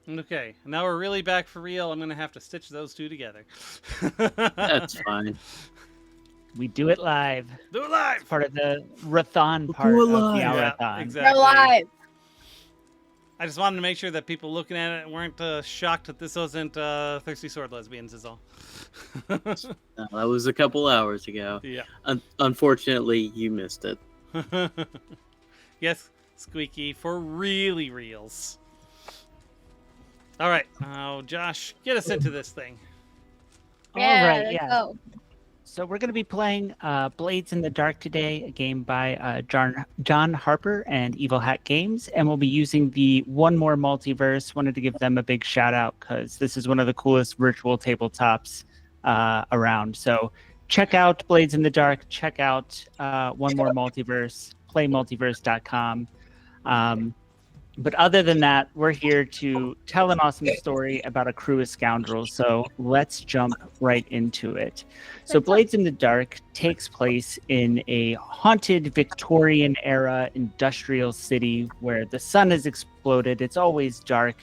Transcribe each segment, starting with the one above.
Okay, now we're really back for real. I'm gonna have to stitch those two together. That's fine. We do it live. Do it It's live. part of the Rathon We'll do part it of live. Yeah, Meowrathon. We're exactly. live. I just wanted to make sure that people looking at it weren't shocked that this wasn't Thirsty Sword Lesbians, is all. That was a couple hours ago. Yeah. Unfortunately, you missed it. Yes, Squeaky, for really reals. All right, now Josh, get us into this thing. All Yeah, right, let's yeah. go. So we're going to be playing Blades in the Dark today, a game by John Harper and Evil Hat Games, and we'll be using the One More Multiverse. Wanted to give them a big shout out because this is one of the coolest virtual tabletops around. So check out Blades in the Dark. Check out One More Multiverse. PlayMultiverse.com. But other than that, we're here to tell an awesome story about a crew of scoundrels. So let's jump right into it. So Blades in the Dark takes place in a haunted Victorian era industrial city where the sun has exploded. It's always dark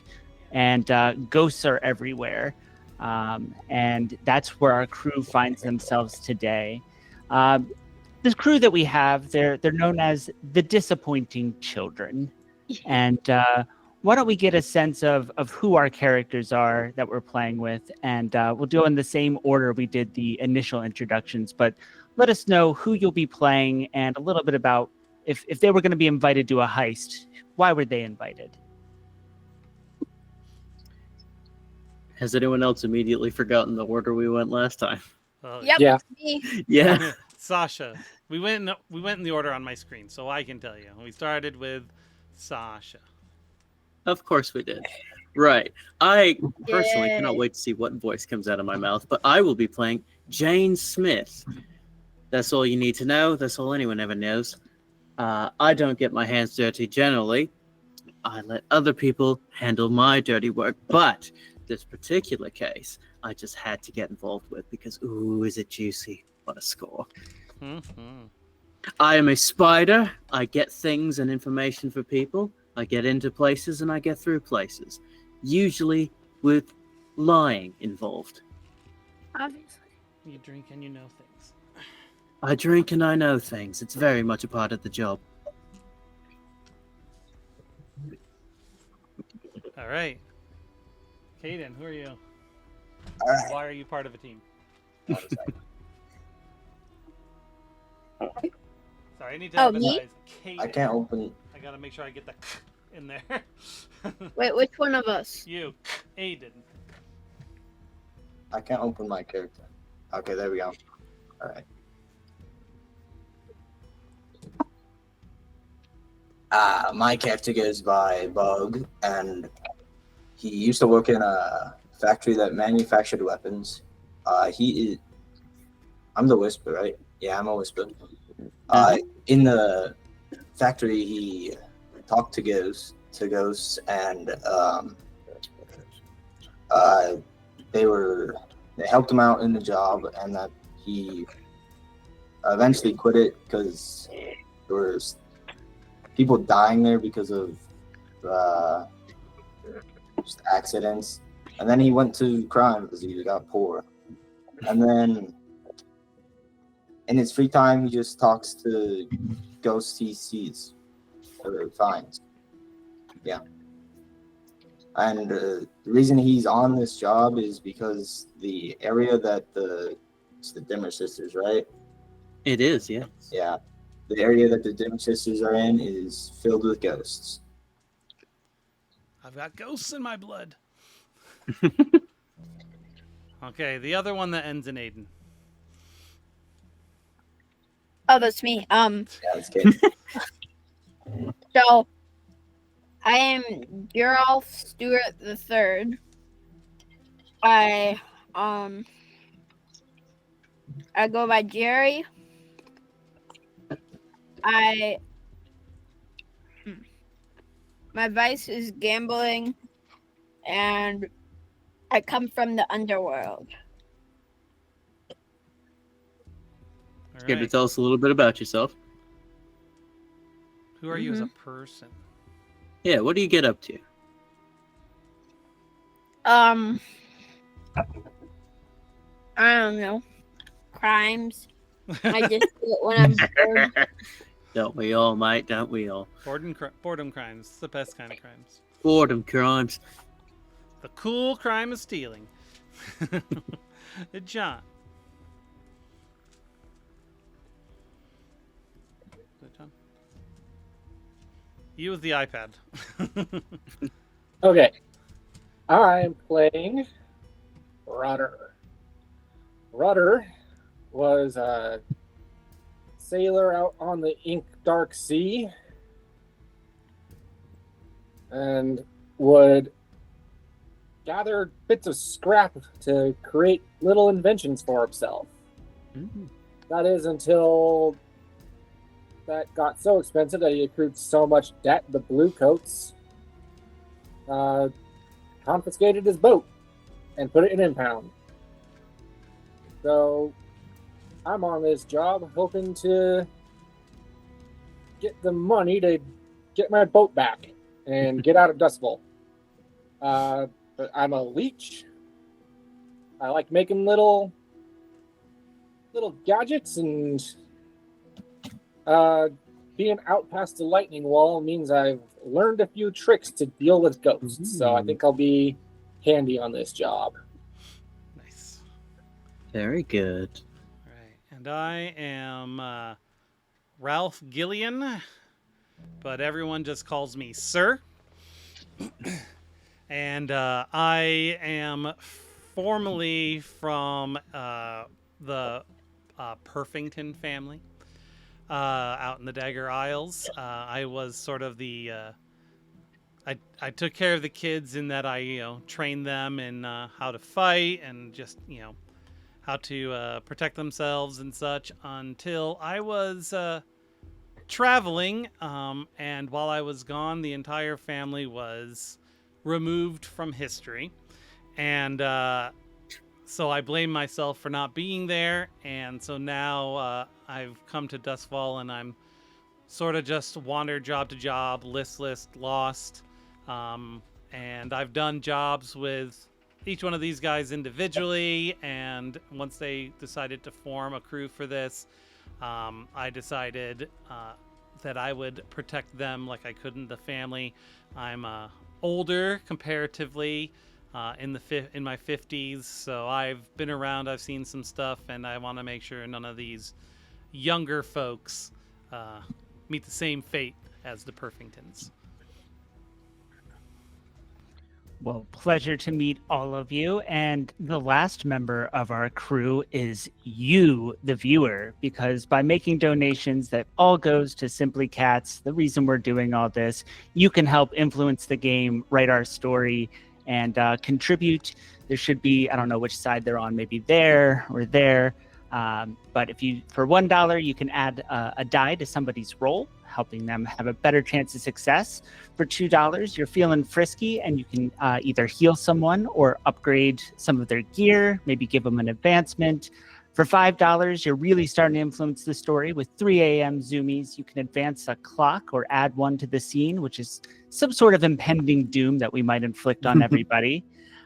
and ghosts are everywhere. And that's where our crew finds themselves today. The crew that we have, they're known as the Disappointing Children. And why don't we get a sense of who our characters are that we're playing with, and we'll do it in the same order we did the initial introductions, but let us know who you'll be playing and a little bit about if they were going to be invited to a heist, why were they invited? Has anyone else immediately forgotten the order we went last time? Yep, Yeah. it's me. Yeah. Sasha, we went in the order on my screen, so I can tell you. We started with Sasha. Of course we did. Right. I personally Yay. cannot wait to see what voice comes out of my mouth, but I will be playing Jane Smith. That's all you need to know. That's all anyone ever knows. I don't get my hands dirty generally. I let other people handle my dirty work, but this particular case, I just had to get involved with because, ooh, is it juicy? What a score. Mm-hmm. I am a spider. I get things and information for people. I get into places and I get through places. Usually with lying involved. Obviously. You drink and you know things. I drink and I know things. It's very much a part of the job. All right. Caden, who are you? All right. Why are you part of a team? Sorry, I need to Oh, me? emphasize Caden. I can't open. I gotta make sure I get the in there. Wait, which one of us? You, Aiden. I can't open my character. Okay, there we go. All right. My character goes by Bug, and he used to work in a factory that manufactured weapons. He is. I'm the Whisper, right? Yeah, I'm a Whisper. In the factory, he talked to ghosts, and they helped him out in the job, and that he eventually quit it because there was people dying there because of just accidents. And then he went to crime because he got poor. And then in his free time, he just talks to ghosts he sees or finds. Yeah. And the reason he's on this job is because the area that it's the Dimmer Sisters, right? It is, yeah. Yeah. The area that the Dimmer Sisters are in is filled with ghosts. I've got ghosts in my blood. Okay, the other one that ends in Aiden. Oh, that's me. Yeah, it's good. So I am Geralf Stewart III. I go by Jerry. My vice is gambling, and I come from the underworld. All Scared to right. tell us a little bit about yourself. Who are you as a person? Yeah, what do you get up to? I don't know. Crimes. I just do it when I'm bored. Don't we all, mate? Don't we all? Boredom crimes. It's the best kind of crimes. Boredom crimes. The cool crime of stealing. John. John. You with the iPad. Okay. I'm playing Rudder. Rudder was a sailor out on the ink dark sea and would gather bits of scrap to create little inventions for himself. That is until that got so expensive that he accrued so much debt, the Bluecoats confiscated his boat and put it in impound. So I'm on this job hoping to get the money to get my boat back and get out of Dustbowl. But I'm a leech. I like making little gadgets, and being out past the lightning wall means I've learned a few tricks to deal with ghosts. So I think I'll be handy on this job. Nice. Very good. Right. And I am Ralph Gillian, but everyone just calls me Sir. And I am formerly from the Perfington family out in the Dagger Isles. I was sort of the I took care of the kids in that I trained them in how to fight and just how to protect themselves and such until I was traveling, and while I was gone, the entire family was removed from history, and so I blame myself for not being there, and so now I've come to Dustfall, and I'm sort of just wandered job to job, listless, lost, and I've done jobs with each one of these guys individually, and once they decided to form a crew for this, I decided that I would protect them like I couldn't the family. I'm older comparatively, in my 50s, so I've been around, I've seen some stuff, and I want to make sure none of these younger folks meet the same fate as the Perfingtons. Well, pleasure to meet all of you. And the last member of our crew is you, the viewer, because by making donations that all goes to Simply Cats, the reason we're doing all this, you can help influence the game, write our story, and contribute. There should be, I don't know which side they're on, maybe there or there. But if you, for $1, you can add a die to somebody's roll, helping them have a better chance of success. For $2, you're feeling frisky and you can either heal someone or upgrade some of their gear, maybe give them an advancement. For $5, you're really starting to influence the story. With 3 a.m. zoomies, you can advance a clock or add one to the scene, which is some sort of impending doom that we might inflict on everybody.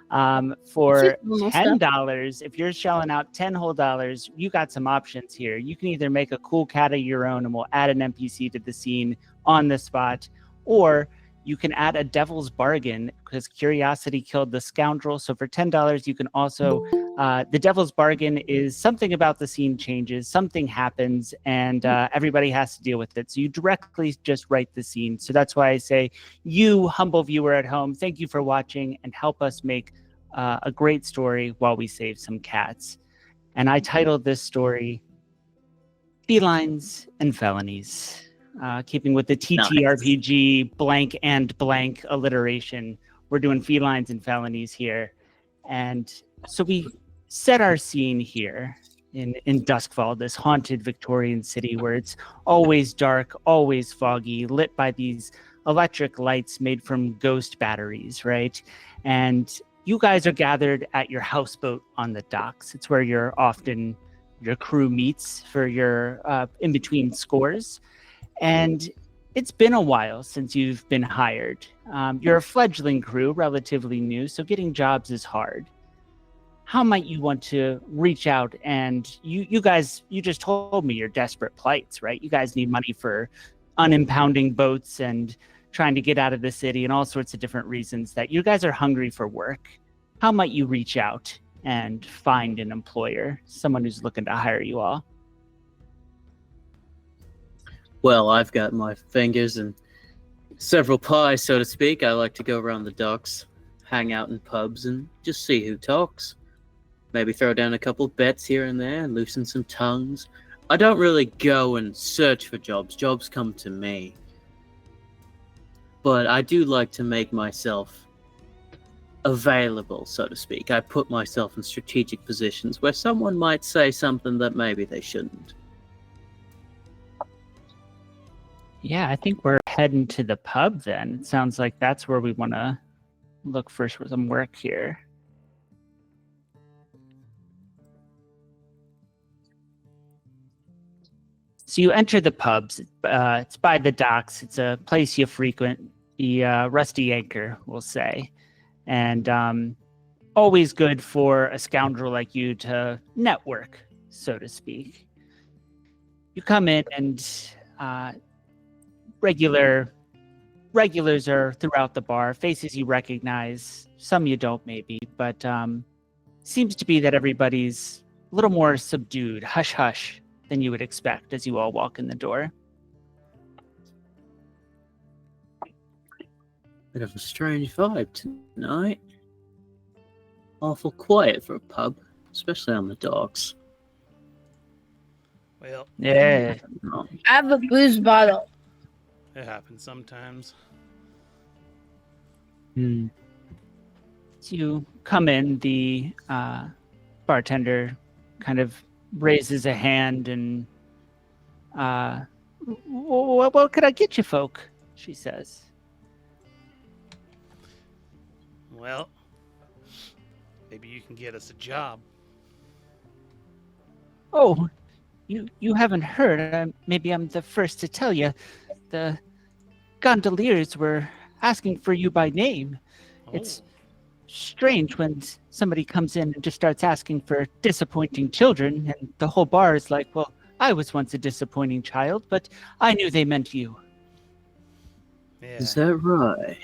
For $10, if you're shelling out 10 whole dollars, you got some options here. You can either make a cool cat of your own and we'll add an NPC to the scene on the spot, or you can add a devil's bargain because curiosity killed the scoundrel. So for $10, you can also, the devil's bargain is something about the scene changes, something happens, and everybody has to deal with it. So you directly just write the scene. So that's why I say, you humble viewer at home, thank you for watching and help us make a great story while we save some cats. And I titled this story, Felines and Felonies. Keeping with the TTRPG blank and blank alliteration, we're doing felines and felonies here. And so we set our scene here in Duskfall, this haunted Victorian city where it's always dark, always foggy, lit by these electric lights made from ghost batteries, right? And you guys are gathered at your houseboat on the docks. It's where your crew meets for your in-between scores. And it's been a while since you've been hired. You're a fledgling crew, relatively new, so getting jobs is hard. How might you want to reach out? And you guys, you just told me your desperate plights, right? You guys need money for unimpounding boats and trying to get out of the city and all sorts of different reasons that you guys are hungry for work. How might you reach out and find an employer, someone who's looking to hire you all? Well, I've got my fingers in several pies, so to speak. I like to go around the docks, hang out in pubs, and just see who talks. Maybe throw down a couple bets here and there, loosen some tongues. I don't really go and search for jobs. Jobs come to me. But I do like to make myself available, so to speak. I put myself in strategic positions where someone might say something that maybe they shouldn't. Yeah, I think we're heading to the pub then. It sounds like that's where we want to look for some work here. So you enter the pubs. It's by the docks. It's a place you frequent. The Rusty Anchor, we'll say. And always good for a scoundrel like you to network, so to speak. You come in and regulars are throughout the bar. Faces you recognize, some you don't maybe, but seems to be that everybody's a little more subdued, hush-hush, than you would expect as you all walk in the door. Bit of a strange vibe tonight. Awful quiet for a pub, especially on the docks. Well, Yeah. No. I have a booze bottle. it happens sometimes. Hmm. As you come in, the bartender kind of raises a hand and, what could I get you folk? She says. Well, maybe you can get us a job. Oh, you haven't heard. Maybe I'm the first to tell you. The gondoliers were asking for you by name. It's strange when somebody comes in and just starts asking for disappointing children, and the whole bar is like, well, I was once a disappointing child, but I knew they meant you. Yeah. Is that right?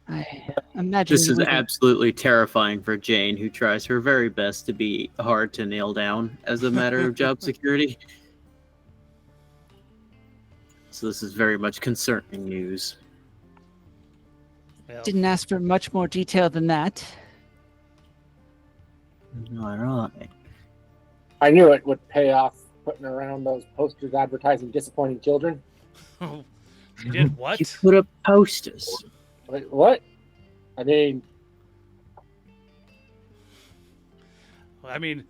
I imagine This you is wouldn't- absolutely terrifying for Jane, who tries her very best to be hard to nail down as a matter of job security. So this is very much concerning news. Well, didn't ask for much more detail than that. All right. I knew it would pay off putting around those posters advertising disappointing children. you did what? You put up posters. Wait, what? I mean, I mean,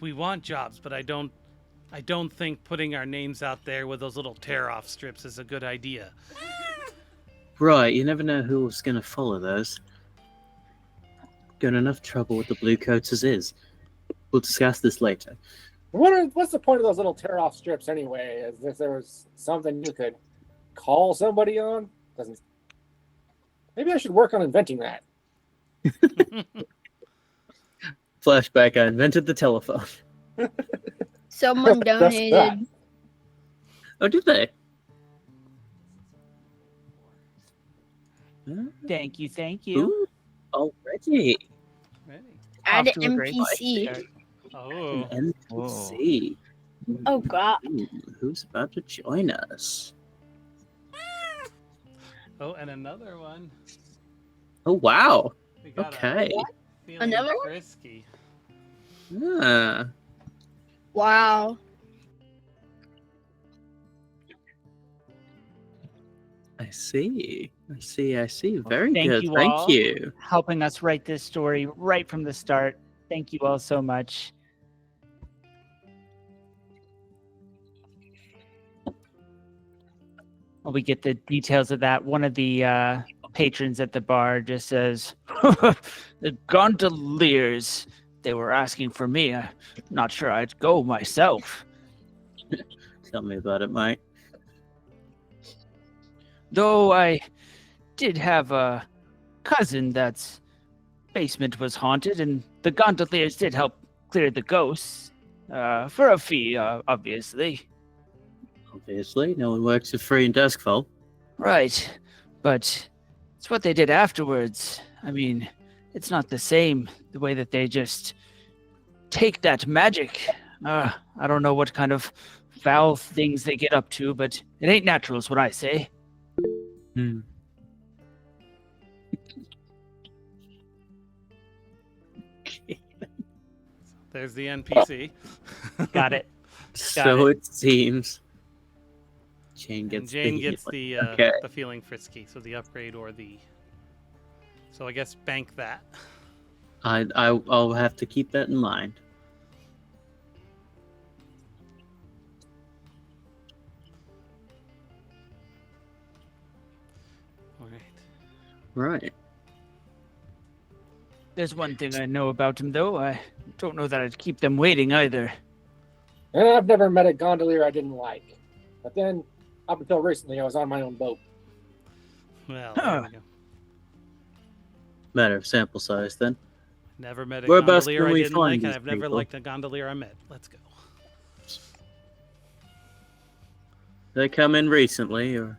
we want jobs, but I don't think putting our names out there with those little tear-off strips is a good idea. Right, you never know who's going to follow those. Got enough trouble with the blue coats as is. We'll discuss this later. what's the point of those little tear-off strips anyway? As if there was something you could call somebody on? Doesn't. Maybe I should work on inventing that. Flashback, I invented the telephone. Someone That's donated. that. Oh, did they? Thank you. Ooh, already. Ready. Add Off to a great NPC. start. Oh, An NPC. Oh god. Ooh, who's about to join us? oh, and another one. Oh, wow. We got Okay. feeling Another one? frisky. Ah, Wow. I see. Very Thank good. you Thank all. you. Helping us write this story right from the start. Thank you all so much. Well, we get the details of that. One of the patrons at the bar just says, the gondoliers, they were asking for me. I'm not sure I'd go myself. Tell me about it, Mike. Though I did have a cousin that's basement was haunted, and the gondoliers did help clear the ghosts. For a fee, obviously. Obviously, no one works for free in Duskfall. Right, but it's what they did afterwards. I mean, it's not the same, the way that they just take that magic. I don't know what kind of foul things they get up to, but it ain't natural is what I say. Hmm. There's the NPC. Got it. So it seems. Jane And gets Jane the gets healing. the feeling frisky, so the upgrade or the. So I guess bank that. I'll have to keep that in mind. All right. Right. There's one thing I know about him, though. I don't know that I'd keep them waiting either. And I've never met a gondolier I didn't like. But then, up until recently, I was on my own boat. Well, Huh. there we go. Matter of sample size, then. Never met a Whereabouts gondolier can I we didn't find like, and these I've never people? liked a gondolier I met. Let's go. They come in recently, or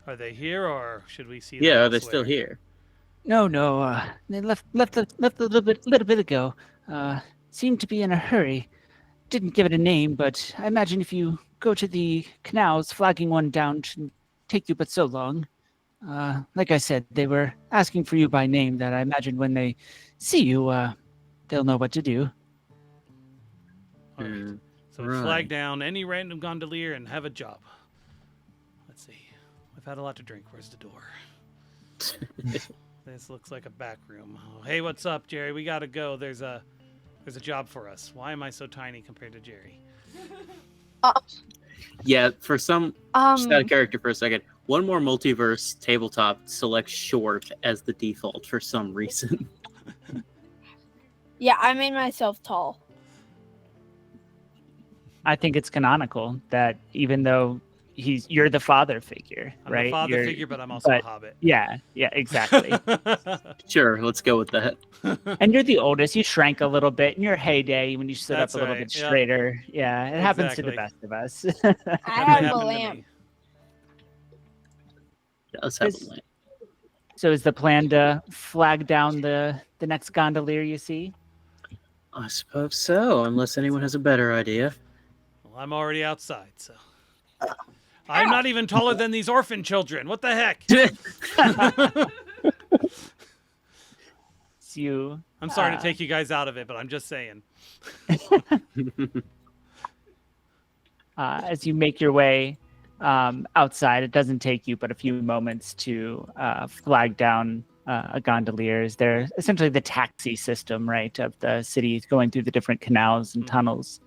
Are they here, or should we see them yeah, are they still elsewhere? here? No. They left a little bit ago. Seemed to be in a hurry. Didn't give it a name, but I imagine if you go to the canals, flagging one down shouldn't take you but so long. Like I said, they were asking for you by name. That I imagine when they see you, they'll know what to do. All right. Hmm, So we flag right. down any random gondolier and have a job. Let's see. I've had a lot to drink. Where's the door? This looks like a back room. Oh, hey, what's up, Jerry? We gotta go. There's a job for us. Why am I so tiny compared to Jerry? Yeah, for some, just out of character for a second. One more multiverse tabletop selects short as the default for some reason. Yeah, I made myself tall. I think it's canonical that even though you're the father figure, I'm right? the father You're- figure, but I'm also a but- hobbit. Yeah, exactly. Sure, let's go with that. And you're the oldest. You shrank a little bit in your heyday when you stood That's up a little right, bit yep. straighter. Yeah, it happens to the Exactly. best of us. I That have a happened to lamp. me. Let's have Is- a lamp. So is the plan to flag down the next gondolier you see? I suppose so, unless anyone has a better idea. Well, I'm already outside, so. I'm not even taller than these orphan children. What the heck? It's you. I'm sorry to take you guys out of it, but I'm just saying. As you make your way outside, it doesn't take you but a few moments to flag down a gondolier. They're essentially the taxi system, right, of the city going through the different canals and Mhm. tunnels.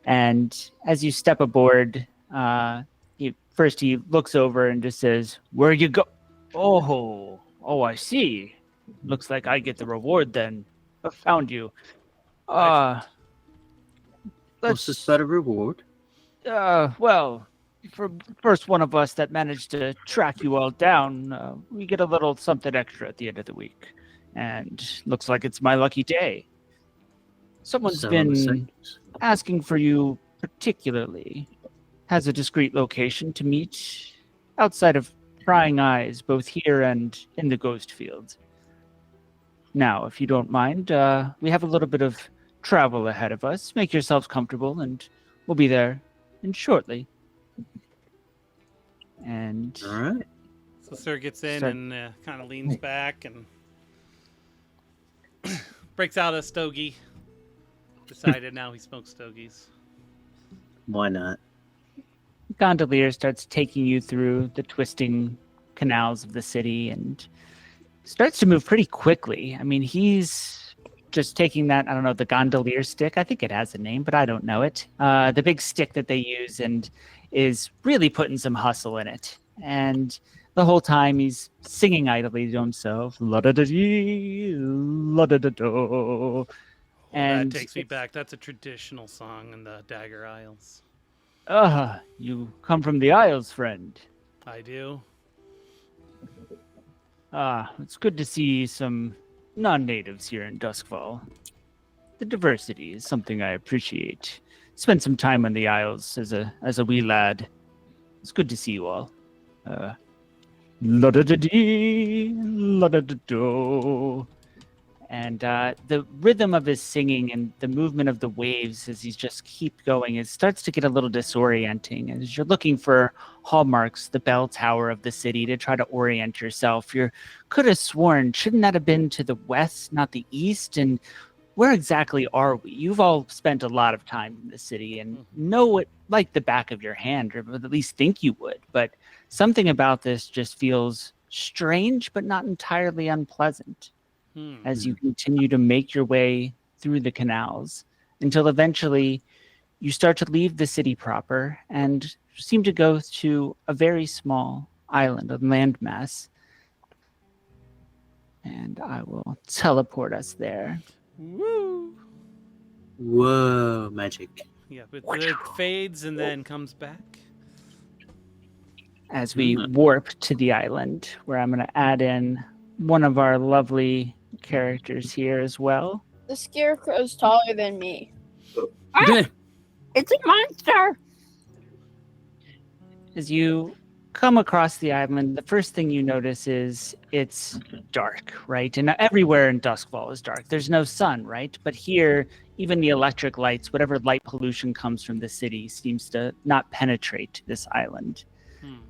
And as you step aboard, he looks over and just says, "Where you go?" Oh, I see. Looks like I get the reward then. I found you. What's Let's this better reward? well, for first one of us that managed to track you all down, we get a little something extra at the end of the week. And looks like it's my lucky day. Someone's So on the been asking for you particularly. Has a discreet location to meet outside of prying eyes, both here and in the ghost field. Now, if you don't mind, we have a little bit of travel ahead of us. Make yourselves comfortable, and we'll be there in shortly. And All right. So Sir gets in Start- and kind of leans back and breaks out a stogie. Decided now he smokes stogies. Why not? gondolier starts taking you through the twisting canals of the city and starts to move pretty quickly. I mean, he's just taking that, I don't know, the gondolier stick. I think it has a name, but I don't know it. The big stick that they use, and is really putting some hustle in it. And the whole time he's singing idly to himself, la-da-da-dee, la-da-da-do. And And that takes me back. That's a traditional song in the Dagger Isles. You come from the Isles, friend. I do. It's good to see some non-natives here in Duskfall. The diversity is something I appreciate. Spent some time on the Isles as a wee lad. It's good to see you all. La-da-da-dee, la-da-da-do. And the rhythm of his singing and the movement of the waves as he's just keep going, it starts to get a little disorienting. As you're looking for hallmarks, the bell tower of the city, to try to orient yourself, you could have sworn, shouldn't that have been to the west, not the east? And where exactly are we? You've all spent a lot of time in the city and know it like the back of your hand, or at least think you would. But something about this just feels strange, but not entirely unpleasant. As you continue to make your way through the canals until eventually you start to leave the city proper and seem to go to a very small island, a landmass. And I will teleport us there. Woo! Whoa, magic. Yeah, but it fades and then comes back. As we warp to the island, where I'm going to add in one of our lovely characters here as well. The scarecrow's taller than me. It's a monster. As you come across the island, the first thing you notice is it's dark, right? And everywhere in Duskfall is dark. There's no sun, right? But here, even the electric lights, whatever light pollution comes from the city, seems to not penetrate this island.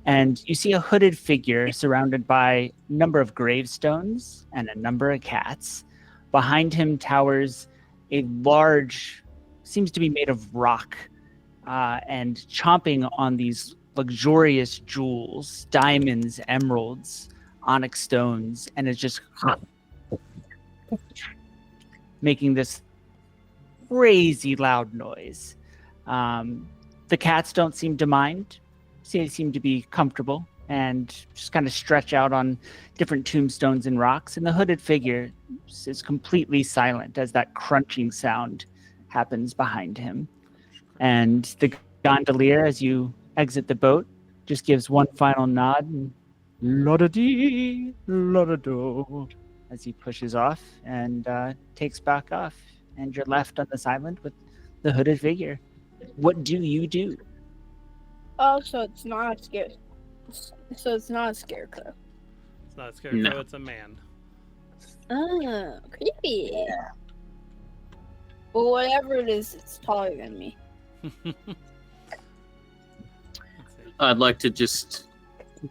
And you see a hooded figure surrounded by a number of gravestones and a number of cats. Behind him towers a large, seems to be made of rock, and chomping on these luxurious jewels, diamonds, emeralds, onyx stones, and is just making this crazy loud noise. The cats don't seem to mind. They seem to be comfortable and just kind of stretch out on different tombstones and rocks. And the hooded figure is completely silent as that crunching sound happens behind him. And the gondolier, as you exit the boat, just gives one final nod and la-da-dee, la-da-do, as he pushes off and takes back off. And you're left on this island with the hooded figure. What do you do? Oh, so it's not a scare. So it's not a scarecrow. It's not a scarecrow, No. it's a man. Oh, creepy. Yeah. Well, whatever it is, it's taller than me. Let's see. I'd like to just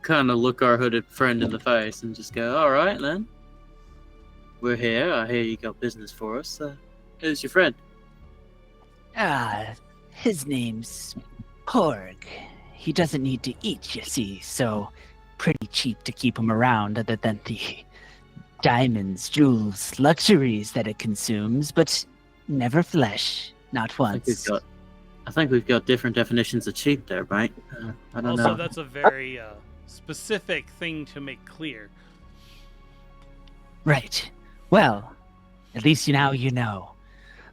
kind of look our hooded friend in the face and just go, all right, then. We're here. I hear you got business for us. Who's your friend? His name's Porg. He doesn't need to eat, you see, so pretty cheap to keep him around other than the diamonds, jewels, luxuries that it consumes, but never flesh, not once. I think we've got different definitions of cheap there, right? I don't Also, know. that's a very specific thing to make clear. Right. Well, at least now you know.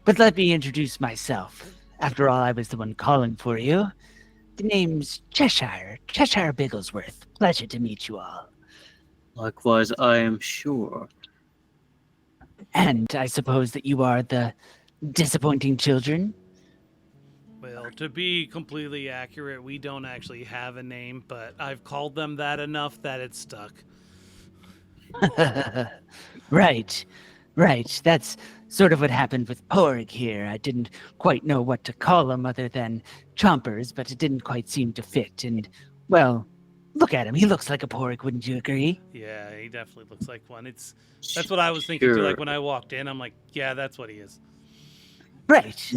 But let me introduce myself. After all, I was the one calling for you. The name's Cheshire Bigglesworth. Pleasure to meet you all. Likewise, I am sure. And I suppose that you are the disappointing children? Well, to be completely accurate, we don't actually have a name, but I've called them that enough that it's stuck. Right. That's sort of what happened with Porg here. I didn't quite know what to call him other than Chompers, but it didn't quite seem to fit. And, well, look at him. He looks like a Porg, wouldn't you agree? Yeah, he definitely looks like one. That's what I was thinking too. Like when I walked in, I'm like, yeah, that's what he is. Right.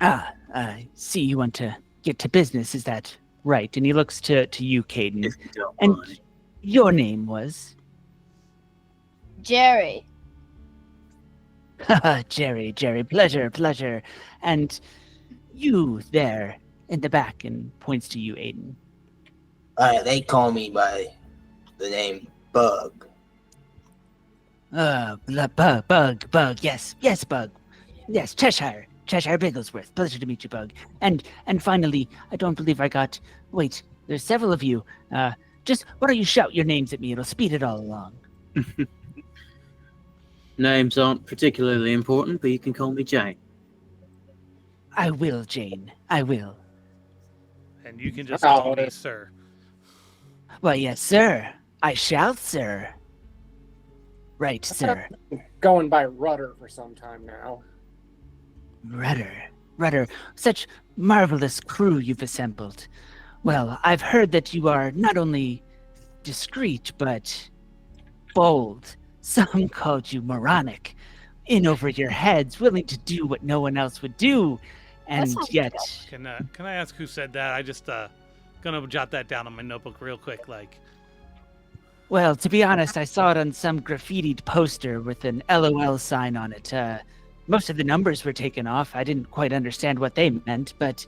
I see you want to get to business. Is that right? And he looks to you, Caden. If you don't And mind. your name was? Jerry. Jerry, pleasure. And you there in the back, and points to you, Aiden. They call me by the name Bug. Bug. Yes, Bug. Yes, Cheshire. Cheshire Bigglesworth. Pleasure to meet you, Bug. And finally, I don't believe I got... Wait, there's several of you. Just, why don't you shout your names at me? It'll speed it all along. Names aren't particularly important, but you can call me Jane. I will, Jane. I will. And you can just call me sir. Why, yes, sir. I shall, sir. Right, sir. Going by Rudder for some time now. Rudder, such marvelous crew you've assembled. Well, I've heard that you are not only discreet, but bold. Some called you moronic, in over your heads, willing to do what no one else would do, and yet... Can I ask who said that? I just gonna jot that down on my notebook real quick, like... Well, to be honest, I saw it on some graffitied poster with an LOL sign on it. Most of the numbers were taken off. I didn't quite understand what they meant, but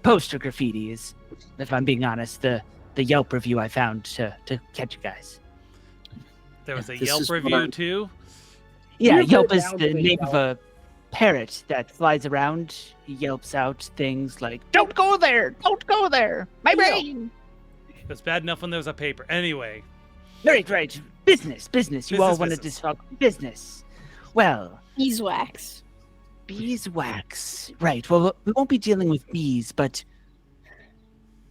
poster graffiti is, if I'm being honest, the Yelp review I found to catch you guys. There was a Yelp review too? Yeah, Yelp is the name of a parrot that flies around. He yelps out things like, "Don't go there! Don't go there! My brain!" It was bad enough when there was a paper. Anyway. Right. Business. You all wanted to talk business. Well... Beeswax. Right, well, we won't be dealing with bees, but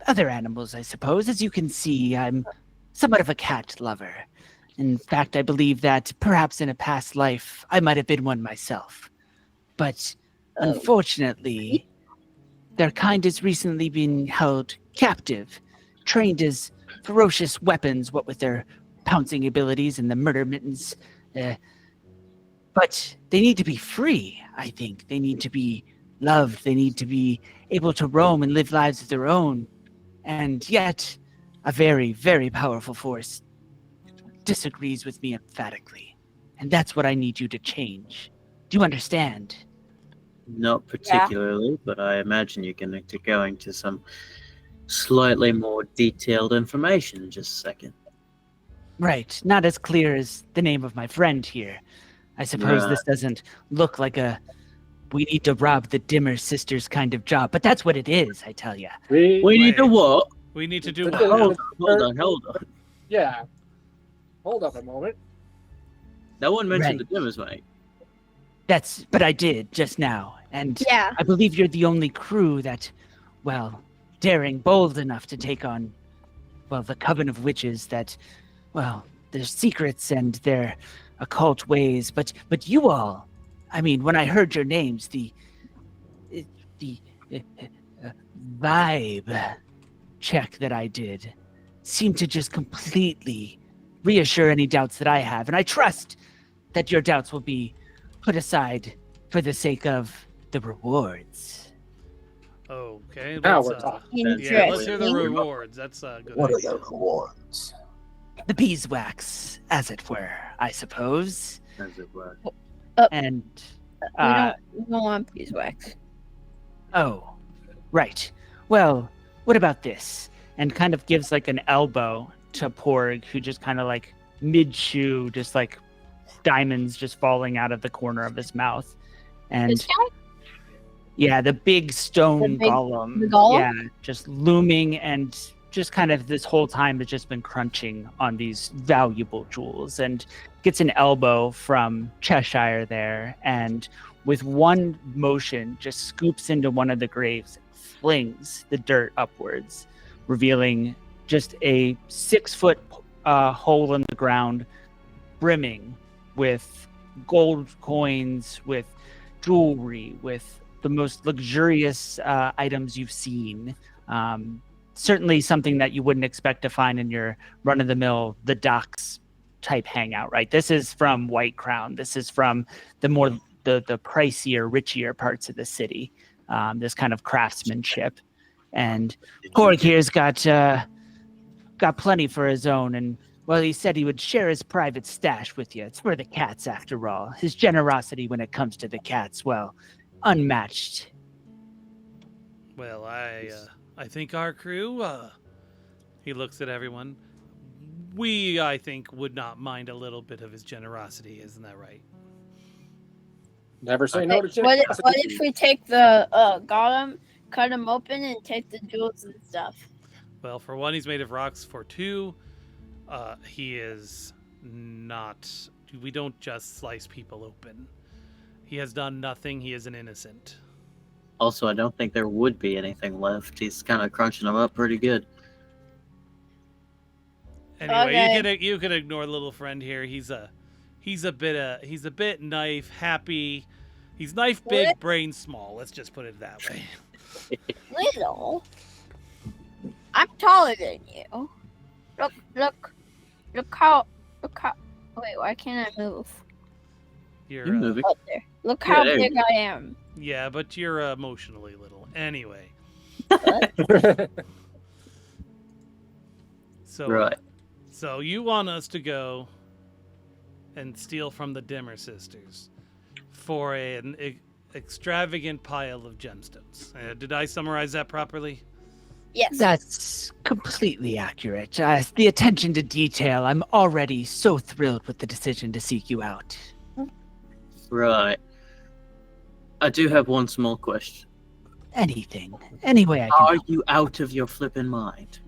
other animals, I suppose. As you can see, I'm somewhat of a cat lover. In fact, I believe that perhaps in a past life, I might have been one myself. But unfortunately, their kind has recently been held captive, trained as ferocious weapons, what with their pouncing abilities and the murder mittens. But they need to be free, I think. They need to be loved. They need to be able to roam and live lives of their own. And yet, a very, very powerful force disagrees with me emphatically. And that's what I need you to change. Do you understand? Not particularly, but I imagine you're going to go into some slightly more detailed information in just a second. Right. Not as clear as the name of my friend here. I suppose this doesn't look like a we need to rob the Dimmer sisters kind of job, but that's what it is, I tell you. We need to what? We need to do what? Hold on. Yeah. Hold up a moment. No one mentioned the Dimmers, mate. But I did just now. And yeah. I believe you're the only crew that, well, daring, bold enough to take on, well, the Coven of Witches that, well, their secrets and their occult ways. But you all, I mean, when I heard your names, the vibe check that I did seemed to just completely reassure any doubts that I have. And I trust that your doubts will be put aside for the sake of the rewards. Okay. Now we're talking. Yeah, let's hear the rewards. That's a good What idea. are the rewards? The beeswax, as it were, I suppose. As it were. And we don't want beeswax. oh, right. Well, what about this? And kind of gives like an elbow to Porg, who just kind of like mid-chew, just like diamonds just falling out of the corner of his mouth. And This guy? yeah, the big stone The golem. golem? Yeah, just looming and just kind of this whole time has just been crunching on these valuable jewels, and gets an elbow from Cheshire there, and with one motion just scoops into one of the graves, flings the dirt upwards, revealing just a 6-foot hole in the ground, brimming with gold coins, with jewelry, with the most luxurious items you've seen. Certainly something that you wouldn't expect to find in your run-of-the-mill, the docks type hangout, right? This is from White Crown. This is from the more the pricier, richier parts of the city. This kind of craftsmanship. And Porg here's got plenty for his own, and well, he said he would share his private stash with you. It's for the cats, after all. His generosity when it comes to the cats, well, unmatched. Well, I think our crew, he looks at everyone. I think, would not mind a little bit of his generosity. Isn't that right? Never say no to What generosity. if we take the golem, cut him open, and take the jewels and stuff? Well, for one, he's made of rocks. For two, he is not. We don't just slice people open. He has done nothing. He is an innocent. Also, I don't think there would be anything left. He's kind of crunching them up pretty good. Anyway, you can ignore little friend here. He's a bit knife happy. He's knife big, What? brain small. Let's just put it that way. Little. I'm taller than you. Look how. Wait, why can't I move? You're You're moving. Up there. Look Yeah, how there you big I am. yeah, but you're emotionally little. Anyway, so Right. So you want us to go and steal from the Dimmer sisters for an extravagant pile of gemstones. Did I summarize that properly? Yes. That's completely accurate. The attention to detail, I'm already so thrilled with the decision to seek you out. Right. I do have one small question. Anything. Any way I can Are help. you out of your flippin' mind?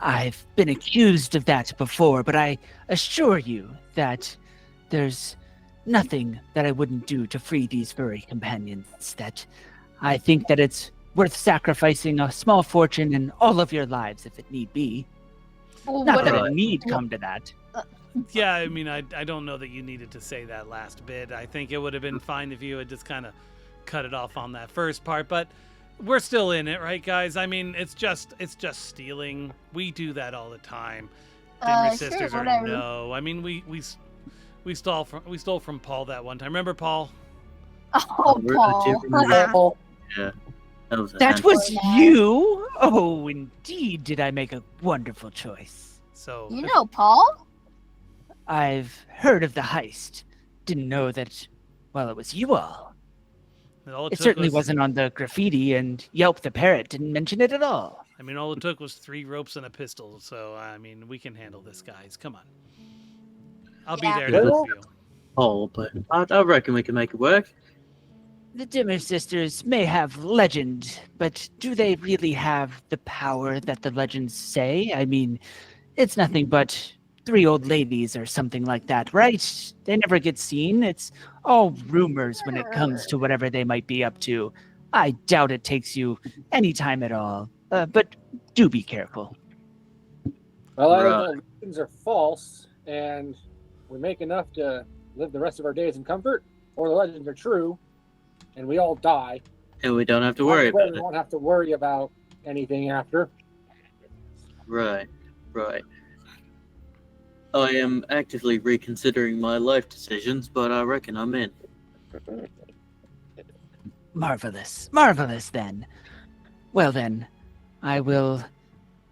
I've been accused of that before, but I assure you that there's nothing that I wouldn't do to free these furry companions. That I think that it's worth sacrificing a small fortune and all of your lives if it need be. Well, Not what that if- it need come to that. Yeah, I mean, I don't know that you needed to say that last bit. I think it would have been fine if you had just kind of cut it off on that first part, but we're still in it, right, guys? I mean, it's just stealing. We do that all the time. Dimmer Sure, sisters are whatever. no. I mean, we stole from Paul that one time. Remember Paul? Oh, Paul. That was, That was you? Oh, indeed, did I make a wonderful choice. So You know Paul? I've heard of the heist. Didn't know that, well, it was you all. all It took certainly was- wasn't on the graffiti, and Yelp the parrot didn't mention it at all. I mean, all it took was 3 ropes and a pistol. So I mean, we can handle this, guys. Come on. I'll be Yeah. there to help you. Paul, but I reckon we can make it work. The Dimmer sisters may have legend, but do they really have the power that the legends say? I mean, it's nothing but 3 old ladies or something like that, right? They never get seen. It's all rumors when it comes to whatever they might be up to. I doubt it takes you any time at all, but do be careful. Well, either Right. the legends are false and we make enough to live the rest of our days in comfort, or the legends are true and we all die. And we don't have to worry That way about we it. won't have to worry about anything after. Right. I am actively reconsidering my life decisions, but I reckon I'm in. Marvelous. Marvelous, then. Well, then, I will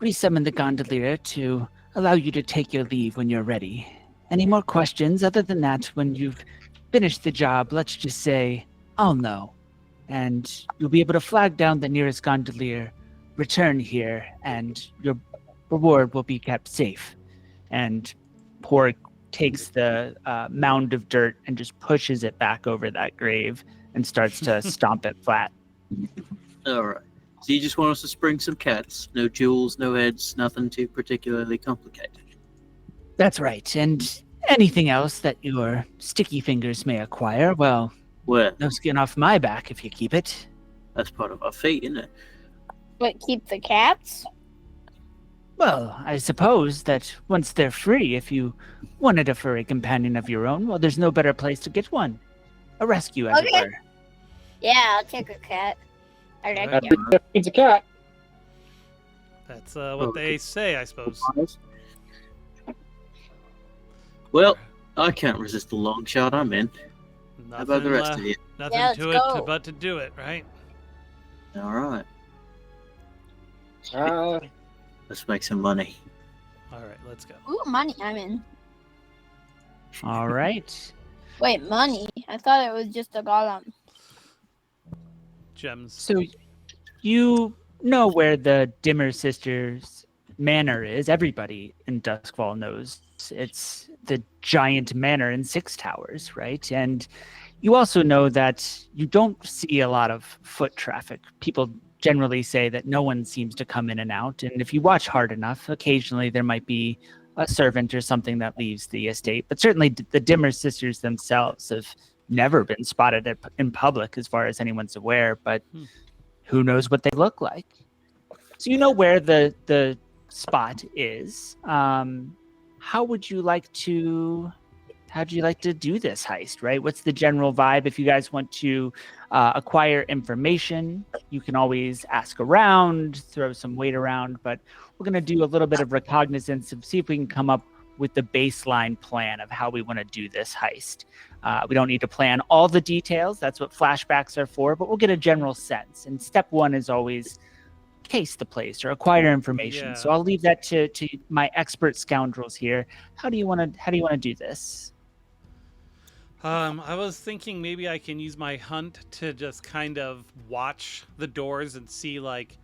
resummon the gondolier to allow you to take your leave when you're ready. Any more questions? Other than that, when you've finished the job, let's just say, I'll know. And you'll be able to flag down the nearest gondolier, return here, and your reward will be kept safe. And Pork takes the mound of dirt and just pushes it back over that grave and starts to stomp it flat. All right. So you just want us to spring some cats? No jewels, no heads, nothing too particularly complicated. That's right. And anything else that your sticky fingers may acquire, well, Well, no skin off my back if you keep it. that's part of our fate, isn't it? But keep the cats? Well, I suppose that once they're free, if you wanted a furry companion of your own, well, there's no better place to get one. A rescue, as it Okay. were. Yeah, I'll take a cat. I like Alright. you. It's a cat. That's what they say, I suppose. Well, I can't resist the long shot. I'm in. Nothing, How about the rest of you? Nothing Yeah, to let's it go. but to do it, right? All right. Uh, Let's make some money. All right, let's go. Ooh, money. I'm in. All right. Wait, money? I thought it was just a golem. Gems. So you know where the Dimmer Sisters manor is. Everybody in Duskfall knows. It's the giant manor in 6 Towers, right? And You also know that you don't see a lot of foot traffic. People generally say that no one seems to come in and out. And if you watch hard enough, occasionally there might be a servant or something that leaves the estate. But certainly the Dimmer sisters themselves have never been spotted in public as far as anyone's aware. But who knows what they look like? So you know where the spot is. How'd you like to do this heist, right? What's the general vibe? If you guys want to acquire information, you can always ask around, throw some weight around, but we're going to do a little bit of recognizance and see if we can come up with the baseline plan of how we want to do this heist. We don't need to plan all the details. That's what flashbacks are for, but we'll get a general sense. And step one is always case the place or acquire information. Yeah. So I'll leave that to my expert scoundrels here. How do you want to do this? I was thinking maybe I can use my hunt to just kind of watch the doors and see like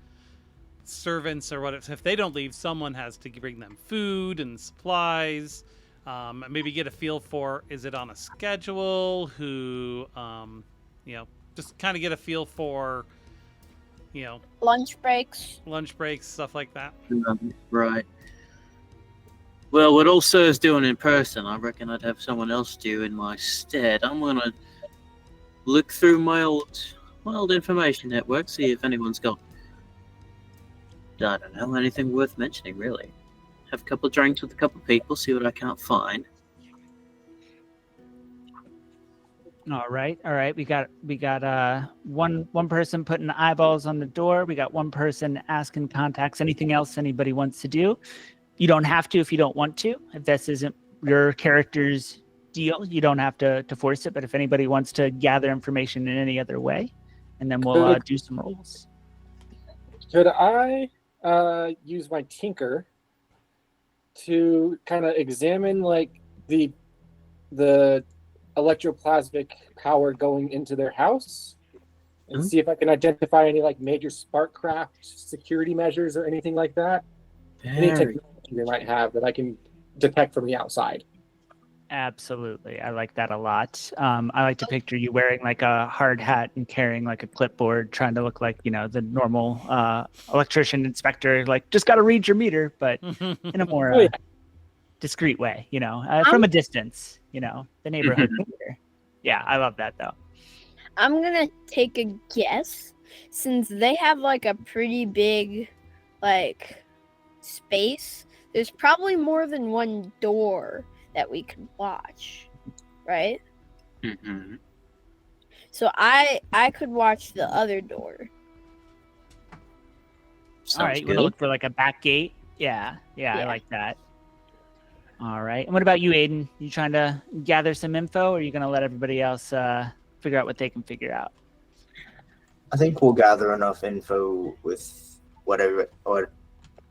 servants or what if they don't leave, someone has to bring them food and supplies. Maybe get a feel for, is it on a schedule? Who, just kind of get a feel for, Lunch breaks. stuff like that. Right. Well, what also is doing in person, I reckon I'd have someone else do in my stead. I'm gonna look through my old information network, see if anyone's got, I don't know, anything worth mentioning, really. Have a couple of drinks with a couple of people, see what I can't find. All right. We got one person putting eyeballs on the door. We got one person asking contacts. Anything else anybody wants to do? You don't have to if you don't want to. If this isn't your character's deal, you don't have to force it. But if anybody wants to gather information in any other way, and then we'll do some rolls. Could I use my tinker to kind of examine like the electroplasmic power going into their house and see if I can identify any like major Sparkcraft security measures or anything like that? Any technology they might have that I can detect from the outside. Absolutely. I like that a lot. I like to picture you wearing like a hard hat and carrying like a clipboard, trying to look like, the normal electrician inspector, like just got to read your meter, but in a more discreet way, from a distance, the neighborhood meter. Yeah, I love that though. I'm gonna take a guess, since they have like a pretty big like space, there's probably more than one door that we could watch, right? Mm-hmm. So I could watch the other door. All right, you want to look for like a back gate? Yeah, I like that. All right. And what about you, Aiden? You trying to gather some info, or are you going to let everybody else figure out what they can figure out? I think we'll gather enough info with what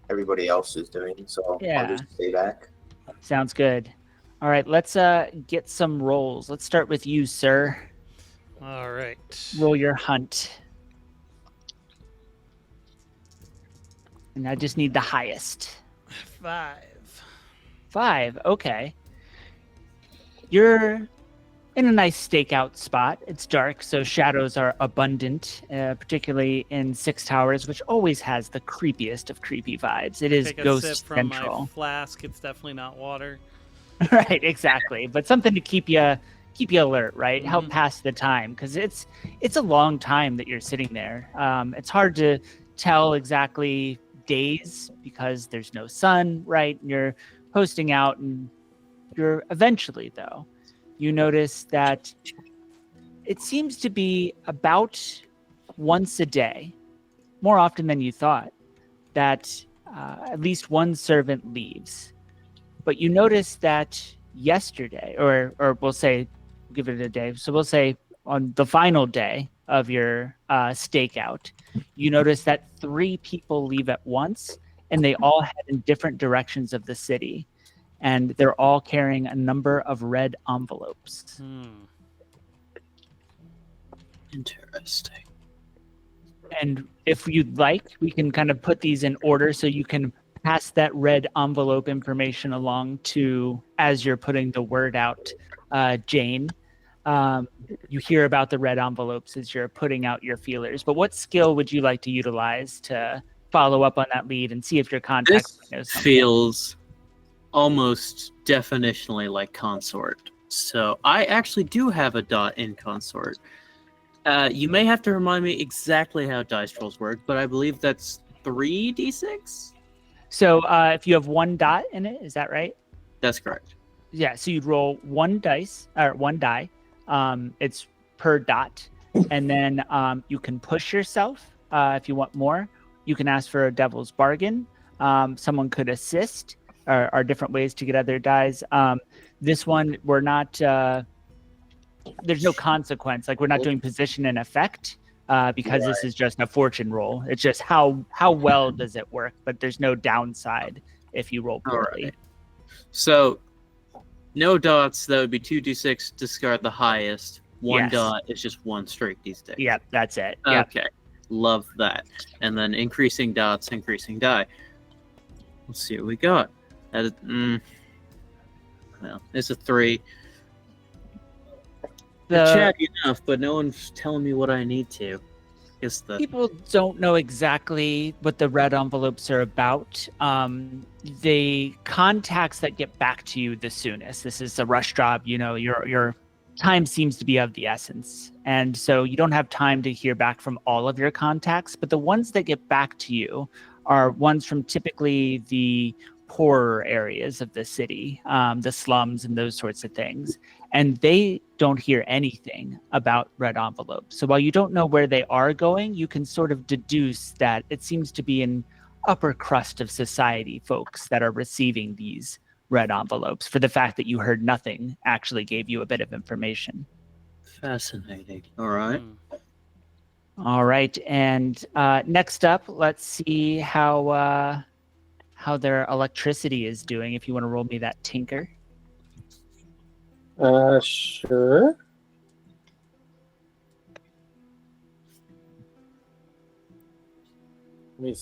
everybody else is doing, so I'll just stay back. Sounds good. All right, let's get some rolls. Let's start with you, sir. All right. Roll your hunt. And I just need the highest. 5. Okay. You're in a nice stakeout spot. It's dark, so shadows are abundant, particularly in Six Towers, which always has the creepiest of creepy vibes. It is Take a Ghost sip from Central. my flask. It's definitely not water. Right, exactly. But something to keep you alert, right? Help pass the time, because it's a long time that you're sitting there. It's hard to tell exactly days because there's no sun, right? And you're posting out, and you're eventually, though, you notice that it seems to be about once a day, more often than you thought, that at least one servant leaves. But you notice that yesterday, or we'll say, give it a day. So we'll say on the final day of your stakeout, you notice that 3 people leave at once, and they all head in different directions of the city. And they're all carrying a number of red envelopes. Interesting. And if you'd like, we can kind of put these in order so you can pass that red envelope information along to, as you're putting the word out, Jane. you hear about the red envelopes as you're putting out your feelers. But what skill would you like to utilize to follow up on that lead and see if your contact This knows something? feels almost definitionally like consort. So I actually do have a dot in consort. You may have to remind me exactly how dice rolls work, but I believe that's 3d6? So if you have one dot in it, is that right? That's correct. Yeah, so you'd roll one die. It's per dot. And then you can push yourself if you want more. You can ask for a devil's bargain. Someone could assist. Are different ways to get other dies. This one, we're not... there's no consequence. Like, we're not doing position and effect because this is just a fortune roll. It's just how well does it work, but there's no downside if you roll poorly. Right. So, no dots, that would be 2d6, discard the highest. One Yes. dot is just one straight these days. Yep, that's it. Yep. Okay, love that. And then increasing dots, increasing die. Let's see what we got. That is, well, it's a 3. They're chatty enough, but no one's telling me what I need to. Guess the People don't know exactly what the red envelopes are about. The contacts that get back to you the soonest. This is a rush job. You know, your time seems to be of the essence, and so you don't have time to hear back from all of your contacts. But the ones that get back to you are ones from typically the poorer areas of the city, the slums and those sorts of things. And they don't hear anything about red envelopes. So while you don't know where they are going, you can sort of deduce that it seems to be an upper crust of society folks that are receiving these red envelopes. For the fact that you heard nothing actually gave you a bit of information. fascinating. All right. All right. And next up, let's see how their electricity is doing. If you want to roll me that tinker. Sure. Let me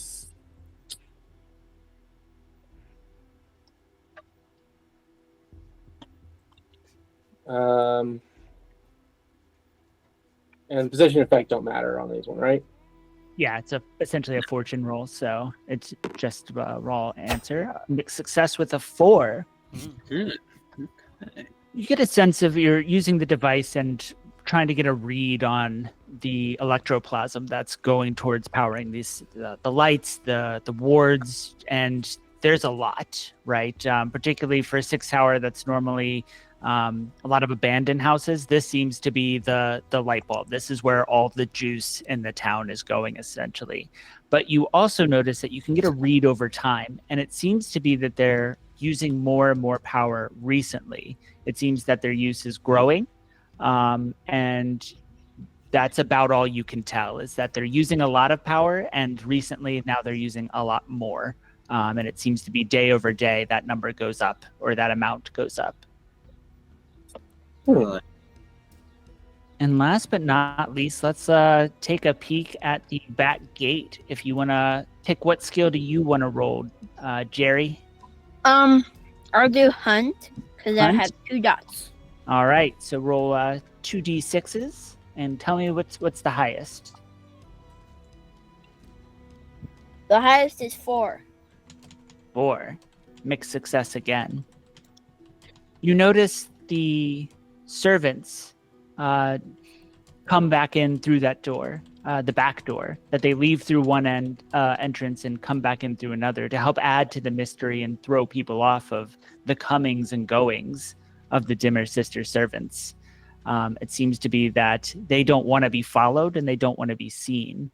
and position effect don't matter on these one, right? Yeah, it's essentially a fortune roll, so it's just a raw answer. Mixed success with a 4. Good. Okay. You get a sense of you're using the device and trying to get a read on the electroplasm that's going towards powering these the lights, the wards, and there's a lot, right? Particularly for a 6 tower that's normally a lot of abandoned houses. This seems to be the light bulb. This is where all the juice in the town is going, essentially. But you also notice that you can get a read over time, and it seems to be that they're using more and more power recently. It seems that their use is growing, and that's about all you can tell, is that they're using a lot of power, and recently now they're using a lot more. And it seems to be day over day that number goes up, or that amount goes up. Good. And last but not least, let's take a peek at the back gate. If you want to pick, what skill do you want to roll, Jerry? I'll do hunt because I Hunt? have 2 dots. All right, so roll 2d6s and tell me what's the highest. The highest is 4. 4. Mixed success again. You notice the servants come back in through that door, the back door, that they leave through one entrance and come back in through another to help add to the mystery and throw people off of the comings and goings of the Dimmer sister servants. It seems to be that they don't want to be followed and they don't want to be seen.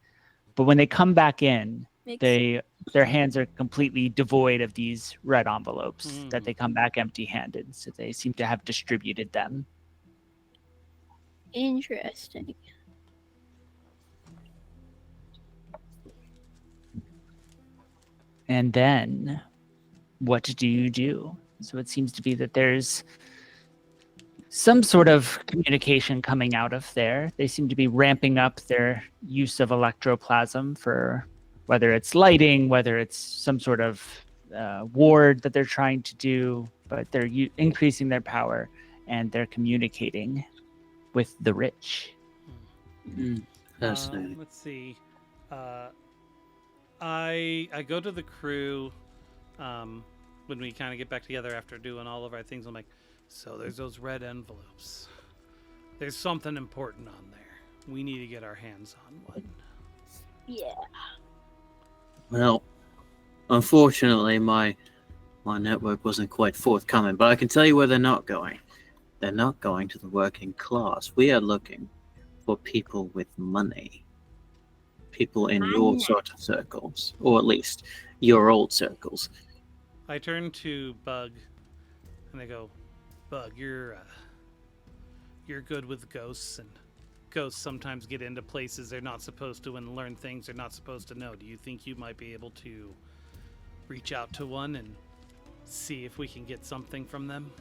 But when they come back in, their hands are completely devoid of these red envelopes, that they come back empty-handed. So they seem to have distributed them. Interesting. And then what do you do? So it seems to be that there's some sort of communication coming out of there. They seem to be ramping up their use of electroplasm for whether it's lighting, whether it's some sort of ward that they're trying to do, but they're increasing their power and they're communicating. with the rich. Fascinating. Let's see. I go to the crew when we kind of get back together after doing all of our things. I'm like, so there's those red envelopes. There's something important on there. We need to get our hands on one. Yeah. Well, unfortunately, my network wasn't quite forthcoming, but I can tell you where they're not going. They're not going to the working class. We are looking for people with money. People in your sort of circles, or at least your old circles. I turn to Bug, and I go, Bug, you're good with ghosts, and ghosts sometimes get into places they're not supposed to and learn things they're not supposed to know. Do you think you might be able to reach out to one and see if we can get something from them?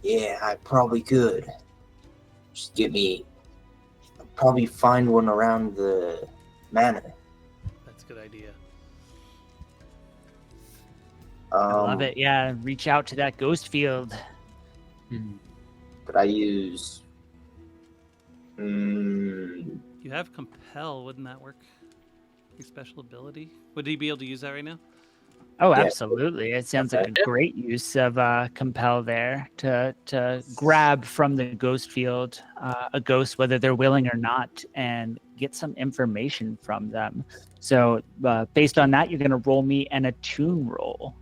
Yeah, I probably could. Just I'll probably find one around the manor. That's a good idea. I love it. Yeah, reach out to that ghost field. Could I use... You have Compel, wouldn't that work? Your special ability? Would he be able to use that right now? Oh, Yeah. absolutely. It sounds like a great use of Compel there to grab from the ghost field a ghost, whether they're willing or not, and get some information from them. So based on that, you're going to roll me an attune roll.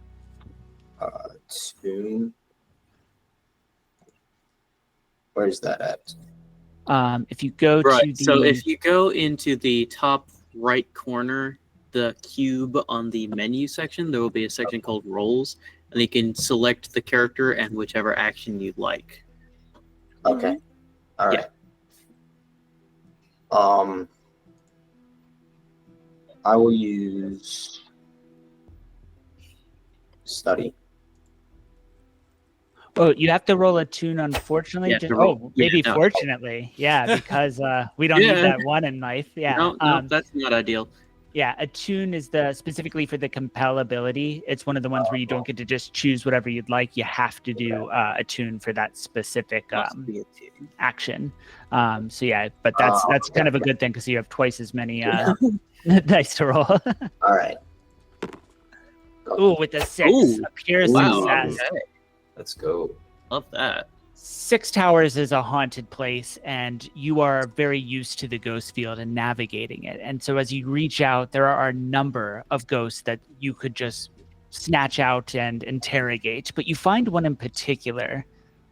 Attune? Where's that at? If you go to the... So if you go into the top right corner, the cube on the menu section, there will be a section called Roles, and you can select the character and whichever action you'd like. Okay. All right. I will use study. Oh, you have to roll a tune, unfortunately. Yeah, no. Fortunately. Yeah, because we don't need that one in life. Yeah. No, that's not ideal. Yeah, attune is specifically for the Compel ability. It's one of the ones where you don't get to just choose whatever you'd like. You have to do attune for that specific action. So yeah, but that's kind of a good thing because you have twice as many dice to roll. All right. Ooh, with a 6, a pure success. Okay. Let's go. Love that. 6 Towers is a haunted place, and you are very used to the ghost field and navigating it. And so as you reach out, there are a number of ghosts that you could just snatch out and interrogate. But you find one in particular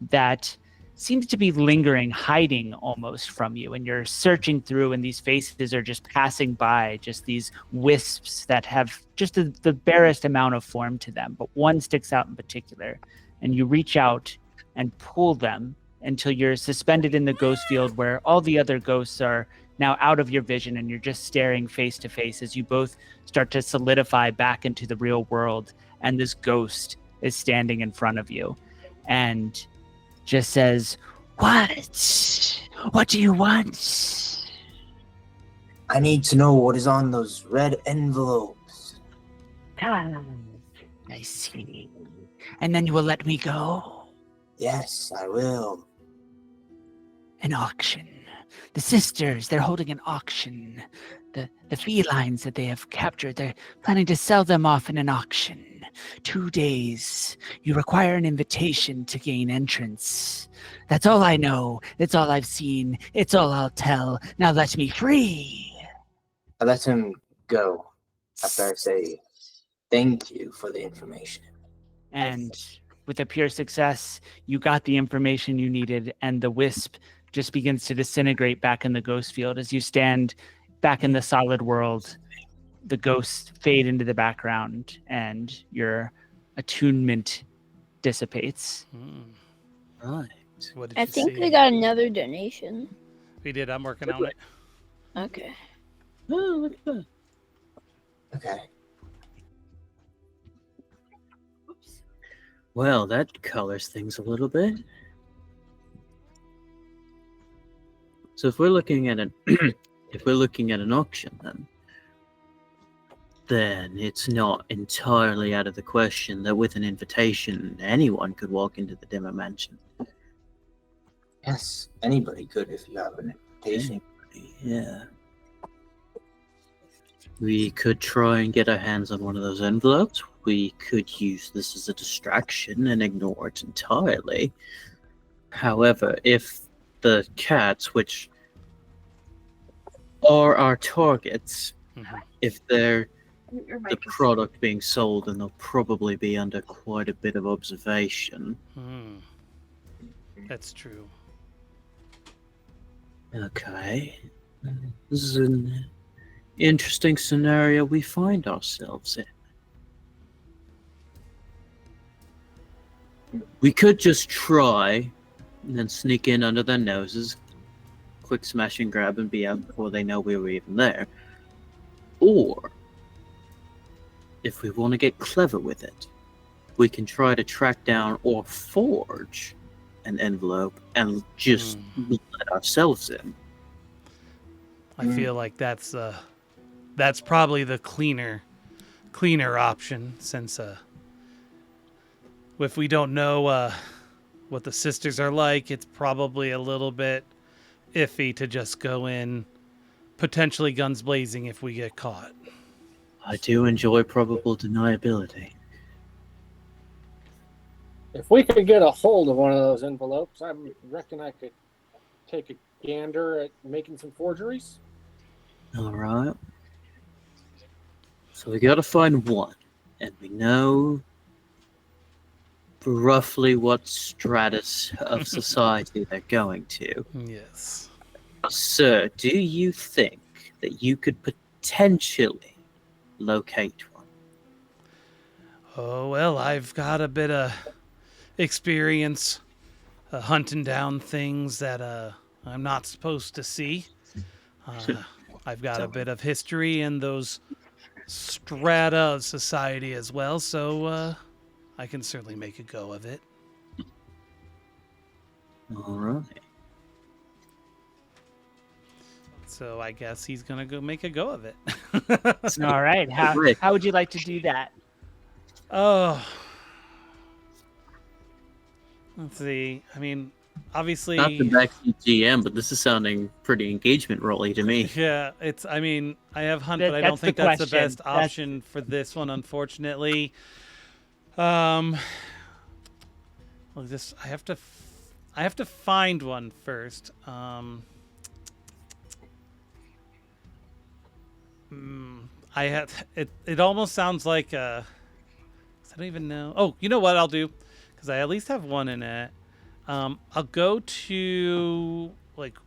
that seems to be lingering, hiding almost from you. And you're searching through, and these faces are just passing by, just these wisps that have just the barest amount of form to them. But one sticks out in particular. And you reach out and pull them until you're suspended in the ghost field where all the other ghosts are now out of your vision, and you're just staring face to face as you both start to solidify back into the real world. And this ghost is standing in front of you and just says, What do you want? I need to know what is on those red envelopes. I see. And then you will let me go? Yes, I will. An auction. The sisters, they're holding an auction. The felines that they have captured, they're planning to sell them off in an auction. 2 days. You require an invitation to gain entrance. That's all I know. It's all I've seen. It's all I'll tell. Now let me free. I let him go after I say thank you for the information. And with a pure success, you got the information you needed, and the wisp just begins to disintegrate back in the ghost field. As you stand back in the solid world, the ghosts fade into the background, and your attunement dissipates. Right. What did I you think see? we got another donation. We did. I'm working on it. Okay. Oh, look at that. Okay. Well, that colors things a little bit. So if we're looking at an auction, then it's not entirely out of the question that with an invitation, anyone could walk into the Dimmer Mansion. Yes, anybody could if you have an invitation. Yeah. We could try and get our hands on one of those envelopes. We could use this as a distraction and ignore it entirely. However, if the cats, which are our targets, if they're the product being sold, then they'll probably be under quite a bit of observation. That's true. Okay. This is an interesting scenario we find ourselves in. We could just try and then sneak in under their noses, quick smash and grab and be out before they know we were even there. Or, if we want to get clever with it, we can try to track down or forge an envelope and just let ourselves in. I feel like that's probably the cleaner option, since if we don't know what the sisters are like, it's probably a little bit iffy to just go in potentially guns blazing if we get caught. I do enjoy probable deniability. If we could get a hold of one of those envelopes, I reckon I could take a gander at making some forgeries. All right. So we got to find one, and we know roughly what stratus of society they're going to. Yes. Sir, do you think that you could potentially locate one? Oh, well, I've got a bit of experience hunting down things that I'm not supposed to see. I've got a bit of history in those strata of society as well, so I can certainly make a go of it. All right. So I guess he's going to go make a go of it. All right. How would you like to do that? Oh. Let's see. I mean, obviously... Not the backseat GM, but this is sounding pretty engagement roll-y to me. Yeah, I mean, I have hunt, but I don't think that's the best option for this one, unfortunately. Well, I have to find one first. I have it almost sounds like I don't even know. Oh, you know what I'll do? Because I at least have one in it. I'll go to like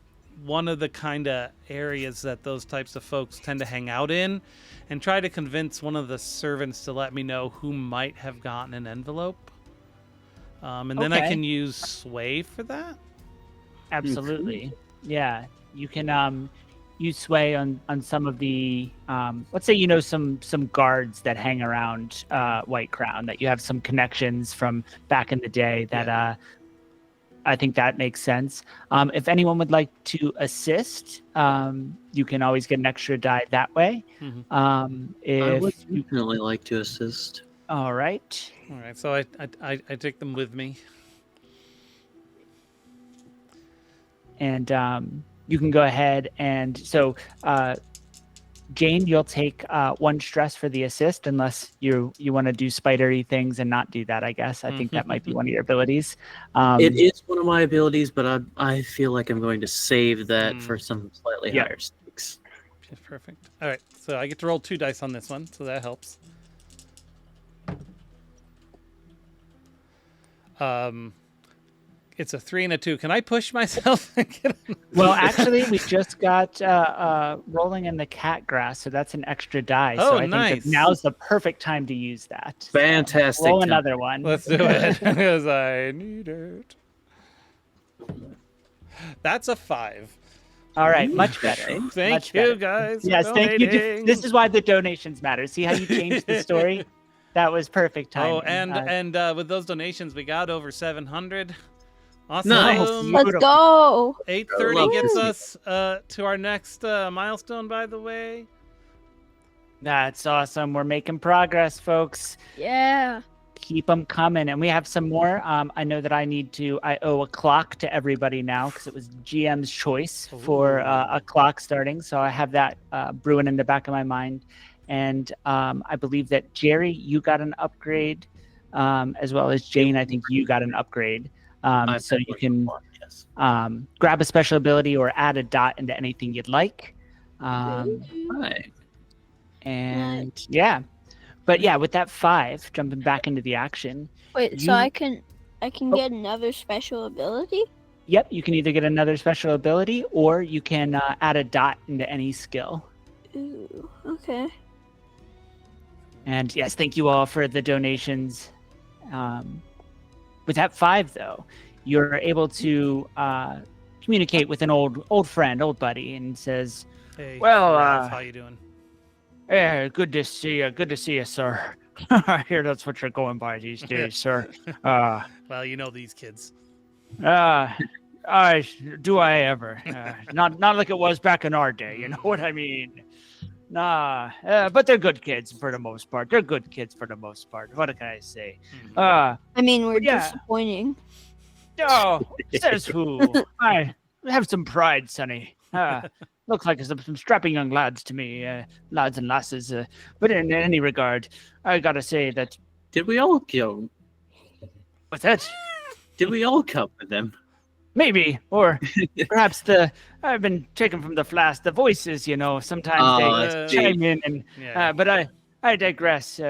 one of the kind of areas that those types of folks tend to hang out in and try to convince one of the servants to let me know who might have gotten an envelope. And then I can use sway for that. Absolutely. Yeah. You can use sway on some of the let's say some guards that hang around White Crown, that you have some connections from back in the day that I think that makes sense. If anyone would like to assist, you can always get an extra die that way. I would definitely like to assist. All right. So I take them with me. And you can go ahead and Jane, you'll take 1 stress for the assist, unless you want to do spidery things and not do that, I guess. I think that might be one of your abilities. It is one of my abilities, but I feel like I'm going to save that for some slightly higher stakes. Perfect. All right, so I get to roll 2 dice on this one, so that helps. It's a 3 and a 2. Can I push myself? Well, actually, we just got rolling in the cat grass, so that's an extra die. Oh, so I nice. think that now's the perfect time to use that. Fantastic. Roll another one. Let's do it, because I need it. That's a 5. All right, much better. Thank you, guys. Yes, thank you. This is why the donations matter. See how you changed the story? That was perfect timing. Oh, and with those donations, we got over 700. Awesome. Nice. Let's go. 830 gets us to our next milestone, by the way. That's awesome. We're making progress, folks. Yeah. Keep them coming. And we have some more. I know that I owe a clock to everybody now because it was GM's choice for a clock starting. So I have that brewing in the back of my mind. And I believe that Jerry, you got an upgrade, as well as Jane. I think you got an upgrade. So you can grab a special ability or add a dot into anything you'd like. Right. And yeah. But yeah, with that 5, jumping back into the action. Wait, so I can get another special ability? Yep, you can either get another special ability or you can add a dot into any skill. Ooh, okay. And yes, thank you all for the donations. With that 5, though, you're able to communicate with an old friend, old buddy, and says, Hey, well, Ralph, how you doing? "Hey, good to see you. Good to see you, sir. I hear that's what you're going by these days, sir. Well, you know these kids. I ever? Not like it was back in our day. You know what I mean? Nah, but they're good kids for the most part. What can I say? I mean, we're yeah. disappointing. Oh, says who? I have some pride, Sonny. Looks like some strapping young lads to me, lads and lasses. But in any regard, I gotta say that. Did we all go? What's that? Did we all come with them? Maybe, or perhaps I've been taken from the flask. The voices, sometimes they chime in, and but I digress.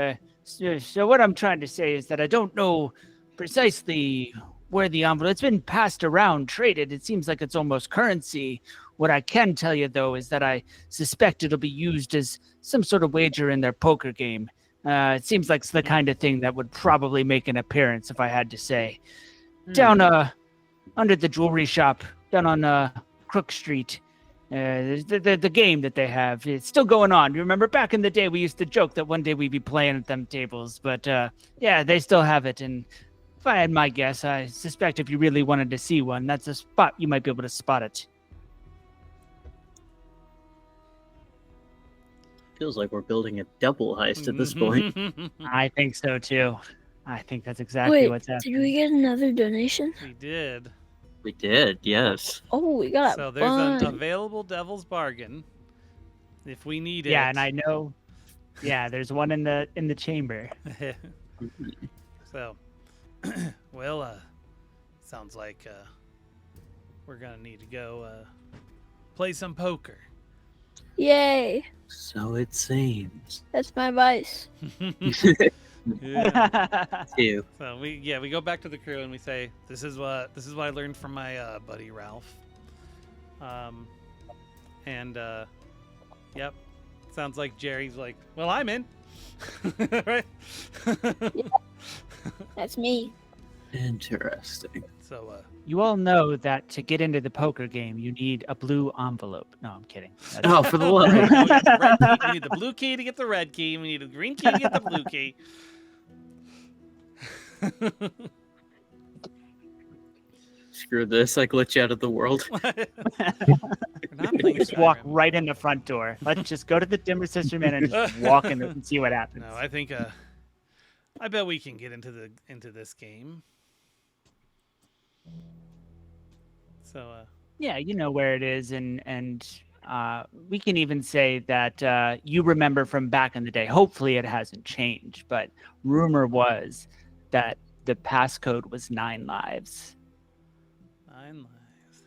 So what I'm trying to say is that I don't know precisely where the envelope. It's been passed around, traded. It seems like it's almost currency. What I can tell you, though, is that I suspect it'll be used as some sort of wager in their poker game. It seems like it's the kind of thing that would probably make an appearance, if I had to say. Down under the jewelry shop, down on Crook Street, the game that they have, it's still going on. You remember back in the day, we used to joke that one day we'd be playing at them tables, but yeah, they still have it. And if I had my guess, I suspect if you really wanted to see one, that's a spot you might be able to spot it. Feels like we're building a double heist at this point. I think so too. I think that's exactly what's happening. Did we get another donation? We did. We did, yes. Oh, we got So a there's an bunch. available devil's bargain if we need it. Yeah, and I know. Yeah, there's one in the chamber. So, well, sounds like we're gonna need to go play some poker. Yay! So it seems. That's my vice. Yeah. Ew. So we go back to the crew and we say, this is what I learned from my buddy Ralph. Yep. Sounds like Jerry's like, well, I'm in. Right? That's me. Interesting. So You all know that to get into the poker game, you need a blue envelope. No, I'm kidding. Oh, for the love. we need the blue key to get the red key. We need the green key to get the blue key. Screw this, I glitch out of the world. We're not playing Just walk Skyrim. right in the front door. Let's just go to the Dimmer Sister Man and just walk in and see what happens. No, I think I bet we can get into this game. So Yeah, you know where it is, and we can even say that you remember from back in the day. Hopefully, it hasn't changed, but rumor was that the passcode was 9 lives. 9 lives.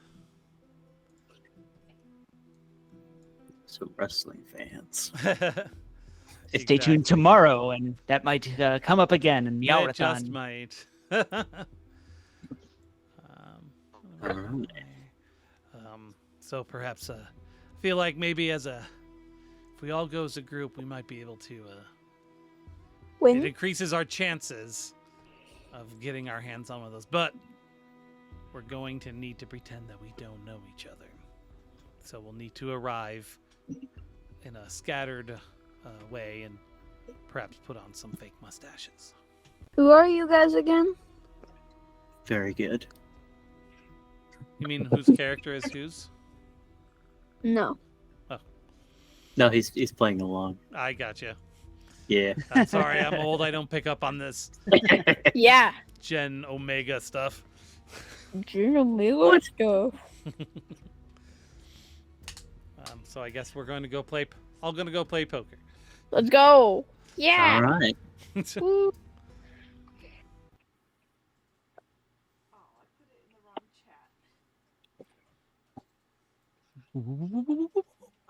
So wrestling fans. Stay tuned tomorrow, and that might come up again in It Meowrathon. just might. Alright. So perhaps I feel like maybe if we all go as a group, we might be able to. It Win? increases our chances of getting our hands on one of those, but we're going to need to pretend that we don't know each other. So we'll need to arrive in a scattered way and perhaps put on some fake mustaches. Who are you guys again? Very good. You mean whose character is whose? No. No, he's playing along. I gotcha. Yeah. I'm sorry, I'm old. I don't pick up on this Yeah. Gen Omega stuff. What stuff? So I guess we're going to go play. I'm going to go play poker. Let's go. Yeah. All right. Woo.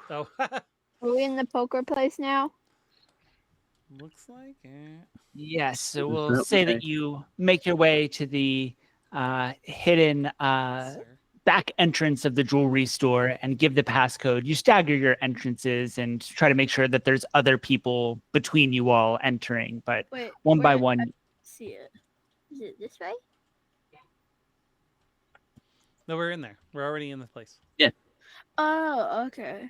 So Are we in the poker place now? looks like it. Yes, so we'll Okay. say that you make your way to the hidden Sir. back entrance of the jewelry store and give the passcode. You stagger your entrances and try to make sure that there's other people between you all entering, but Wait. one by where- one. I see it. Is it this way? No, we're in there. We're already in the place. Oh, okay.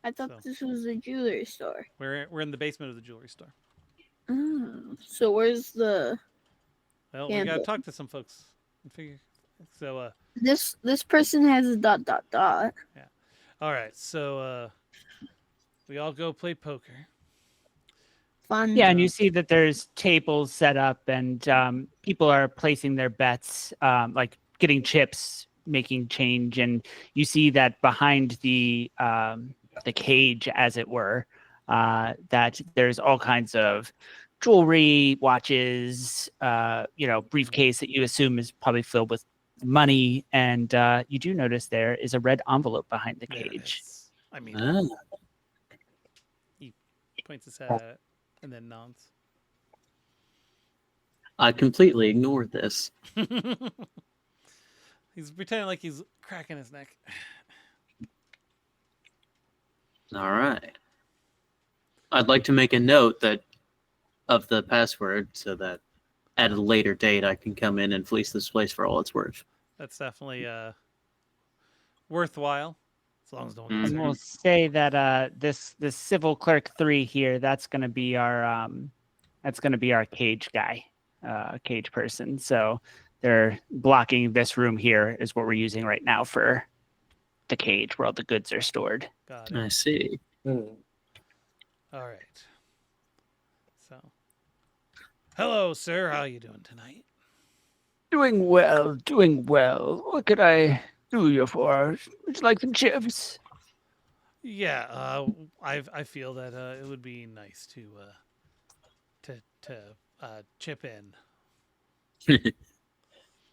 I thought So. this was a jewelry store. We're in the basement of the jewelry store. Oh, so where's the Well, we got to Gambling. talk to some folks and figure. So, this person has a ... all right. So, we all go play poker. Fun. Yeah, and you see that there's tables set up and people are placing their bets, like getting chips, making change, and you see that behind the cage, as it were, that there's all kinds of jewelry, watches, briefcase that you assume is probably filled with money, and you do notice there is a red envelope behind the There it cage. is. I mean, Ah, he points his head at it and then nods. I completely ignored this. He's pretending like he's cracking his neck. All right. I'd like to make a note of the password so that at a later date I can come in and fleece this place for all it's worth. That's definitely worthwhile, as long as no one gets And hurt. we'll say that this civil clerk 3 here, that's going to be our cage guy, cage person. So they're blocking this room here is what we're using right now for the cage where all the goods are stored. Got it. I see. All right. So, hello, sir. How you doing tonight? Doing well, doing well. What could I do you for? Would you like some chips? Yeah. I feel that it would be nice to chip in.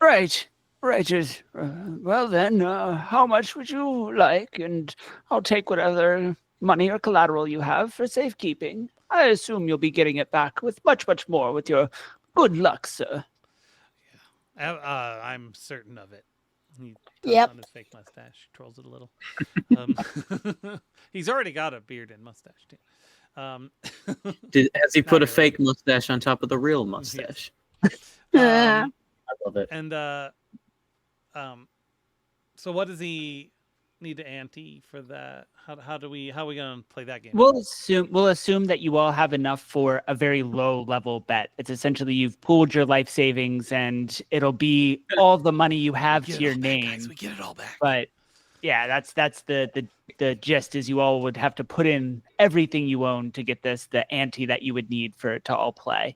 Right. Well then, how much would you like? And I'll take whatever money or collateral you have for safekeeping. I assume you'll be getting it back with much, much more with your good luck, sir. I'm certain of it. He tugs Yep. on his fake mustache, twirls it a little. He's already got a beard and mustache too. Has he Not put a really. fake mustache on top of the real mustache? Yeah. I love it. And so what does he need to ante for that? How are we gonna play that game? We'll assume that you all have enough for a very low level bet. It's essentially you've pooled your life savings and it'll be all the money you have to your name. We get it all back. But yeah, that's the gist is you all would have to put in everything you own to get the ante that you would need for it to all play.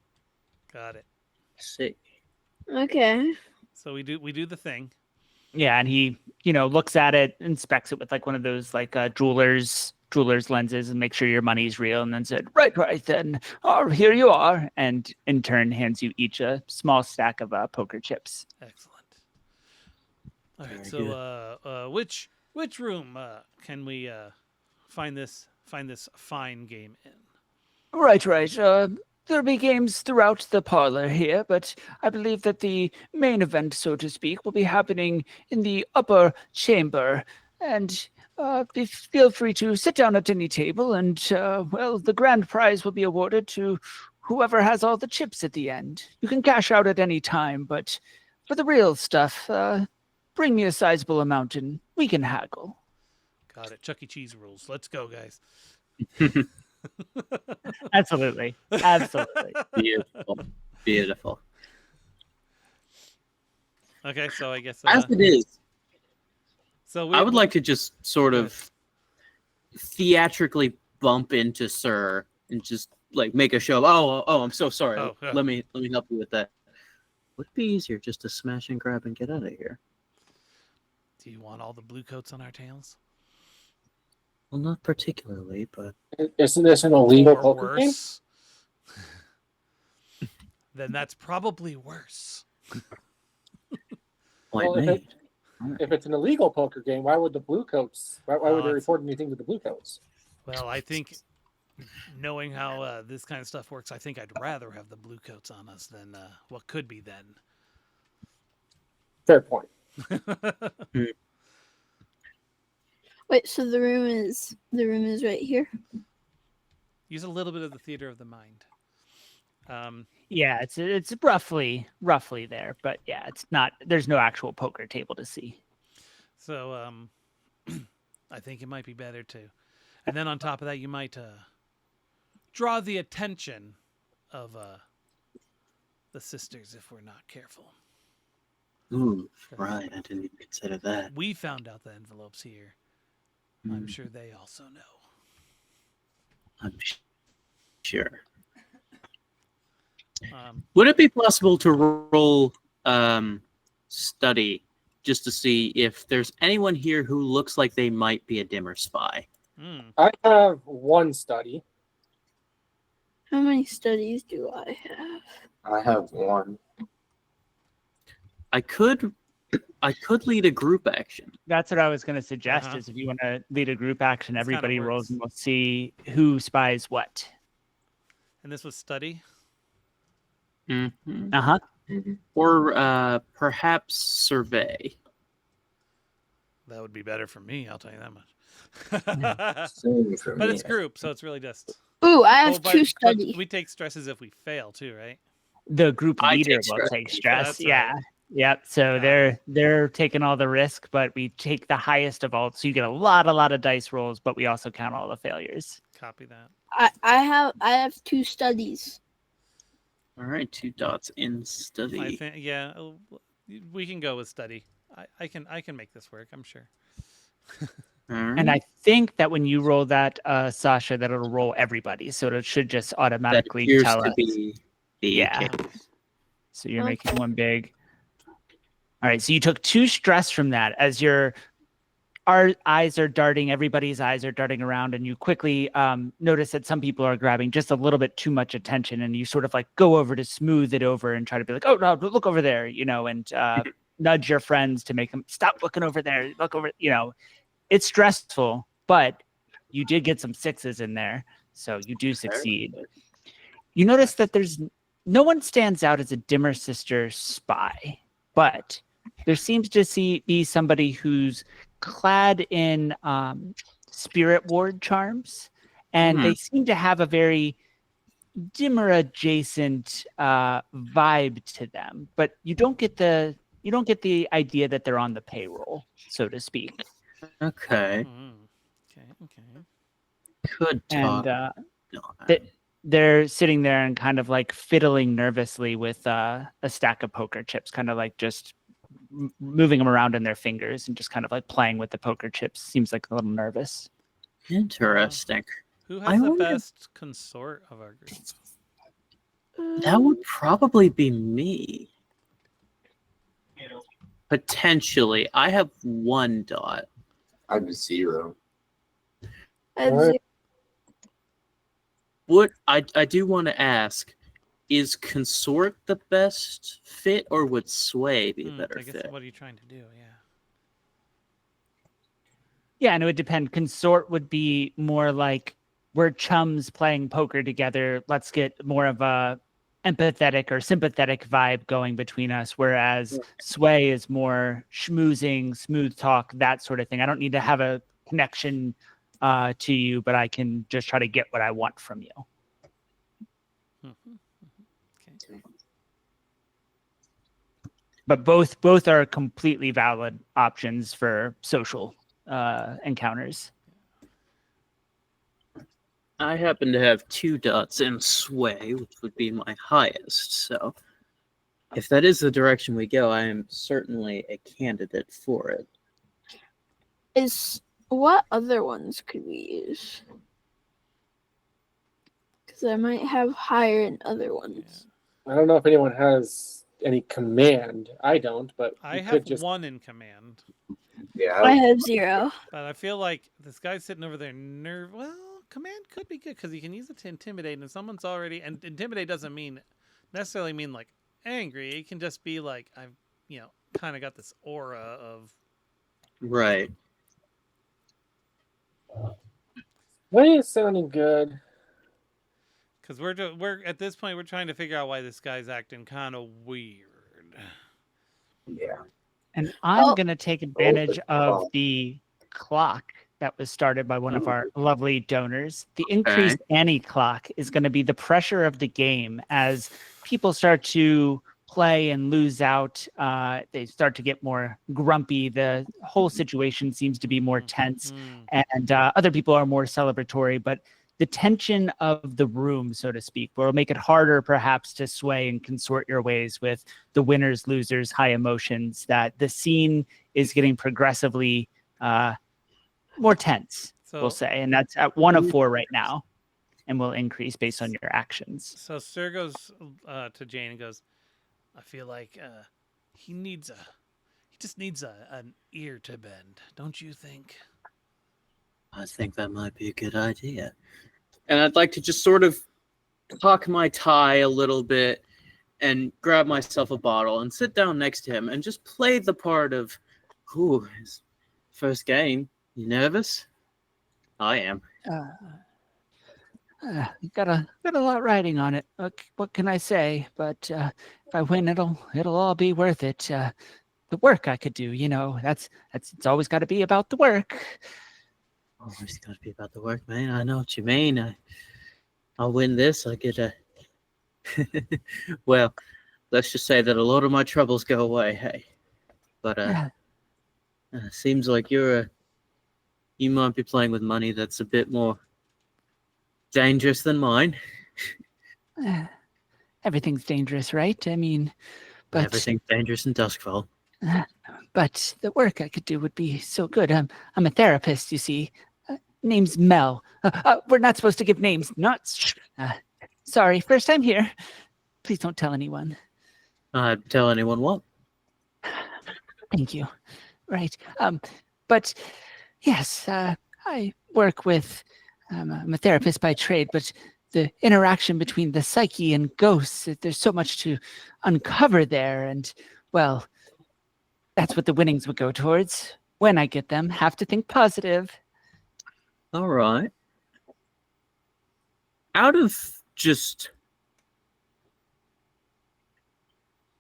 Got it. I see. Okay. So we do the thing. Yeah, and he, looks at it, inspects it with like one of those like jeweler's lenses and make sure your money's real, and then said, right then, here you are, and in turn hands you each a small stack of poker chips. Excellent. All right. Very So which room can we find this fine game in? Right. There'll be games throughout the parlor here, but I believe that the main event, so to speak, will be happening in the upper chamber. And feel free to sit down at any table, and, the grand prize will be awarded to whoever has all the chips at the end. You can cash out at any time, but for the real stuff, bring me a sizable amount and we can haggle. Got it. Chuck E. Cheese rules. Let's go, guys. Absolutely. Beautiful. Okay, so I guess As it is, so I would like to just sort of theatrically bump into Sir and just like make a show of, oh, I'm so sorry. Oh, yeah. Let me help you with that. Would it be easier just to smash and grab and get out of here? Do you want all the blue coats on our tails? Well, not particularly, but Isn't this an illegal Or poker game? worse? Then that's probably worse. point Well, if made. If it's an illegal poker game, why would the blue coats? Why would they it's- report anything to the blue coats? Well, I think knowing how this kind of stuff works, I think I'd rather have the blue coats on us than what could be then. Fair point. Wait, so the room is right here. Use a little bit of the theater of the mind. Yeah, it's roughly there, but yeah, it's not. There's no actual poker table to see. So I think it might be better to, and then on top of that, you might draw the attention of the sisters if we're not careful. Ooh, right. I didn't even consider that. We found out the envelope's here. I'm sure they also know. I'm sure. Um, Would it be possible to roll study just to see if there's anyone here who looks like they might be a dimmer spy? I have one study. How many studies do I have? I have one. I could lead a group action. That's what I was going to suggest. Uh-huh. Is if you want to lead a group action, This kinda everybody rolls works. and we'll see who spies what. and this was study. Mm-hmm. Uh-huh. Or perhaps survey. That would be better for me, I'll tell you that much. Same for But me. it's group, so it's really just. Ooh, I have but- two but studies. we take stresses if we fail too, right? The group I leader take will stress. take stress. That's Yeah. right. Yep. So Got it. they're taking all the risk, but we take the highest of all. So you get a lot of dice rolls, but we also count all the failures. Copy that. I have two studies. All right, 2 dots in I study. think, yeah, we can go with study. I can make this work. I'm sure. All right. And I think that when you roll that, Sasha, that it'll roll everybody. So it should just that automatically appears tell to us. be the Yeah. case. So you're Okay. making one big. All right. So you took 2 stress from that as our eyes are darting, everybody's eyes are darting around, and you quickly notice that some people are grabbing just a little bit too much attention, and you sort of like go over to smooth it over and try to be like, oh no, look over there, and nudge your friends to make them stop looking over there, look over, It's stressful, but you did get some 6s in there, so you do succeed. You notice that there's no one stands out as a dimmer sister spy, but there seems to be somebody who's clad in spirit ward charms, and they seem to have a very dimmer adjacent vibe to them, but you don't get the idea that they're on the payroll, so to speak. Okay. Okay. Could And talk. they're sitting there and kind of like fiddling nervously with a stack of poker chips, kind of like just moving them around in their fingers and just kind of like playing with the poker chips. Seems like a little nervous. Interesting. Who I has the wonder- best consort of our group? That would probably be me. Potentially. I have 1 dot. I have 0. I have Alright. What I do want to ask, is consort the best fit, or would sway be a better I guess fit? what are you trying to do? Yeah. Yeah, and it would depend. Consort would be more like we're chums playing poker together. Let's get more of a empathetic or sympathetic vibe going between us, whereas sway is more schmoozing, smooth talk, that sort of thing. I don't need to have a connection to you, but I can just try to get what I want from you. Okay. But both are completely valid options for social encounters. I happen to have 2 dots in sway, which would be my highest. So if that is the direction we go, I am certainly a candidate for it. What other ones could we use? So I might have higher in other ones. I don't know if anyone has any command. I don't, but I you have could just. 1 in command, Yeah. I have 0. but I feel like this guy's sitting over there. Well, command could be good because you can use it to intimidate, and if someone's already and intimidate doesn't necessarily mean like angry. It can just be like I've kind of got this aura of Right. Way is sounding good. because we're at this point we're trying to figure out why this guy's acting kind of weird. Yeah. And I'm Oh. going to take advantage of Oh. the clock that was started by one of our lovely donors. The increased Annie clock is going to be the pressure of the game as people start to play and lose out. They start to get more grumpy. The whole situation seems to be more tense, and other people are more celebratory. But the tension of the room, so to speak, will make it harder perhaps to sway and consort your ways with the winners, losers, high emotions, that the scene is getting progressively more tense, we'll say. And that's at 1 of 4 right now and will increase based on your actions. So Sir goes to Jane and goes, I feel like he just needs an ear to bend, don't you think? I think that might be a good idea. And I'd like to just sort of cock my tie a little bit and grab myself a bottle and sit down next to him and just play the part of, his first game. You nervous? I am. You got a lot riding on it. What can I say? But if I win, it'll all be worth it. The work I could do, it's always got to be about the work. Always got to be about the work, man. I know what you mean. I'll win this. I get a. Well, let's just say that a lot of my troubles go away. Hey, but seems like you might be playing with money that's a bit more dangerous than mine. Everything's dangerous, right? I mean, but everything's dangerous in Duskfall. But the work I could do would be so good. I'm a therapist, you see. Name's Mel. We're not supposed to give names. Sorry, first time here. Please don't tell anyone. Tell anyone what? Thank you. Right. But yes, I work with. I'm a therapist by trade, but the interaction between the psyche and ghosts, there's so much to uncover there, and well, that's what the winnings would go towards. When I get them, have to think positive. All right. Out of just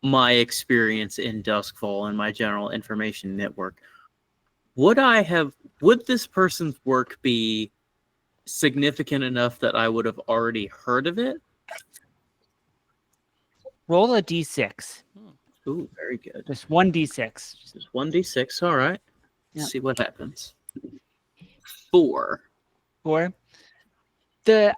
my experience in Duskfall and my general information network, would this person's work be significant enough that I would have already heard of it? Roll a d6. Ooh, very good. Just 1d6. Just 1d6. All right. Yep. See what happens. 4. 4. The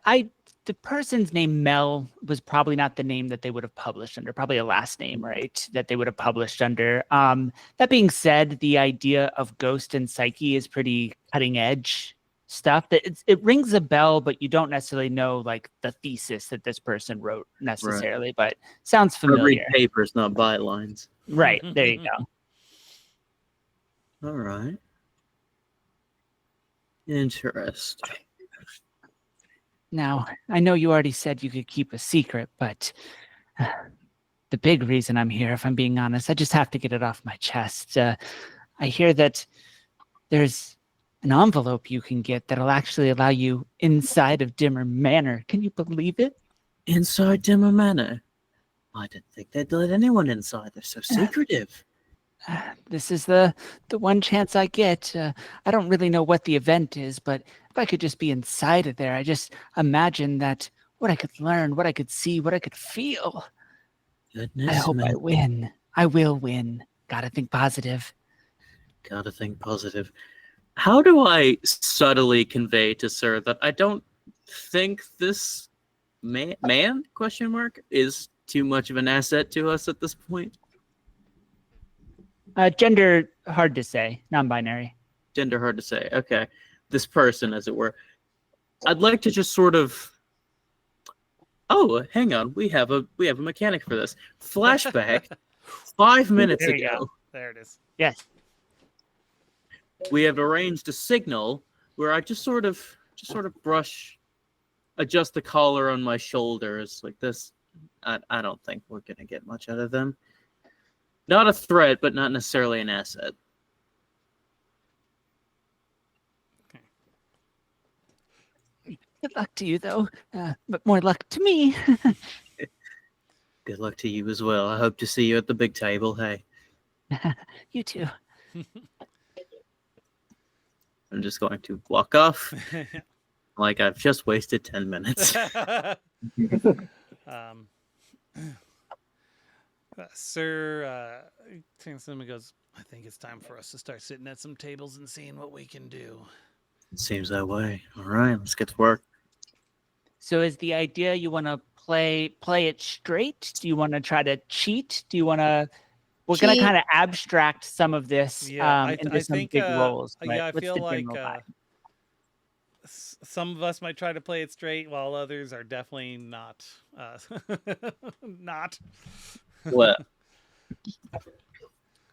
person's name, Mel, was probably not the name that they would have published under. Probably a last name, right? That they would have published under. That being said, the idea of ghost and psyche is pretty cutting edge stuff. It rings a bell, but you don't necessarily know like the thesis that this person wrote necessarily. Right. But sounds familiar. Read papers, not bylines. Right. There you go. All right. Interesting. Now, I know you already said you could keep a secret, but the big reason I'm here, if I'm being honest, I just have to get it off my chest. I hear that there's an envelope you can get that'll actually allow you inside of Dimmer Manor. Can you believe it? Inside Dimmer Manor? I didn't think they'd let anyone inside. They're so secretive. This is the one chance I get. I don't really know what the event is, but if I could just be inside of there, I just imagine that what I could learn, what I could see, what I could feel. Goodness, I hope I win. I will win. Gotta think positive. Gotta think positive. How do I subtly convey to Sir that I don't think this man question mark is too much of an asset to us at this point? Gender, hard to say. Non-binary. Gender, hard to say. Okay. This person, as it were. I'd like to just sort of Oh, hang on. We have a mechanic for this. Flashback 5 minutes There we ago. go. There it is. Yes. We have arranged a signal where I just sort of adjust the collar on my shoulders like this. I don't think we're gonna get much out of them. Not a threat, but not necessarily an asset. Good luck to you, though. But more luck to me. Good luck to you as well. I hope to see you at the big table. Hey, You too. I'm just going to walk off like I've just wasted 10 minutes. Sir, Silverman goes, I think it's time for us to start sitting at some tables and seeing what we can do. It seems that way. All right, let's get to work. So is the idea you want to play it straight? Do you want to try to cheat? Do you want to... We're going to Cheat. kind of abstract some of this into some think, big roles. But yeah, I what's feel the like general vibe? some of us might try to play it straight, while others are definitely not. Not. Well,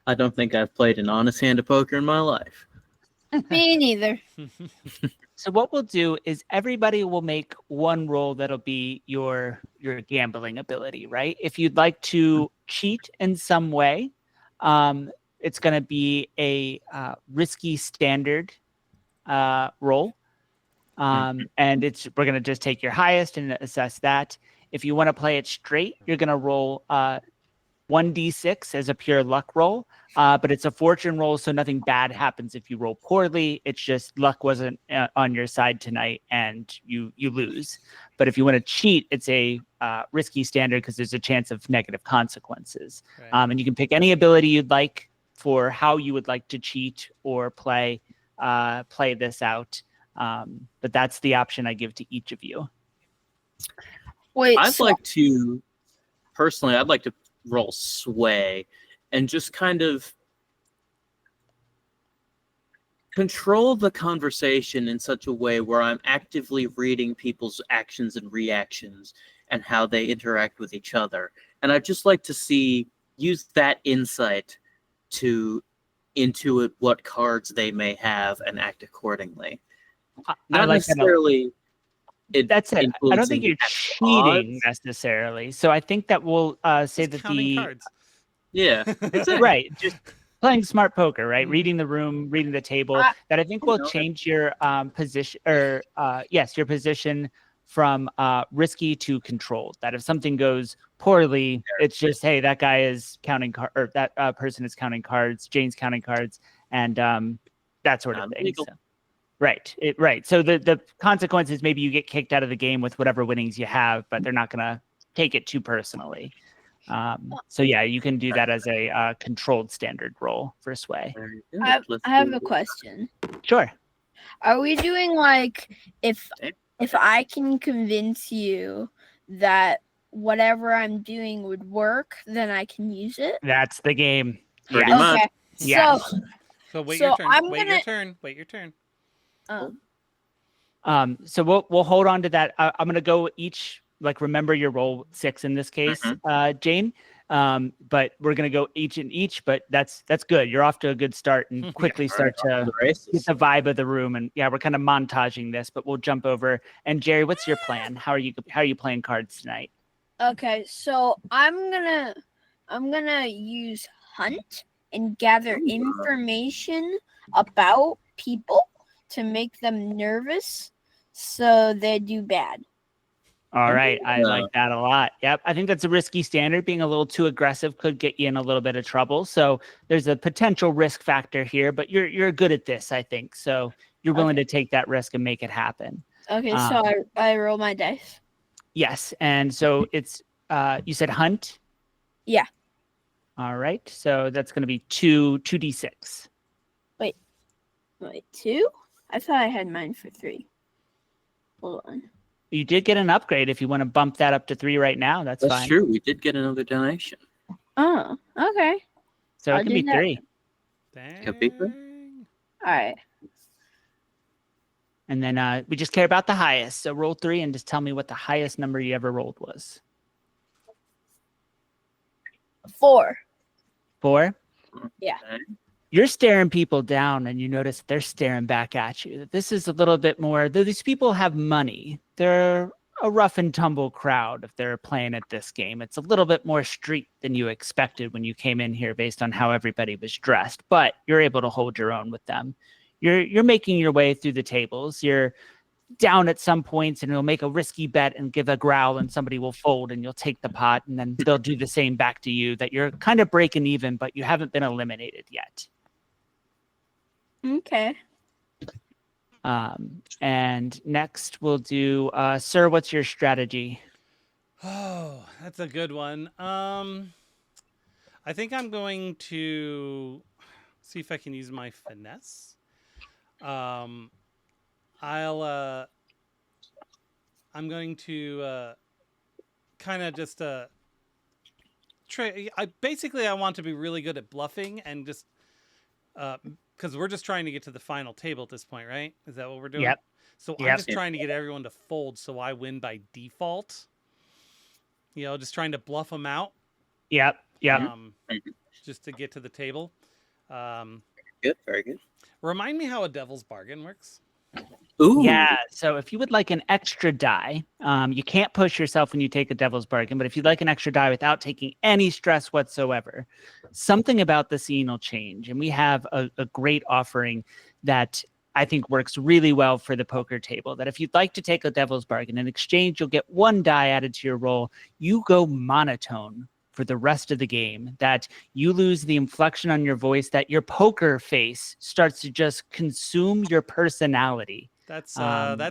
I don't think I've played an honest hand of poker in my life. Me neither. So what we'll do is everybody will make one roll that'll be your gambling ability, right? If you'd like to cheat in some way, it's going to be a risky standard roll. And we're going to just take your highest and assess that. If you want to play it straight, you're going to roll 1d6 as a pure luck roll, but it's a fortune roll, so nothing bad happens if you roll poorly. It's just luck wasn't on your side tonight, and you lose. But if you want to cheat, it's a risky standard because there's a chance of negative consequences. Right. And you can pick any ability you'd like for how you would like to cheat or play this out. But that's the option I give to each of you. Wait, I'd like to roll sway and just kind of control the conversation in such a way where I'm actively reading people's actions and reactions and how they interact with each other. And I'd just like to use that insight to intuit what cards they may have and act accordingly. Not like necessarily. That's it. I don't think influencing you're cheating necessarily. So I think that we'll say Just that counting cards. Yeah, exactly. right, just playing smart poker, right? Mhm. Reading the room, reading the table. I- That I think will change your position, or your position from risky to controlled. That if something goes poorly, it's just, hey, that guy is counting or that person is counting cards. Jane's counting cards, and that sort of thing. Legal. So. Right. So the consequences, maybe you get kicked out of the game with whatever winnings you have, but they're not going to take it too personally. So yeah, you can do that as a controlled standard roll for sway. Very good. I Let's have do a it. question. Sure. Are we doing like if Okay. I can convince you that whatever I'm doing would work, then I can use it? That's the game. Pretty Yes. much. Okay. Yes. So wait So your turn. I'm Wait your gonna- turn. Wait your turn. So we'll hold on to that. I'm going to go each, like, remember your roll 6 in this case, Jane. But we're going to go each and each, but that's good. You're off to a good start and quickly start to The races. get the vibe of the room. And yeah, we're kind of montaging this, but we'll jump over. And Jerry, what's your plan? How are you playing cards tonight? Okay, so I'm gonna use hunt and gather information about people to make them nervous so they do bad. All right. I Yeah. like that a lot. Yep. I think that's a risky standard. Being a little too aggressive could get you in a little bit of trouble. So there's a potential risk factor here, but you're good at this, I think. So you're willing to take that risk and make it happen. Okay, so I roll my dice. Yes. And so it's you said hunt? Yeah. All right. So that's going to be 2d6. Wait, 2? I thought I had mine for 3. Hold on. You did get an upgrade. If you want to bump that up to 3 right now, that's That's fine. true. We did get another donation. Oh, okay. So I'll it can do be that. 3. Dang. Could be good. All right. And then we just care about the highest. So roll 3 and just tell me what the highest number you ever rolled was. 4. 4? Yeah. You're staring people down and you notice they're staring back at you. This is a little bit more, these people have money. They're a rough and tumble crowd if they're playing at this game. It's a little bit more street than you expected when you came in here based on how everybody was dressed, but you're able to hold your own with them. You're making your way through the tables. You're down at some points and you'll make a risky bet and give a growl and somebody will fold and you'll take the pot and then they'll do the same back to you, that you're kind of breaking even, but you haven't been eliminated yet. Okay. And next we'll do, Sir, what's your strategy? Oh, that's a good one. I think I'm going to see if I can use my finesse. I'm going to kind of just I want to be really good at bluffing and just because we're just trying to get to the final table at this point, right? Is that what we're doing? Yep. So I'm just trying to get everyone to fold so I win by default. Just trying to bluff them out. Yep. Just to get to the table. Good, very good. Remind me how a devil's bargain works. Ooh. Yeah, so if you would like an extra die, you can't push yourself when you take a devil's bargain, but if you'd like an extra die without taking any stress whatsoever, something about the scene will change. And we have a great offering that I think works really well for the poker table, that if you'd like to take a devil's bargain, in exchange, you'll get 1 die added to your roll. You go monotone for the rest of the game, that you lose the inflection on your voice, that your poker face starts to just consume your personality. That's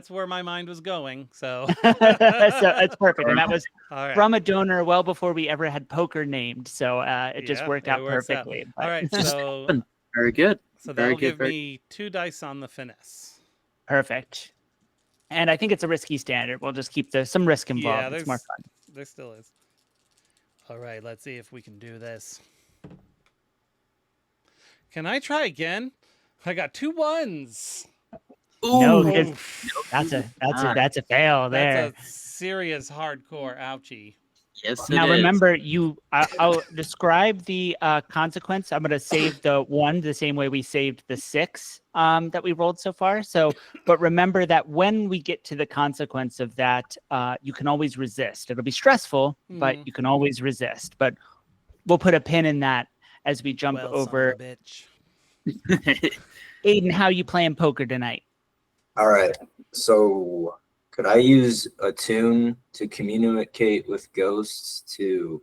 where my mind was going. So, so it's perfect. And that was right. From a donor well before we ever had poker named. So it just worked out perfectly. All right. So very good. So that'll give me 2 dice on the finesse. Perfect. And I think it's a risky standard. We'll just keep some risk involved. Yeah, it's more fun. There still is. All right, let's see if we can do this. Can I try again? I got 2 1s. Ooh. No, that's a fail there. That's a serious hardcore ouchie. Yes, now remember, I'll describe the consequence. I'm going to save the 1 the same way we saved the 6 that we rolled so far. But remember that when we get to the consequence of that, you can always resist. It'll be stressful, but you can always resist. But we'll put a pin in that as we jump over. Son of a bitch. Aiden, how you playing poker tonight? All right. So could I use a tune to communicate with ghosts to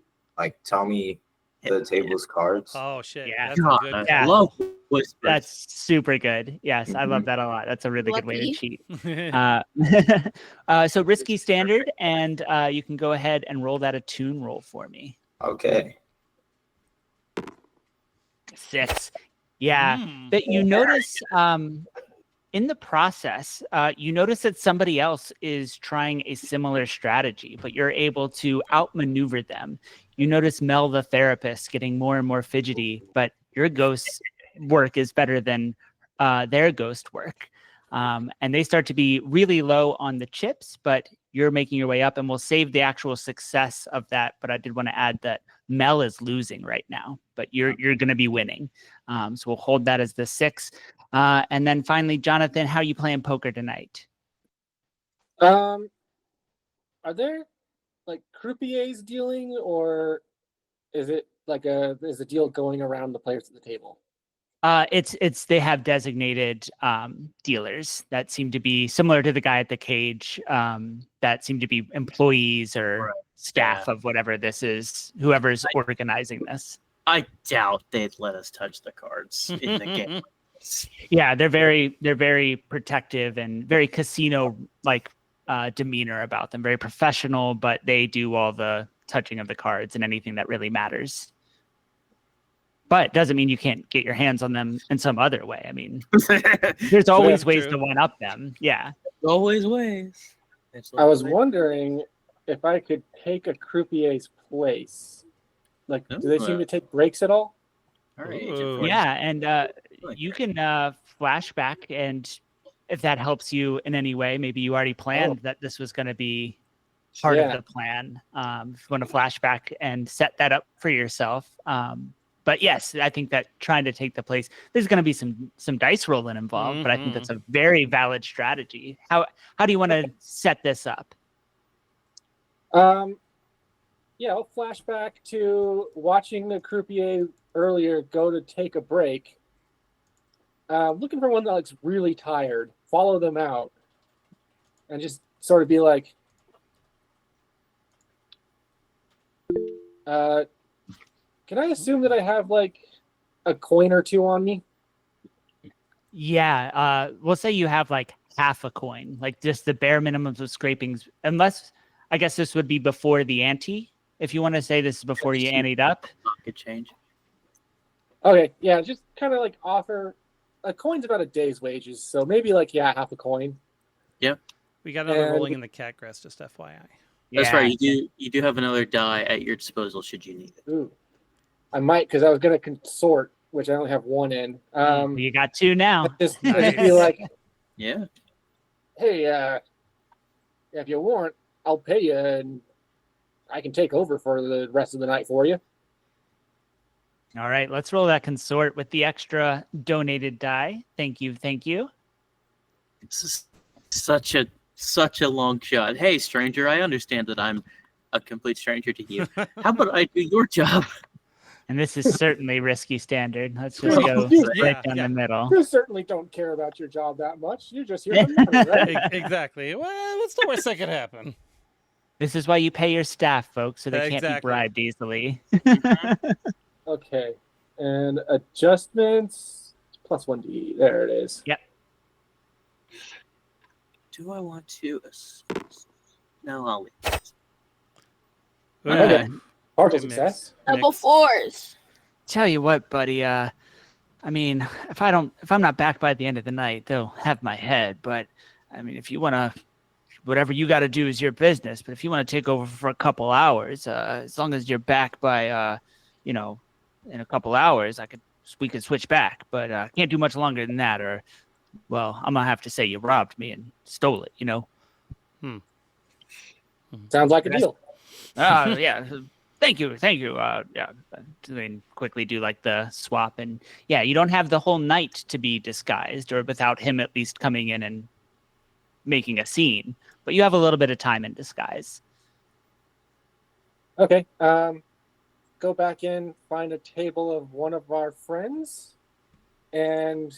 tell me the table's cards? Oh shit! Yeah, that's love whispers. That's super good. Yes, I love that a lot. That's a really good way to cheat. So risky standard, and you can go ahead and roll that a tune roll for me. Okay. 6. Yeah, but you notice in the process, you notice that somebody else is trying a similar strategy, but you're able to outmaneuver them. You notice Mel, the therapist, getting more and more fidgety, but your ghost work is better than their ghost work. And they start to be really low on the chips, but you're making your way up, and we'll save the actual success of that. But I did want to add that Mel is losing right now, but you're going to be winning. So we'll hold that as the 6. And then finally, Jonathan, how are you playing poker tonight? Are there croupiers dealing, or is it is a deal going around the players at the table? It's they have designated dealers that seem to be similar to the guy at the cage, that seem to be employees or staff of whatever this is, whoever's organizing this. I doubt they'd let us touch the cards in the game. Yeah, they're very protective and very casino demeanor about them. Very professional, but they do all the touching of the cards and anything that really matters. But it doesn't mean you can't get your hands on them in some other way. I mean, there's always ways to one up them. Yeah, always ways. I was wondering if I could take a croupier's place. Do they seem to take breaks at all? Yeah, and you can flashback and if that helps you in any way. Maybe you already planned that this was going to be part of the plan. If you want to flashback and set that up for yourself. But yes, I think that trying to take the place, there's going to be some dice rolling involved, but I think that's a very valid strategy. How do you want to set this up? Yeah, I'll flash back to watching the croupier earlier go to take a break. Looking for one that looks really tired, follow them out, and just sort of be like, can I assume that I have like a coin or two on me? Yeah, we'll say you have like half a coin, like just the bare minimums of scrapings, unless I guess this would be before the ante. If you want to say this is before you anteed up. Pocket change. Okay, yeah, just kind of like offer a coin's about a day's wages, so maybe like half a coin. Yep. We got another rolling in the cat grass, just FYI. That's right. You do have another die at your disposal should you need it. Ooh. I might, because I was going to consort, which I only have one in. You got two now. Just be like, yeah. Hey, if you want, I'll pay you, and I can take over for the rest of the night for you. All right, let's roll that consort with the extra donated die. Thank you. It's such a long shot. Hey, stranger, I understand that I'm a complete stranger to you. How about I do your job? And this is certainly risky standard. Let's just go right down the middle. You certainly don't care about your job that much. You're just here for money, right? Exactly. Well, what's the worst that could happen? This is why you pay your staff, folks, so they can't be bribed easily. Okay. And adjustments plus 1D. There it is. Yep. Do I want to? No, I'll leave it. Okay. Partial success. Double fours. Tell you what, buddy. I mean, if I'm not back by the end of the night, they'll have my head. But I mean, if you want to, whatever you got to do is your business. But if you want to take over for a couple hours, as long as you're back by, in a couple hours, we could switch back. But can't do much longer than that, or, well, I'm gonna have to say you robbed me and stole it. Sounds like a deal. Yeah. Thank you. Then quickly do like the swap, and you don't have the whole night to be disguised, or without him at least coming in and making a scene. But you have a little bit of time in disguise. Okay. Go back in, find a table of one of our friends, and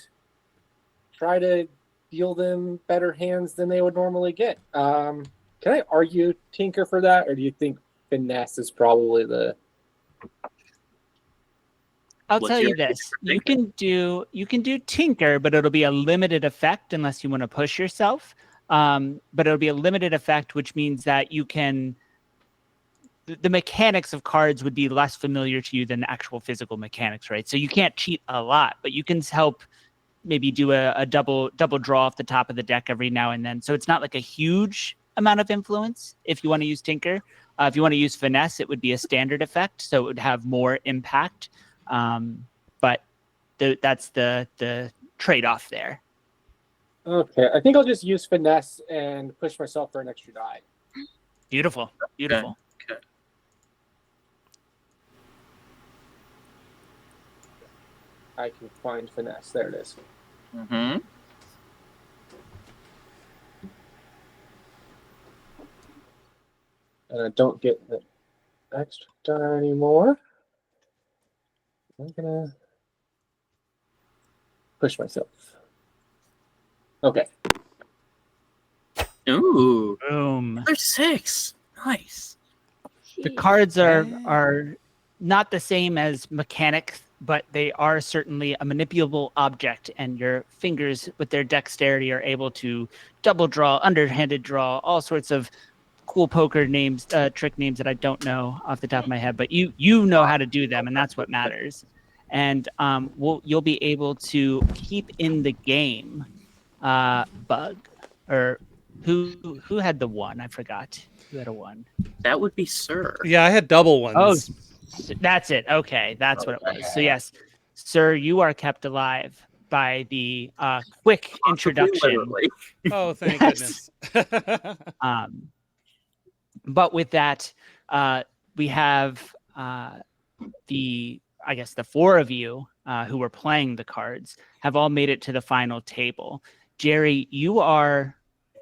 try to deal them better hands than they would normally get. Can I argue Tinker for that, or do you think Finesse is probably the... I'll tell you this. You can do Tinker, but it'll be a limited effect unless you want to push yourself. But it'll be a limited effect, which means that you can... The mechanics of cards would be less familiar to you than the actual physical mechanics, right? So you can't cheat a lot, but you can help maybe do a double draw off the top of the deck every now and then. So it's not like a huge amount of influence if you want to use Tinker. If you want to use Finesse, it would be a standard effect, so it would have more impact. But that's the trade-off there. Okay, I think I'll just use Finesse and push myself for an extra die. Beautiful. Okay. I can find Finesse. There it is. Mm-hmm. And I don't get the extra die anymore. I'm gonna push myself. Okay. Ooh. Boom. There's 6. Nice. The cards are not the same as mechanics, but they are certainly a manipulable object, and your fingers with their dexterity are able to double draw, underhanded draw, all sorts of cool poker names, trick names that I don't know off the top of my head, but you know how to do them, and that's what matters. And you'll be able to keep in the game Bug, or who had the 1? I forgot. Who had a 1? That would be Sir. Yeah, I had double ones. Oh, that's it. Okay, that's what it was. So yes, Sir, you are kept alive by the quick introduction. Literally. Oh, thank Yes. goodness. But with that, we have the four of you who were playing the cards have all made it to the final table. Jerry, you are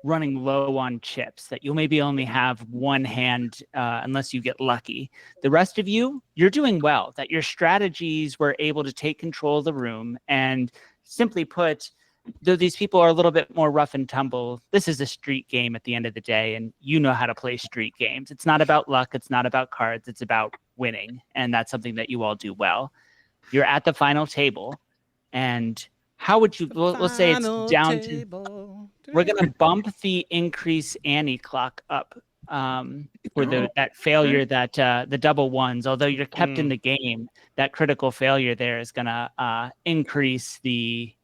running low on chips that you'll maybe only have one hand unless you get lucky. The rest of you, you're doing well, that your strategies were able to take control of the room. And simply put, though these people are a little bit more rough and tumble, this is a street game at the end of the day, and you know how to play street games. It's not about luck. It's not about cards. It's about winning, and that's something that you all do well. You're at the final table, and how would you, let's say it's down to, we're going to bump the increase ante clock up for that failure, that the double ones, although you're kept in the game, that critical failure there is going to increase the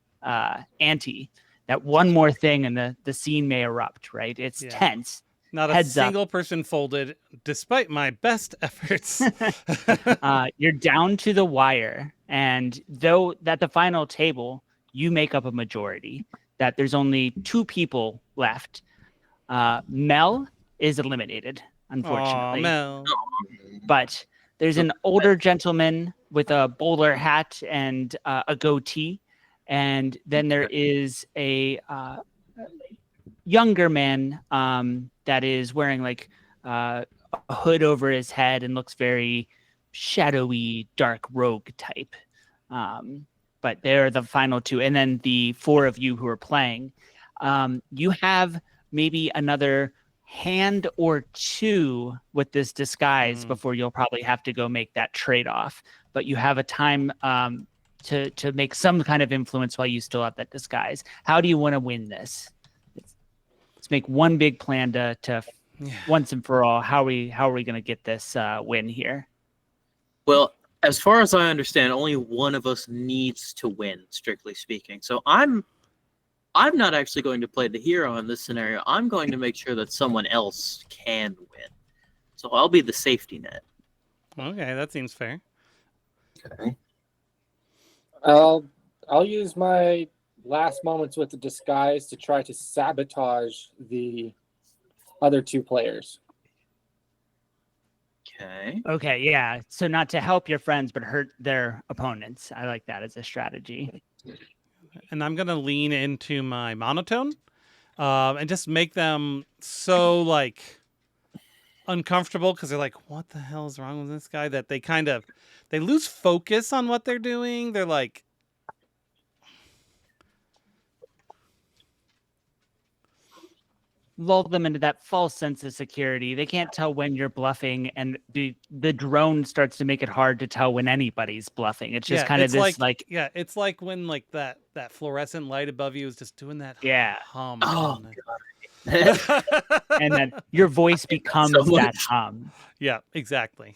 ante. That one more thing and the scene may erupt, right? It's tense. Not a single person folded, despite my best efforts. You're down to the wire, and though at the final table, you make up a majority, that there's only two people left. Mel is eliminated, unfortunately. Aw, Mel. But there's an older gentleman with a bowler hat and a goatee. And then there is a younger man that is wearing like a hood over his head and looks very shadowy, dark rogue type. But they're the final two. And then the four of you who are playing, you have maybe another hand or two with this disguise before you'll probably have to go make that trade-off. But you have a time to make some kind of influence while you still have that disguise. How do you want to win this? Let's make one big plan to once and for all. How are we going to get this win here? Well, as far as I understand, only one of us needs to win, strictly speaking. So I'm not actually going to play the hero in this scenario. I'm going to make sure that someone else can win. So I'll be the safety net. Okay, that seems fair. Okay. I'll use my last moments with the disguise to try to sabotage the other two players. Okay, yeah. So not to help your friends, but hurt their opponents. I like that as a strategy. And I'm going to lean into my monotone and just make them so, like, uncomfortable because they're like, what the hell is wrong with this guy? That they lose focus on what they're doing. They're like, lull them into that false sense of security. They can't tell when you're bluffing, and the drone starts to make it hard to tell when anybody's bluffing. It's just kind of this like it's like when like that fluorescent light above you is just doing that hum. Oh, and then your voice becomes that hum. Yeah, exactly.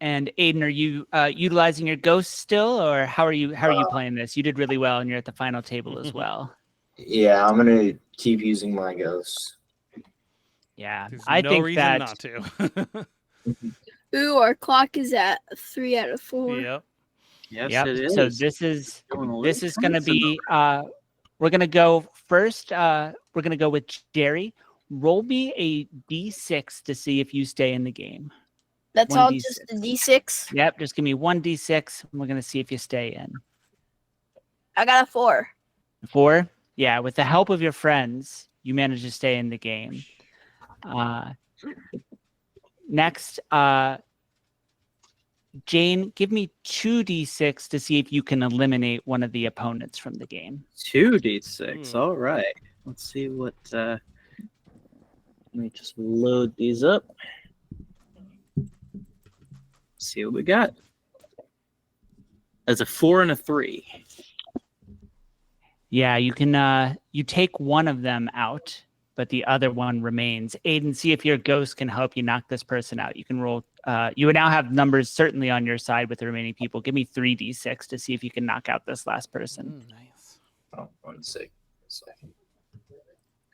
And Aiden, are you utilizing your ghost still, or how are you playing this? You did really well, and you're at the final table as well. Yeah, I'm gonna keep using my ghosts. Yeah, There's I no think reason that not to. Ooh, our clock is at 3 out of 4. Yep. yes, it is. So this is going to be. Something. We're going to go first. We're going to go with Jerry. Roll me a d6 to see if you stay in the game. That's 1d6. all just a D6. Yep, just give me 1d6. And we're going to see if you stay in. I got a 4. 4. Yeah, with the help of your friends, you managed to stay in the game. Next, Jane, give me 2d6 to see if you can eliminate one of the opponents from the game. 2d6. All right. Let's see what. Let me just load these up. See what we got. That's a 4 and a 3. Yeah, you can. You take one of them out, but the other one remains. Aiden, see if your ghost can help you knock this person out. You can roll. You would now have numbers certainly on your side with the remaining people. Give me 3d6 to see if you can knock out this last person. Nice. Oh, 1 second.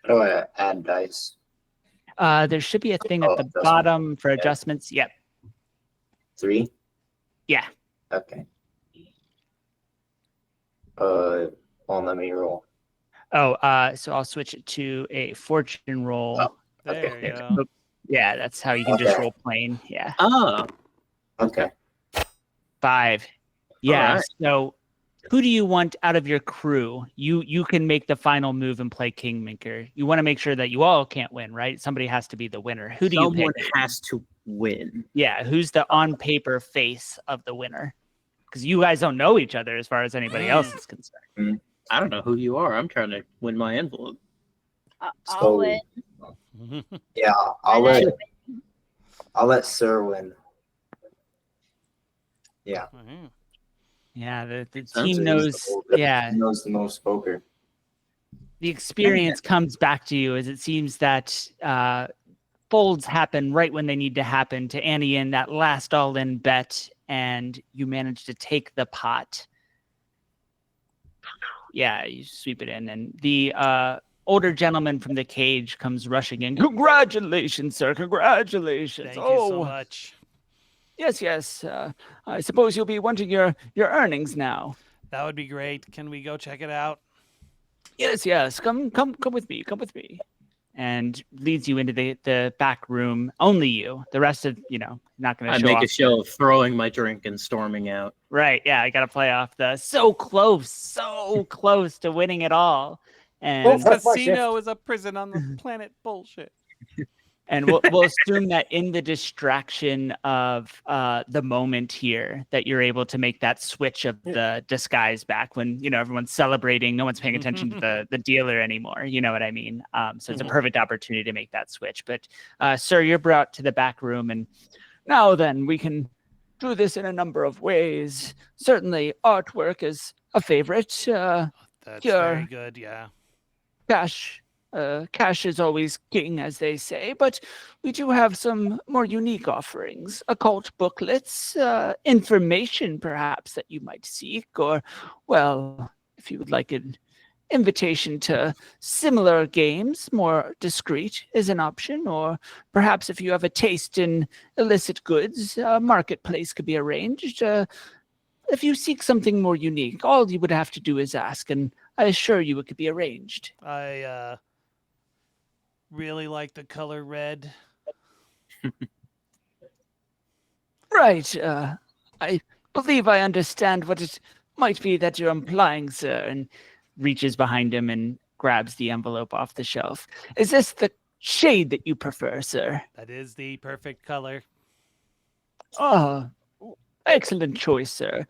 How do I add dice? There should be a thing at the bottom for adjustments. Yep. 3? Yeah. Okay. Let me roll. Oh, so I'll switch it to a fortune roll. Oh, There you Yeah. go. Yeah, that's how you can just Okay. roll plain. Yeah. Ah, Okay. 5. Yeah. right. So who do you want out of your crew? You can make the final move and play Kingmaker. You want to make sure that you all can't win, right? Somebody has to be the winner. Who do you someone pick? has to win. Yeah, who's the on paper face of the winner? Because you guys don't know each other as far as anybody else is concerned. I don't know who you are. I'm trying to win my envelope. I'll So win. yeah, I'll let Sir win. Yeah. Mhm. Yeah, the Sounds team He's knows. the Yeah, he knows the most poker. the experience comes back to you as it seems that folds happen right when they need to happen to ante in that last all-in bet, and you manage to take the pot. Yeah, you sweep it in, and the older gentleman from the cage comes rushing in. Congratulations, sir! Congratulations! Thank you so much. Yes, yes. I suppose you'll be wanting your earnings now. That would be great. Can we go check it out? Yes, yes. Come with me. Come with me. And leads you into the back room. Only you. The rest of not going to I show make off. a show of throwing my drink and storming out. Right. Yeah, I got to play off the so close to winning it all. And Well, That's my Casino is a prison on the planet. Bullshit. And we'll assume that in the distraction of the moment here, that you're able to make that switch of the disguise back when everyone's celebrating, no one's paying attention to the dealer anymore. You know what I mean? So it's a perfect opportunity to make that switch. But sir, you're brought to the back room, and now then we can do this in a number of ways. Certainly, artwork is a favorite. That's Sure. very good. Yeah. Cash is always king, as they say, but we do have some more unique offerings. Occult booklets, information perhaps that you might seek, or, well, if you would like an invitation to similar games, more discreet is an option, or perhaps if you have a taste in illicit goods, a marketplace could be arranged. If you seek something more unique, all you would have to do is ask, and I assure you it could be arranged. I really like the color red. Right. I believe I understand what it might be that you're implying, sir, and reaches behind him and grabs the envelope off the shelf. Is this the shade that you prefer, sir? That is the perfect color. Oh, excellent choice, sir.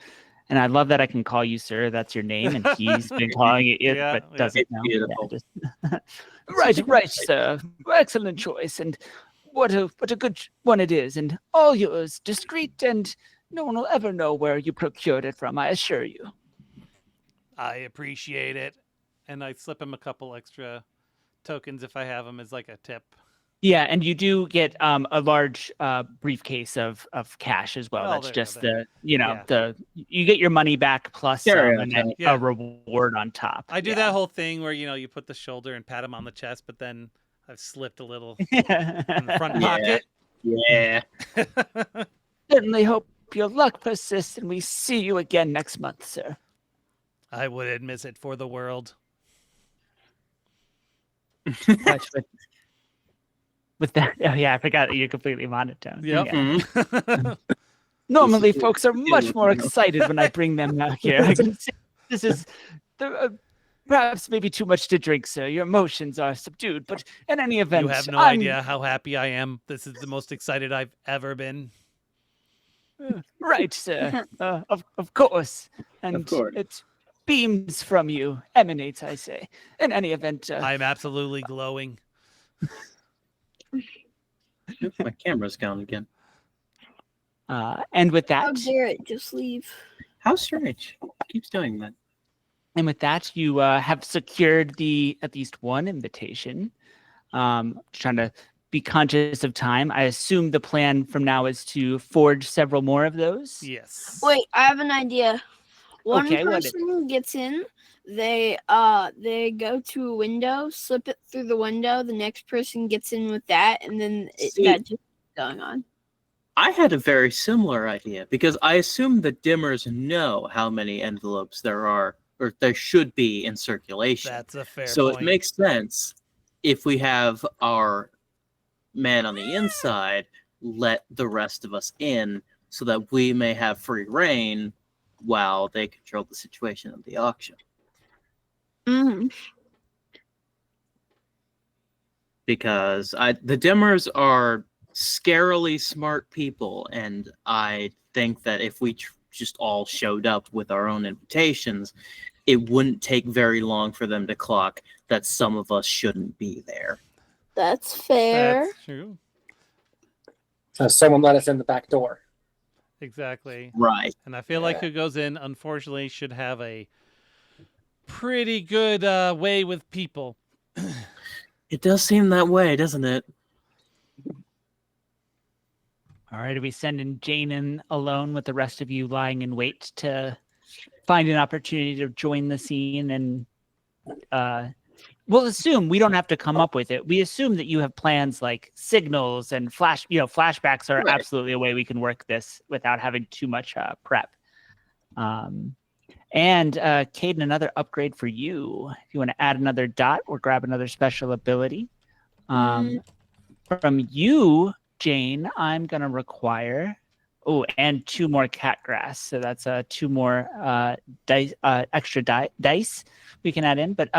And I love that I can call you sir. That's your name, and he's been calling it, Yeah, but doesn't It's know. beautiful. Yeah, right, sir. Excellent choice, and what a good one it is, and all yours, discreet, and no one will ever know where you procured it from. I assure you. I appreciate it. And I slip him a couple extra tokens if I have them as like a tip. Yeah, and you do get a large briefcase of cash as well. Oh, That's there you just go, the you get your money back plus Stereotype. and then Yeah. a reward on top. I do Yeah. that whole thing where, you put the shoulder and pat him on the chest, but then I've slipped a little in the front Yeah. pocket. Yeah. Certainly hope your luck persists and we see you again next month, sir. I wouldn't miss it for the world. But with that, oh yeah, I forgot that you're completely monotone. Yep. Yeah. Mhm. Normally, This is- folks are much more excited when I bring them out here. I can see this is perhaps maybe too much to drink, sir. Your emotions are subdued, but in any event, You have no I'm- idea how happy I am. This is the most excited I've ever been. Right, sir. Of course. And course. it beams from you, emanates, I say. In any event, I'm absolutely glowing. My camera's gone again. and with How that, dare it just leave? How strange. Keeps doing that. you have secured at least one invitation. Trying to be conscious of time. I assume the plan from now is to forge several more of those. Yes. Wait, I have an idea. One Okay, what is- person gets in. They go to a window, slip it through the window. The next person gets in with that, and then See- that just going on. I had a very similar idea because I assume the dimmers know how many envelopes there are or there should be in circulation. That's a fair So point. it makes sense if we have our man on the inside let the rest of us in so that we may have free reign while they control the situation of the auction. Mm-hmm. Because the Dimmers are scarily smart people, and I think that if we just all showed up with our own invitations, it wouldn't take very long for them to clock that some of us shouldn't be there. That's fair. That's true. Someone let us in the back door. Exactly. Right. And I feel like who goes in, unfortunately, should have a pretty good way with people. It does seem that way, doesn't it? All right, are we sending Jane in alone with the rest of you lying in wait to find an opportunity to join the scene? And we'll assume we don't have to come up with it. We assume that you have plans like signals and flashbacks are Right. absolutely a way we can work this without having too much prep. And Caden, another upgrade for you. If you want to add another dot or grab another special ability. From you, Jane, I'm going to require, and 2 more cat grass. So that's 2 more extra dice we can add in. But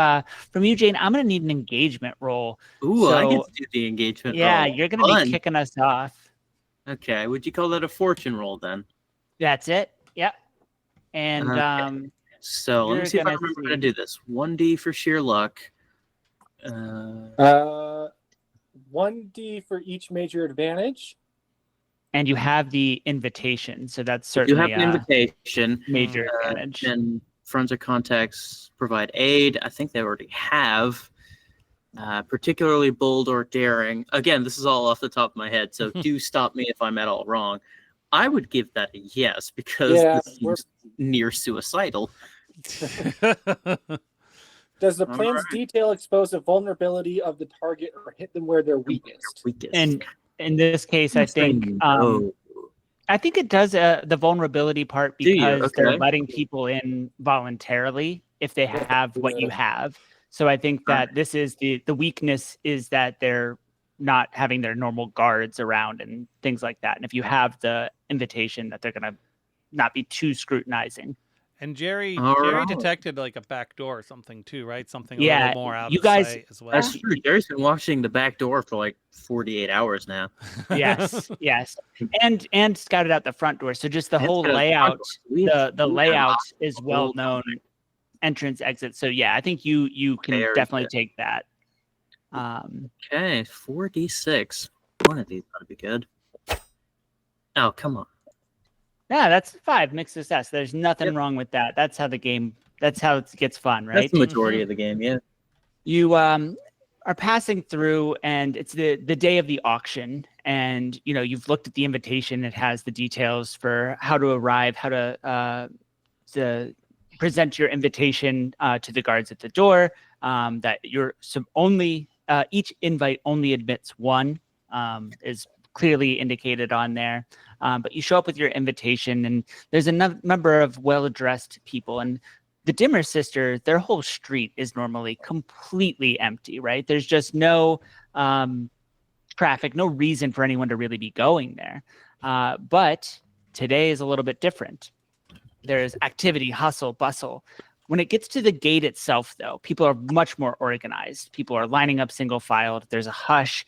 from you, Jane, I'm going to need an engagement roll. Ooh, I get So, to do the engagement yeah, roll. you're going to Fun. be kicking us off. Okay, would you call that a fortune roll then? That's it. Yep. And Okay. So let me you're see if I gonna remember how to see- do this. 1d for sheer luck. 1d for each major advantage. and you have the invitation. So that's You certainly have an invitation. major advantage. And friends or contacts provide aid. I think they already have. Particularly bold or daring. Again, this is all off the top of my head, so do stop me if I'm at all wrong. I would give that a yes because this seems near suicidal. Does the All plan's right. detail expose a vulnerability of the target or hit them where they're weakest? And in this case, I think it does the vulnerability part Do you? because they're Okay. letting people in voluntarily if they have what you have. So I think that this is the weakness is that they're not having their normal guards around and things like that. And if you have the invitation, that they're going to not be too scrutinizing. And Jerry All right. detected like a back door or something too, right? Something a Yeah, little more out you of guys- sight as well. That's true. Jerry's been watching the back door for like 48 hours now. Yes, yes, and scouted out the front door. So just the And whole scouted out the layout, front door. the layout is well known, entrance exit. So yeah, I think you can Very definitely good. take that. Okay, 4d6. One of these ought to be good. Oh, come on. Yeah, that's 5 mixed success. There's nothing wrong with that. That's how it gets fun, right? That's the majority of the game, yeah. You are passing through, and it's the day of the auction, and you've looked at the invitation. It has the details for how to arrive, how to present your invitation to the guards at the door. That you're each invite only admits 1 is clearly indicated on there. But you show up with your invitation, and there's a number of well-dressed people. And the Dimmer sister, their whole street is normally completely empty, right? There's just no traffic, no reason for anyone to really be going there. But today is a little bit different. There's activity, hustle, bustle. When it gets to the gate itself, though, people are much more organized. People are lining up single filed. There's a hush.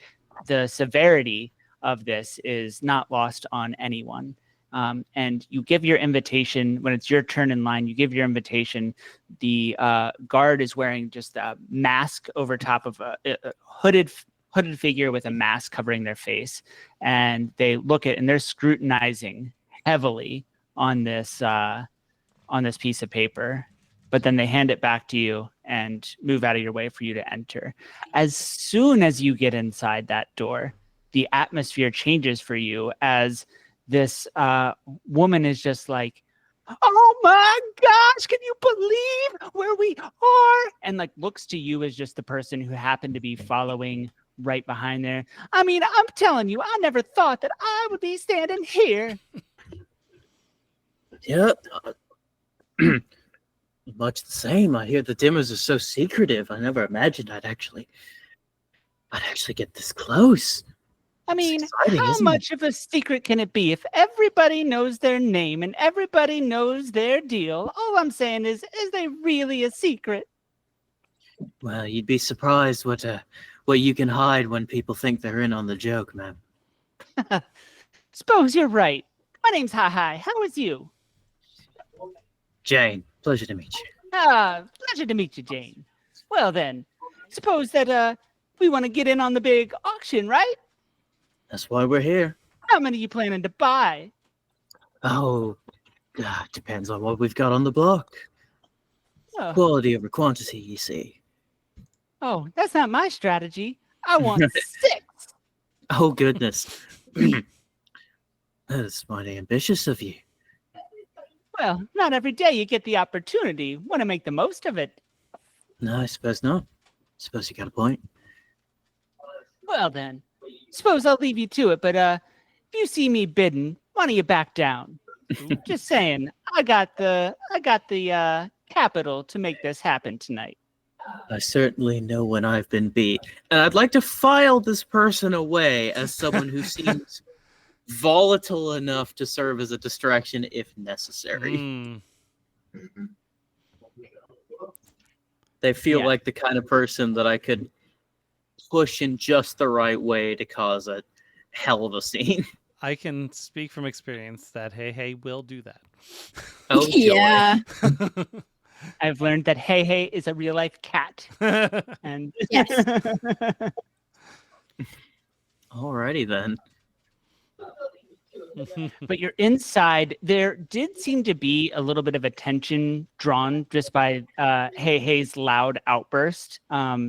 The severity of this is not lost on anyone. And you give your invitation when it's your turn in line. You give your invitation. The guard is wearing just a mask over top of a hooded figure with a mask covering their face, and they look at and they're scrutinizing heavily on this piece of paper. But then they hand it back to you and move out of your way for you to enter. As soon as you get inside that door, the atmosphere changes for you as this woman is just like, "Oh my gosh, can you believe where we are?" And like looks to you as just the person who happened to be following right behind there. "I mean, I'm telling you, I never thought that I would be standing here." Yep. Much the same. I hear the dimmers are so secretive. I never imagined I'd actually get this close. I mean, exciting, how isn't much of a secret can it be if everybody knows their name and everybody knows their deal? All I'm saying is they really a secret? Well, you'd be surprised what you can hide when people think they're in on the joke, ma'am. Suppose you're right. My name's Hi. How is you? Jane, pleasure to meet you. Pleasure to meet you, Jane. Well then, suppose that we want to get in on the big auction, right? That's why we're here. How many you planning to buy? Oh, depends on what we've got on the block. Oh, Quality over quantity, you see. oh, that's not my strategy. I want 6. Oh, goodness. That's mighty ambitious of you. Well, not every day you get the opportunity. Want to make the most of it. No, I suppose not. Suppose you got a point. Well then, suppose I'll leave you to it. But if you see me bidding, why don't you back down? Just saying, I got the capital to make this happen tonight. I certainly know when I've been beat. And I'd like to file this person away as someone who seems volatile enough to serve as a distraction if necessary. Mm. They feel Yeah. like the kind of person that I could push in just the right way to cause a hell of a scene. I can speak from experience that Hey will do that. Oh, joy. Yeah. I've learned that Hey is a real life cat. And Yes. Alrighty then. But you're inside. There did seem to be a little bit of attention drawn just by Hey's loud outburst.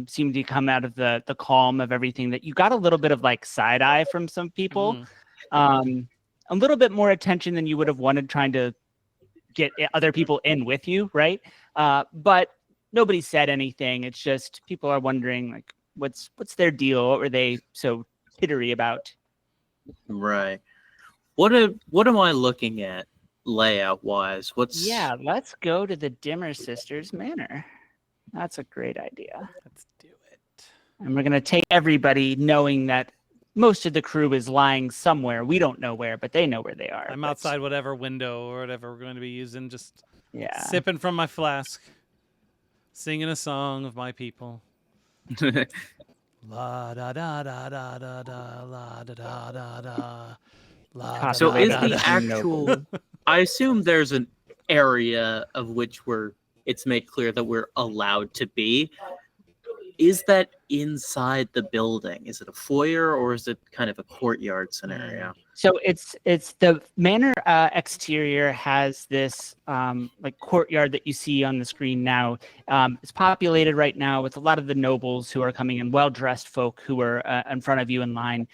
Seemed to come out of the calm of everything. That you got a little bit of like side eye from some people. Mm. A little bit more attention than you would have wanted, trying to get other people in with you, right? But nobody said anything. It's just people are wondering like, what's their deal? What were they so tittery about? Right. What am I looking at layout wise? Yeah, let's go to the Dimmer Sisters Manor. That's a great idea. Let's do it. And we're going to take everybody knowing that most of the crew is lying somewhere. We don't know where, but they know where they are. I'm But, outside whatever window or whatever we're going to be using, just Yeah. sipping from my flask, singing a song of my people. La da da da da da da la da da da da. La, So da, is da, the da, da. actual I assume there's an area of which it's made clear that we're allowed to be. Is that inside the building? Is it a foyer or is it kind of a courtyard scenario? So it's the manor exterior has this like courtyard that you see on the screen now. It's populated right now with a lot of the nobles who are coming in, well-dressed folk who are in front of you in line.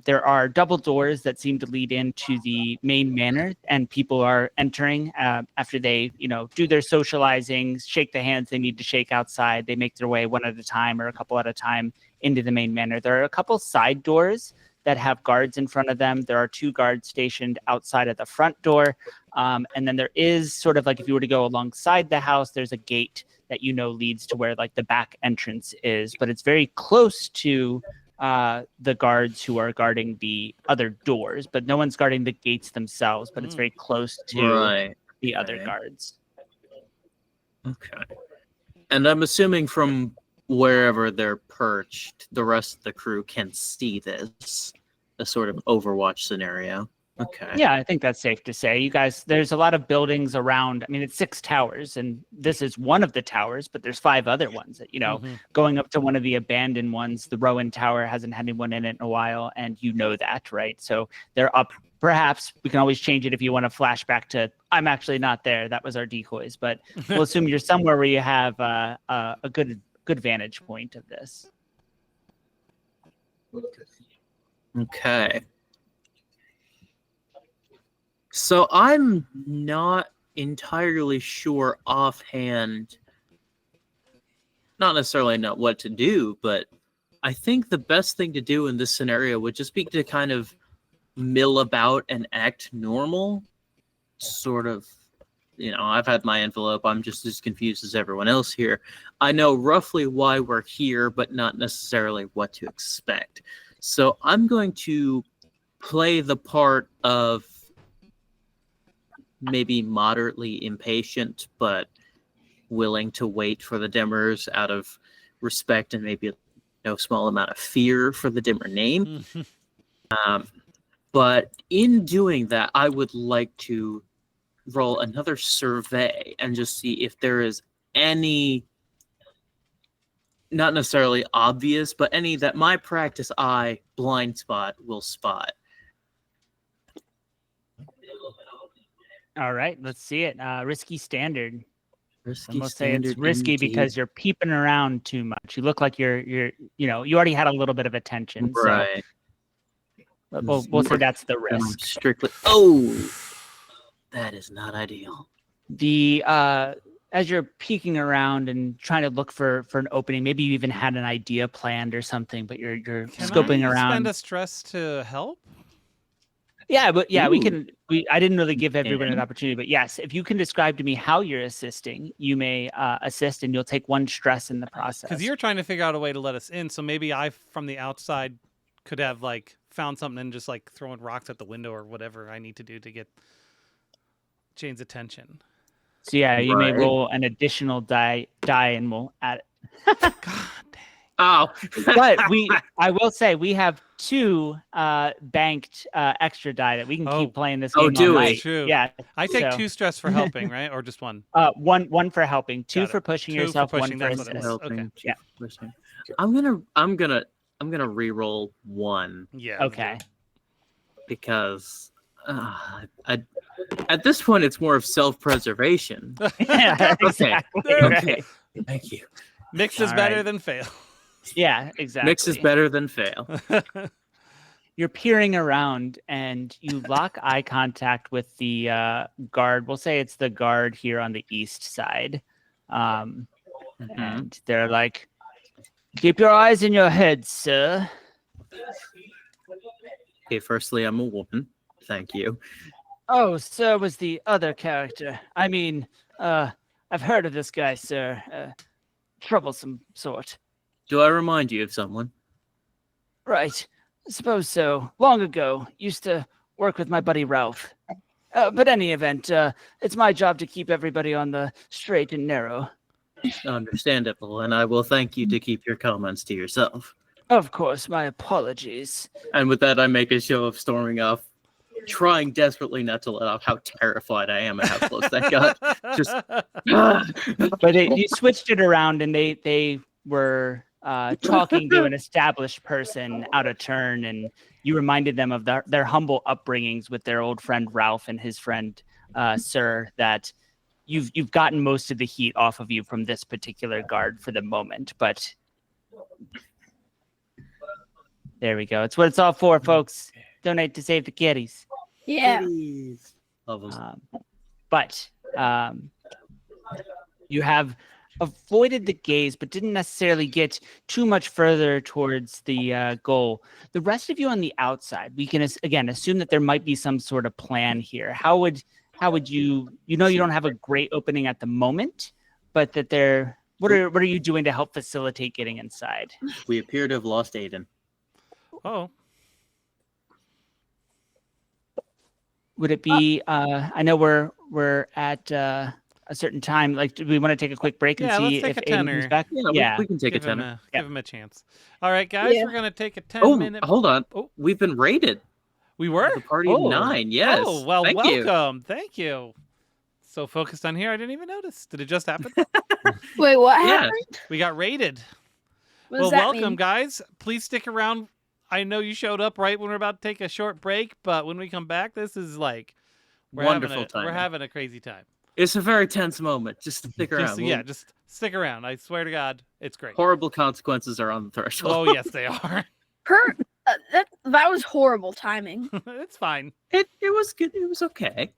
There are double doors that seem to lead into the main manor, and people are entering after they, do their socializing, shake the hands they need to shake outside. They make their way one at a time or a couple at a time into the main manor. There are a couple side doors that have guards in front of them. There are 2 guards stationed outside of the front door. And then there is sort of like, if you were to go alongside the house, there's a gate that leads to where like the back entrance is, but it's very close to the guards who are guarding the other doors, but no one's guarding the gates themselves, but it's very close to the other guards. Okay. And I'm assuming from wherever they're perched, the rest of the crew can see this, a sort of Overwatch scenario. Okay. Yeah, I think that's safe to say. You guys, there's a lot of buildings around. I mean, it's 6 towers, and this is one of the towers, but there's 5 other ones that, going up to one of the abandoned ones. The Rowan Tower hasn't had anyone in it in a while, and that, right? So they're up. Perhaps we can always change it if you want to flash back to, I'm actually not there. That was our decoys, but we'll assume you're somewhere where you have a good vantage point of this. Okay. So I'm not entirely sure offhand, not necessarily not what to do, but I think the best thing to do in this scenario would just be to kind of mill about and act normal, sort of I've had my envelope. I'm just as confused as everyone else here. I know roughly why we're here, but not necessarily what to expect. So I'm going to play the part of maybe moderately impatient, but willing to wait for the dimmers out of respect and maybe no small amount of fear for the dimmer name. But in doing that, I would like to roll another survey and just see if there is any, not necessarily obvious, but any that my practice eye blind spot will spot. All right, let's see it. Risky standard. Risky I'm gonna say it's standard risky indeed. because you're peeping around too much. You look like you already had a little bit of attention. Right. So we'll say that's the And I'm risk. strictly. Oh, that is not ideal. The as you're peeking around and trying to look for an opening, maybe you even had an idea planned or something, but you're Can scoping I around. spend a stress to help? Yeah, but yeah, Ooh. I didn't really give everyone an And? opportunity, but yes, if you can describe to me how you're assisting, you may assist, and you'll take 1 stress in the process. Because you're trying to figure out a way to let us in, so maybe I, from the outside, could have like found something and just like throwing rocks at the window or whatever I need to do to get Jane's attention. So yeah, you may Right. roll an additional die, and we'll add it. God dang. Oh. But I will say we have 2 banked extra die that we can Oh. keep playing this Oh, game do all we? night. That's true. Yeah, I take so- 2 stress for helping, right? Or just 1? one for helping, 2 Got it. for pushing 2 for yourself, pushing, 1 for that's what it assist. was. Helping, Okay. two Yeah. for pushing. I'm gonna re-roll 1 Yeah. Okay. because at this point it's more of self-preservation. Yeah, exactly. Okay. Right. Thank you. Mix is All better right. than fail. Yeah, exactly. Mix is better than fail. You're peering around and you lock eye contact with the guard. We'll say it's the guard here on the east side. And they're like, "Keep your eyes in your head, sir." Okay, firstly, I'm a woman. Thank you. Oh, sir was the other character. I mean, I've heard of this guy, sir. Troublesome sort. Do I remind you of someone? Right. I suppose so. Long ago, used to work with my buddy Ralph. But any event, it's my job to keep everybody on the straight and narrow. Understandable, and I will thank you to keep your comments to yourself. Of course, my apologies. And with that, I make a show of storming off, trying desperately not to let off how terrified I am and how close that got. Just, But you switched it around, and they were talking to an established person out of turn, and you reminded them of their humble upbringings with their old friend Ralph and his friend Sir. That you've gotten most of the heat off of you from this particular guard for the moment, but there we go. It's what it's all for, folks. Donate to save the kitties. Yeah. Love them. But you have avoided the gaze, but didn't necessarily get too much further towards the goal. The rest of you on the outside, we can again assume that there might be some sort of plan here. How would you don't have a great opening at the moment, but that there. What are you doing to help facilitate getting inside? We appear to have lost Aiden. Oh. Would it be? I know we're at a certain time. Like, do we want to take a quick break and Yeah, see let's take if a Aiden tenor. comes back? Yeah, we can take Give a him tenner. give him a chance. All right, guys, Yeah. we're gonna take a 10 Oh, minute. hold on. Oh. We've been rated. We were? The party of Oh. 9. Yes. Oh, well, Thank you. welcome. Thank you. So focused on here, I didn't even notice. Did it just happen? Wait, what Yeah. happened? We got rated. What Well, does that welcome, mean? guys. Please stick around. I know you showed up right when we're about to take a short break, but when we come back, this is like Wonderful time. We're having a crazy time. It's a very tense moment. Just stick around. Just stick around. I swear to God, it's great. Horrible consequences are on the threshold. Oh yes, they are. That was horrible timing. It's fine. It was good. It was okay.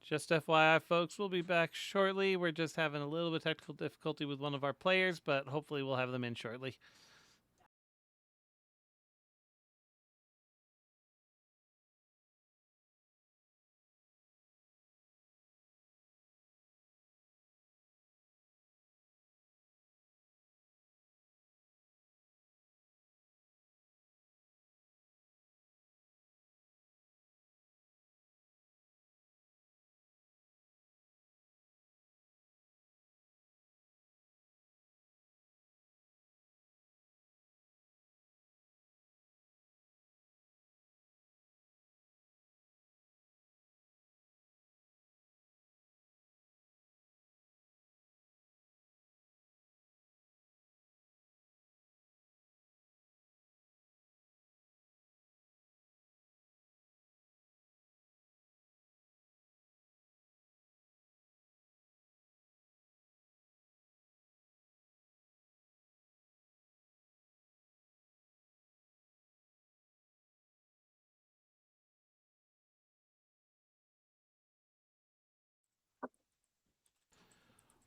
Just FYI, folks, we'll be back shortly. We're just having a little bit of technical difficulty with one of our players, but hopefully we'll have them in shortly.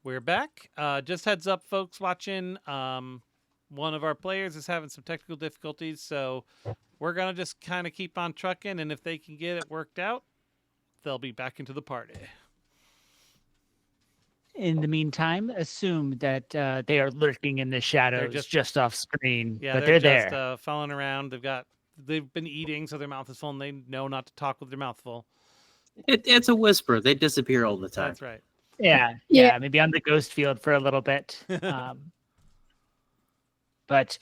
We're back. Just heads up, folks watching. One of our players is having some technical difficulties, so we're going to just kind of keep on trucking, and if they can get it worked out, they'll be back into the party. In the meantime, assume that they are lurking in the shadows just off screen, Yeah, but they're just, there. Falling around. They've been eating, so their mouth is full, and they know not to talk with their mouth full. It's a whisper. They disappear all the time. That's right. Yeah, maybe on the ghost field for a little bit. But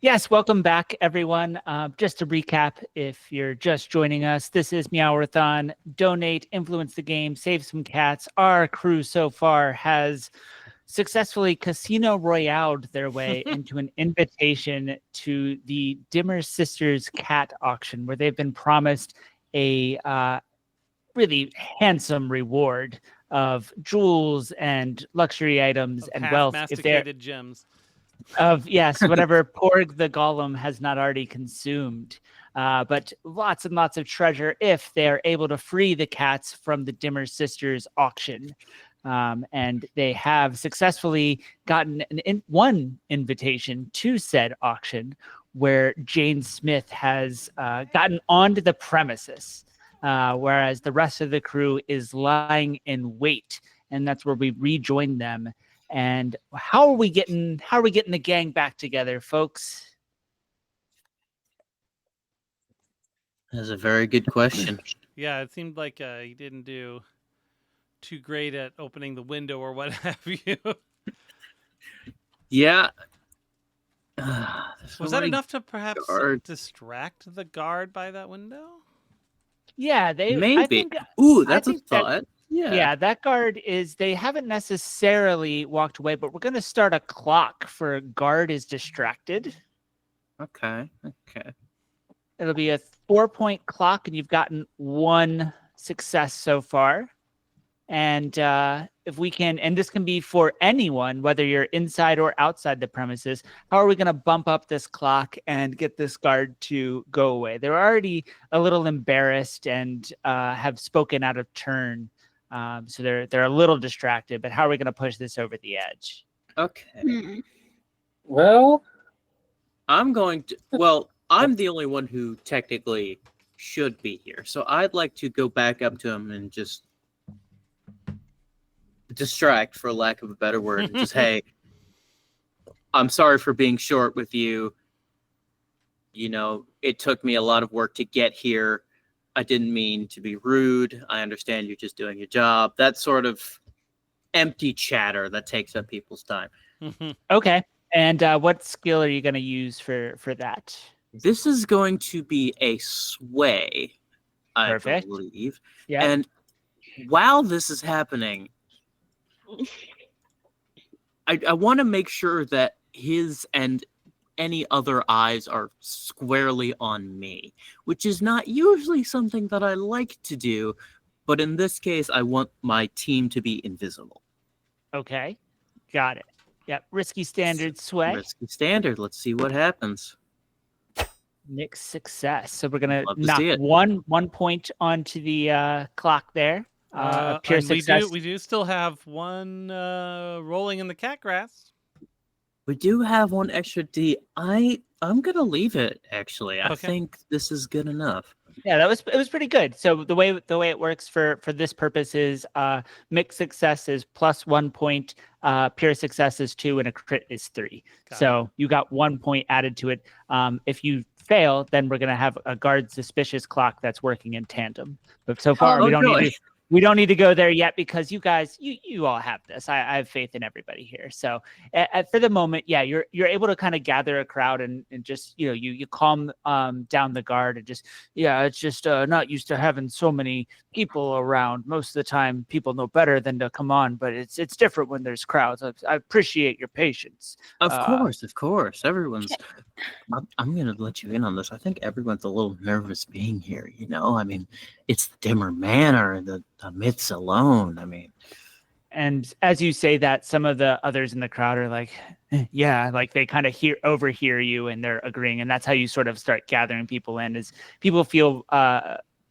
yes, welcome back, everyone. Just to recap, if you're just joining us, this is Meowrathon. Donate, influence the game, save some cats. Our crew so far has successfully Casino Royale'd their way into an invitation to the Dimmer Sisters cat auction, where they've been promised a really handsome reward of jewels and luxury items Of and wealth. half-masticated gems. Of, yes, whatever Porg the Golem has not already consumed. But lots and lots of treasure if they are able to free the cats from the Dimmer Sisters auction. And they have successfully gotten one invitation to said auction where Jane Smith has gotten onto the premises. Whereas the rest of the crew is lying in wait, and that's where we rejoin them. And how are we getting the gang back together, folks? That's a very good question. Yeah, it seemed like he didn't do too great at opening the window or what have you. Yeah. Was that enough to perhaps distract the guard by that window? Yeah, maybe. I think, ooh, that's a thought. Yeah, that guard they haven't necessarily walked away, but we're going to start a clock for a guard is distracted. Okay. It'll be a 4-point clock, and you've gotten one success so far. And if we can, and this can be for anyone, whether you're inside or outside the premises, how are we going to bump up this clock and get this guard to go away? They're already a little embarrassed and have spoken out of turn. So they're a little distracted, but how are we going to push this over the edge? Okay. Well, I'm the only one who technically should be here. So I'd like to go back up to him and just distract, for lack of a better word, and just, hey, I'm sorry for being short with you. You know, it took me a lot of work to get here. I didn't mean to be rude. I understand you're just doing your job. That sort of empty chatter that takes up people's time. Okay. And what skill are you going to use for that? This is going to be a sway, I believe. Yeah. And while this is happening, I want to make sure that his and any other eyes are squarely on me, which is not usually something that I like to do, but in this case, I want my team to be invisible. Okay, got it. Yep, risky standard sway. Risky standard. Let's see what happens. Nick's success. So we're gonna knock one point onto the clock there. A pure And success. we do still have one rolling in the cat grass. We do have one extra D. I'm gonna leave it. Actually, I Okay. think this is good enough. Yeah, it was pretty good. So the way it works for this purpose is mixed success is plus 1 point, pure success is 2, and a crit is 3. Got So you got 1 point added to it. If you fail, then we're gonna have a guard suspicious clock that's working in tandem. But so far, Oh, we don't need to go there yet because you guys, you all have this. I have faith in everybody here. So for the moment, yeah, you're able to kind of gather a crowd and just, you calm down the guard and just, yeah, it's just not used to having so many people around. Most of the time, people know better than to come on, but it's different when there's crowds. I appreciate your patience. Of course. Everyone's. I'm gonna let you in on this. I think everyone's a little nervous being here. I mean, it's the dimmer manor, the myths alone. I mean, and as you say that, some of the others in the crowd are like, yeah, like they kind of overhear you and they're agreeing, and that's how you sort of start gathering people in. Is people feel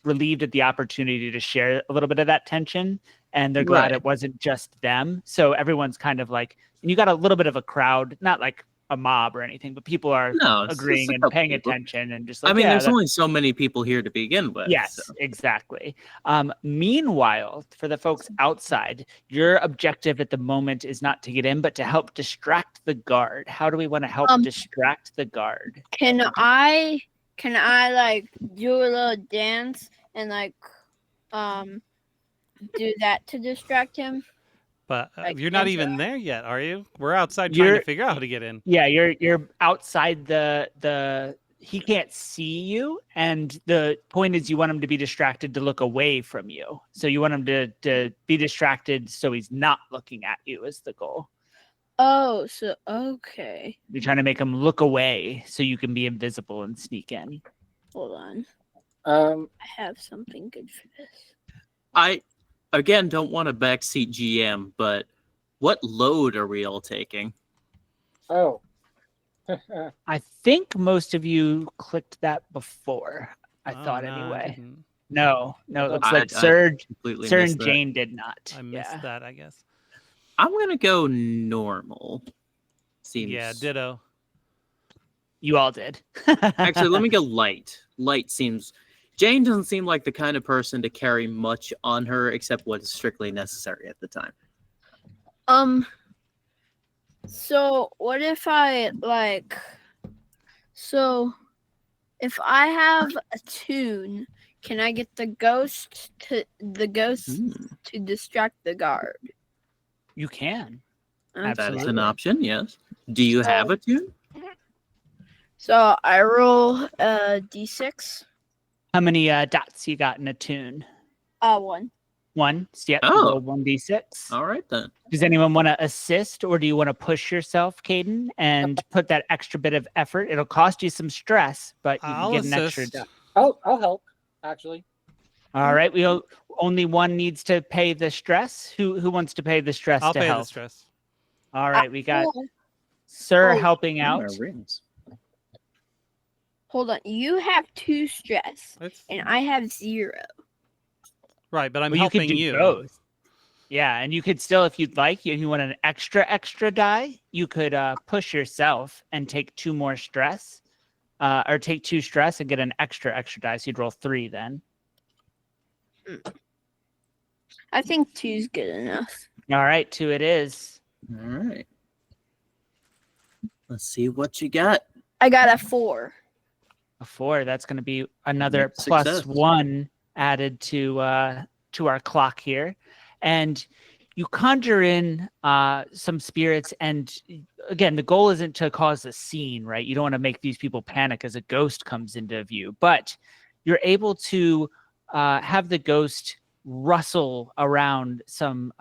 relieved at the opportunity to share a little bit of that tension, and they're glad Right. it wasn't just them. So everyone's kind of like, and you got a little bit of a crowd, not like a mob or anything, but people are no, it's agreeing a and couple paying people. attention and just like, I mean, yeah, there's only so many people here to begin with. yes, so. exactly. Meanwhile, for the folks outside, your objective at the moment is not to get in, but to help distract the guard. How do we want to help distract the guard? Can I like do a little dance and like do that to distract him? But Like you're not dance even around? there yet, are you? We're outside trying to figure out how to get in. Yeah, you're outside the he can't see you, and the point is you want him to be distracted to look away from you. So you want him to be distracted so he's not looking at you is the goal. Oh, so okay. You're trying to make him look away so you can be invisible and sneak in. Hold on. I have something good for this. I, again, don't want to backseat GM, but what load are we all taking? Oh. I think most of you clicked that before. I Oh, thought no, I anyway. didn't. No, it looks I- like I Sir completely and missed that. Jane did not. I missed that, I guess. I'm gonna go normal. Seems. Yeah, ditto. You all did. Actually, let me go light. Light seems. Jane doesn't seem like the kind of person to carry much on her except what's strictly necessary at the time. So what if I if I have a tune, can I get the ghost to distract the guard? You can. Okay. That is Absolutely. an option, yes. Do you have a tune? So I roll a d6. How many dots you got in a tune? 1. 1. Yep. Oh. Roll 1d6. All right, then. Does anyone want to assist, or do you want to push yourself, Caden, and put that extra bit of effort? It'll cost you some stress, but you I'll can get an extra assist. dot. I'll help, actually. All right. Only one needs to pay the stress. Who wants to pay the stress I'll to pay help? the stress. All right. We got Oh, Sir oh, helping out. Our rings. hold on. You have 2 stress, It's, and I have 0. right, but I'm Well, you could helping do you. both. Yeah, and you could still, if you'd like, if you want an extra die, you could push yourself and take 2 more stress, or take 2 stress and get an extra die. So you'd roll 3 then. I think 2's good enough. All right, 2 it is. All right. Let's see what you got. I got a 4. A 4. That's going to be another Success. +1 added to our clock here, and you conjure in some spirits. And again, the goal isn't to cause a scene, right? You don't want to make these people panic as a ghost comes into view, but you're able to have the ghost rustle around some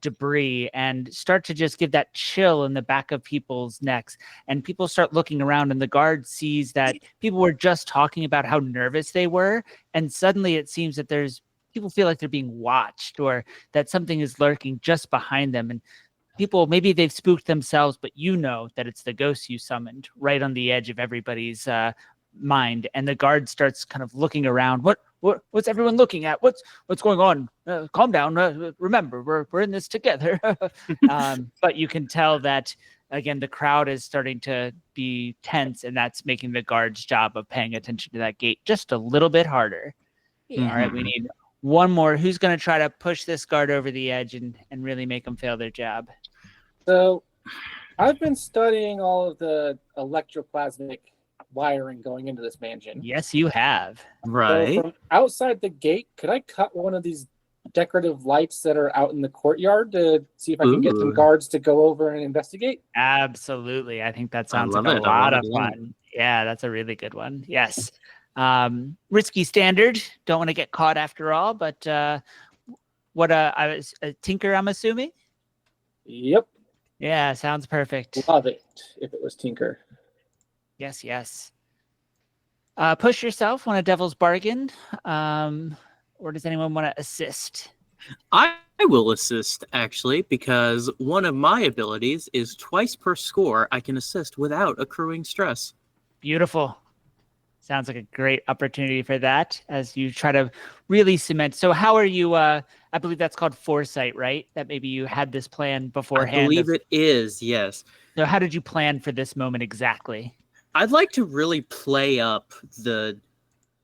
debris and start to just give that chill in the back of people's necks. And people start looking around, and the guard sees that people were just talking about how nervous they were. And suddenly it seems that people feel like they're being watched, or that something is lurking just behind them. And people, maybe they've spooked themselves, but you know that it's the ghost you summoned right on the edge of everybody's mind. And the guard starts kind of looking around. What's everyone looking at? What's going on? Calm down. Remember, we're in this together. But you can tell that again, the crowd is starting to be tense, and that's making the guard's job of paying attention to that gate just a little bit harder. Yeah. All right, we need one more. Who's going to try to push this guard over the edge and really make them fail their job? So, I've been studying all of the electroplasmic wiring going into this mansion. Yes, you have. Right. So from outside the gate, could I cut one of these decorative lights that are out in the courtyard to see if I can get some Ooh. guards to go over and investigate? Absolutely. I think that sounds love like a it. I lot love of it. fun. Yeah, that's a really good one. Yes. Risky standard. Don't want to get caught after all, but what I was a tinker, I'm assuming? Yep. Yeah, sounds perfect. Love it if it was Tinker. Yes, yes. Push yourself, want a devil's bargain? Or does anyone want to assist? I will assist, actually, because one of my abilities is twice per score I can assist without accruing stress. Beautiful. Sounds like a great opportunity for that as you try to really cement. So how are you, I believe that's called foresight, right? That maybe you had this plan beforehand. I believe it is, yes. So how did you plan for this moment exactly? I'd like to really play up the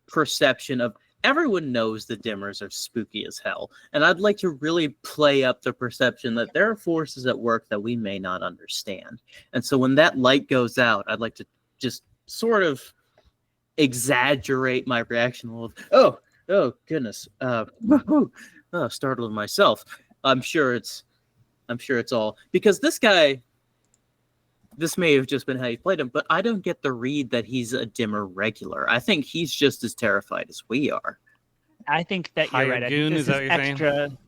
perception of everyone knows the dimmers are spooky as hell. And I'd like to really play up the perception that there are forces at work that we may not understand. And so when that light goes out, I'd like to just sort of exaggerate my reaction a little. Oh goodness. Startled myself. I'm sure it's all because this guy, this may have just been how you played him, but I don't get the read that he's a dimmer regular. I think he's just as terrified as we are. I think that you're Hired right. I goon, think is this that is what you're saying?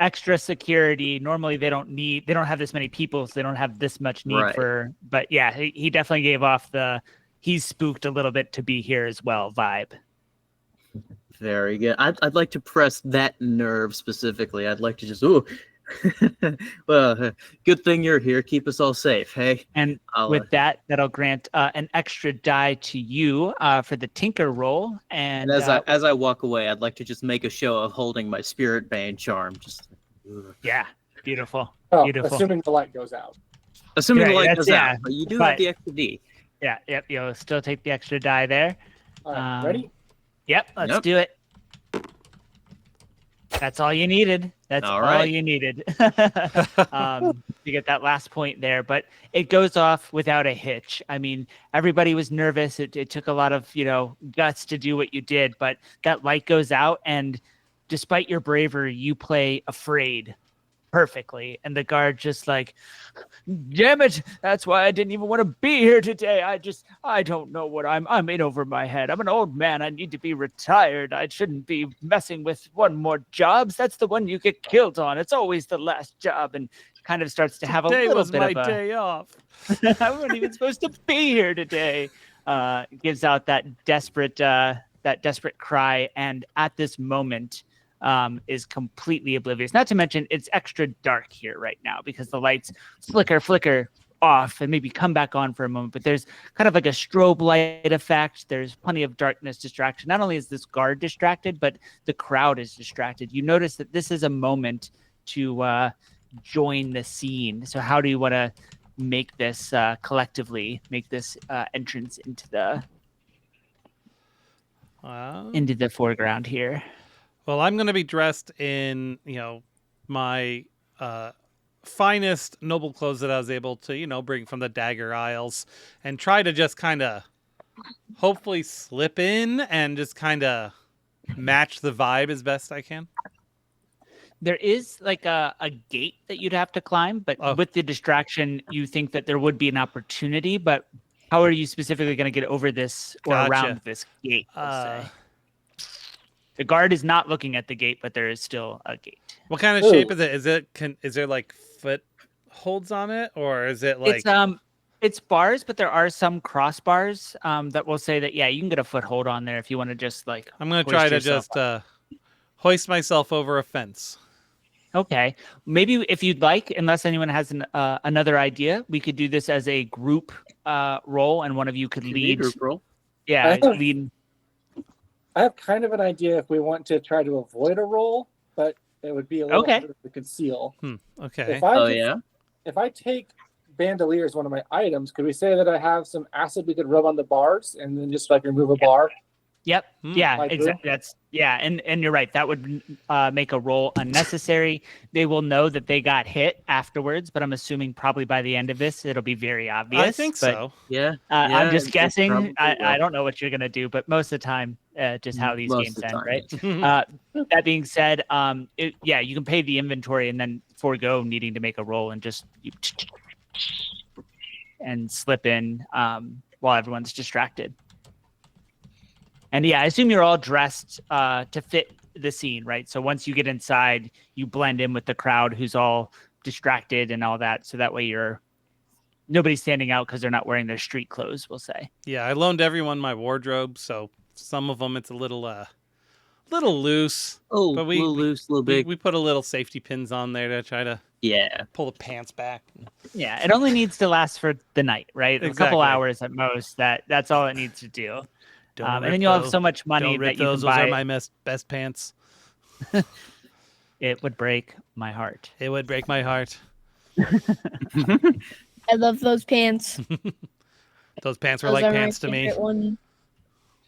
extra security. Normally they don't have this many people, so they don't have this much need Right. for, but yeah, he definitely gave off the he's spooked a little bit to be here as well vibe. Very good. I'd like to press that nerve specifically. I'd like to just, well, good thing you're here. Keep us all safe, hey? And with that, that'll grant an extra die to you for the tinker roll. And as I walk away, I'd like to just make a show of holding my spirit bane charm. Just yeah, beautiful. Oh, Beautiful. assuming the light goes out. assuming the Right, light that's- goes yeah, out, but you do but- have the extra D. Yeah, yep, you'll still take the extra die there. All right, ready? Yep, let's Yep. do it. That's all you needed. That's All all right. you needed to get that last point there. But it goes off without a hitch. I mean, everybody was nervous. It took a lot of, guts to do what you did. But that light goes out, and despite your bravery, you play afraid perfectly. And the guard just like, damn it, that's why I didn't even want to be here today. I don't know what I'm in over my head. I'm an old man. I need to be retired. I shouldn't be messing with one more jobs. That's the one you get killed on. It's always the last job. And kind of starts to have a Today little was bit my of a day off. I wasn't even supposed to be here today. Gives out that desperate cry, and at this moment is completely oblivious. Not to mention it's extra dark here right now because the lights flicker off and maybe come back on for a moment, but there's kind of like a strobe light effect. There's plenty of darkness distraction. Not only is this guard distracted, but the crowd is distracted. You notice that this is a moment to join the scene. So how do you want to make this collectively make this entrance into the foreground here? Well, I'm going to be dressed in, my finest noble clothes that I was able to, bring from the Dagger Isles, and try to just kind of hopefully slip in and just kind of match the vibe as best I can. There is like a gate that you'd have to climb, but with the distraction, you think that there would be an opportunity, but how are you specifically going to get over this or around this gate, let's say? The guard is not looking at the gate, but there is still a gate. What kind of shape is it? Is there like footholds on it, or is it like it's bars, but there are some crossbars that will say that you can get a foothold on there if you want to just like. I'm going to try to just hoist myself over a fence. Okay, maybe if you'd like, unless anyone has another idea, we could do this as a group role, and one of you could lead. Group roll. Yeah, lead. I have kind of an idea if we want to try to avoid a roll, but it would be a little harder to conceal. Okay. If I take Bandolier as one of my items, could we say that I have some acid we could rub on the bars and then just like remove a bar? Yep. Yeah, Like exactly. And you're right. That would make a roll unnecessary. They will know that they got hit afterwards, but I'm assuming probably by the end of this, it'll be very obvious. I think so. Yeah. I'm just it guessing. probably I will. don't know what you're gonna do, but most of the time, just how these Most games of the end, time. right? That being said, you can pay the inventory and then forego needing to make a roll and just and slip in while everyone's distracted. And yeah, I assume you're all dressed to fit the scene, right? So once you get inside, you blend in with the crowd who's all distracted and all that. So that way nobody's standing out because they're not wearing their street clothes, we'll say. Yeah, I loaned everyone my wardrobe, so some of them it's a little loose. Oh, but a little loose, a little big. We put a little safety pins on there to try to pull the pants back. Yeah, it only needs to last for the night, right? A couple Exactly. hours at most. That's all it needs to do. And rip then you'll have those. so much money Don't rip that you those. can buy. Those are my best pants. It would break my heart. It would break my heart. I love those pants. Those pants were Those like are my pants to me. favorite one.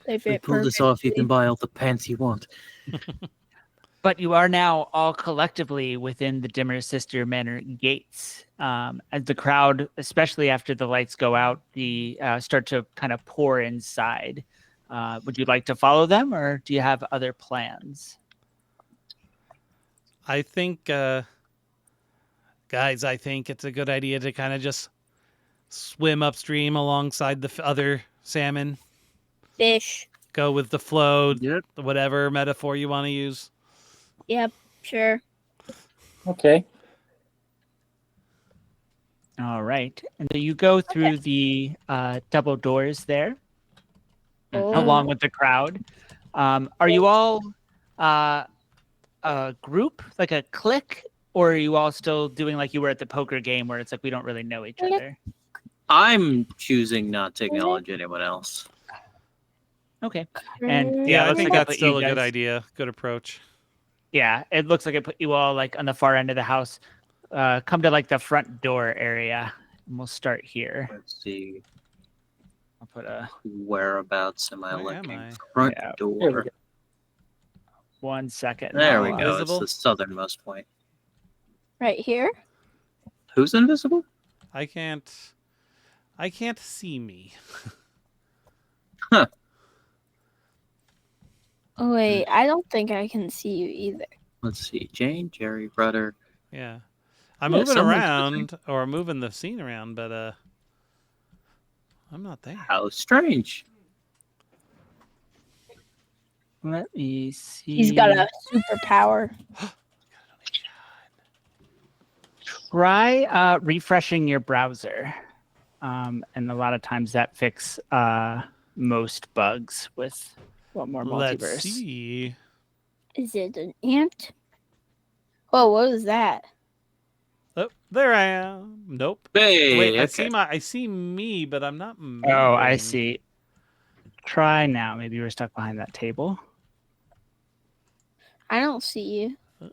They If you fit pull this off, you perfectly. can buy all the pants you want. But you are now all collectively within the Dimmer Sister Manor gates. As the crowd, especially after the lights go out, start to kind of pour inside. Would you like to follow them, or do you have other plans? I think, guys, I think it's a good idea to kind of just swim upstream alongside the other salmon. Fish. Go with the flow, Yep. whatever metaphor you want to use. Yep, sure. Okay. All right. And so you go through the double doors there, along with the crowd. Are you all a group, like a clique, or are you all still doing like you were at the poker game where it's like we don't really know each other? I'm choosing not to acknowledge anyone else. Okay. And Yeah, I looks think like it that's put still you a good guys- idea. Good approach. Yeah, it looks like it put you all like on the far end of the house. Come to like the front door area, and we'll start here. Let's see. I'll put a Whereabouts am I Where am looking? I? Front Yeah. Here we door. go. 1 second. There we I'll, go. Invisible? It's the southernmost point. Right here? Who's invisible? I can't see me. Oh, wait, I don't think I can see you either. Let's see. Jane, Jerry, Rudder. Yeah. I'm Yeah, moving someone's around or moving the scene around, but I'm not there. How strange. let me see. He's got a superpower. Try refreshing your browser. And a lot of times that fix most bugs with more multiverse. Let's see. Is it an ant? Oh, what was that? Oh, there I am. Nope. Hey, Wait, okay. I see me, but I'm not moving. Oh, I see. Try now. Maybe you were stuck behind that table. I don't see you.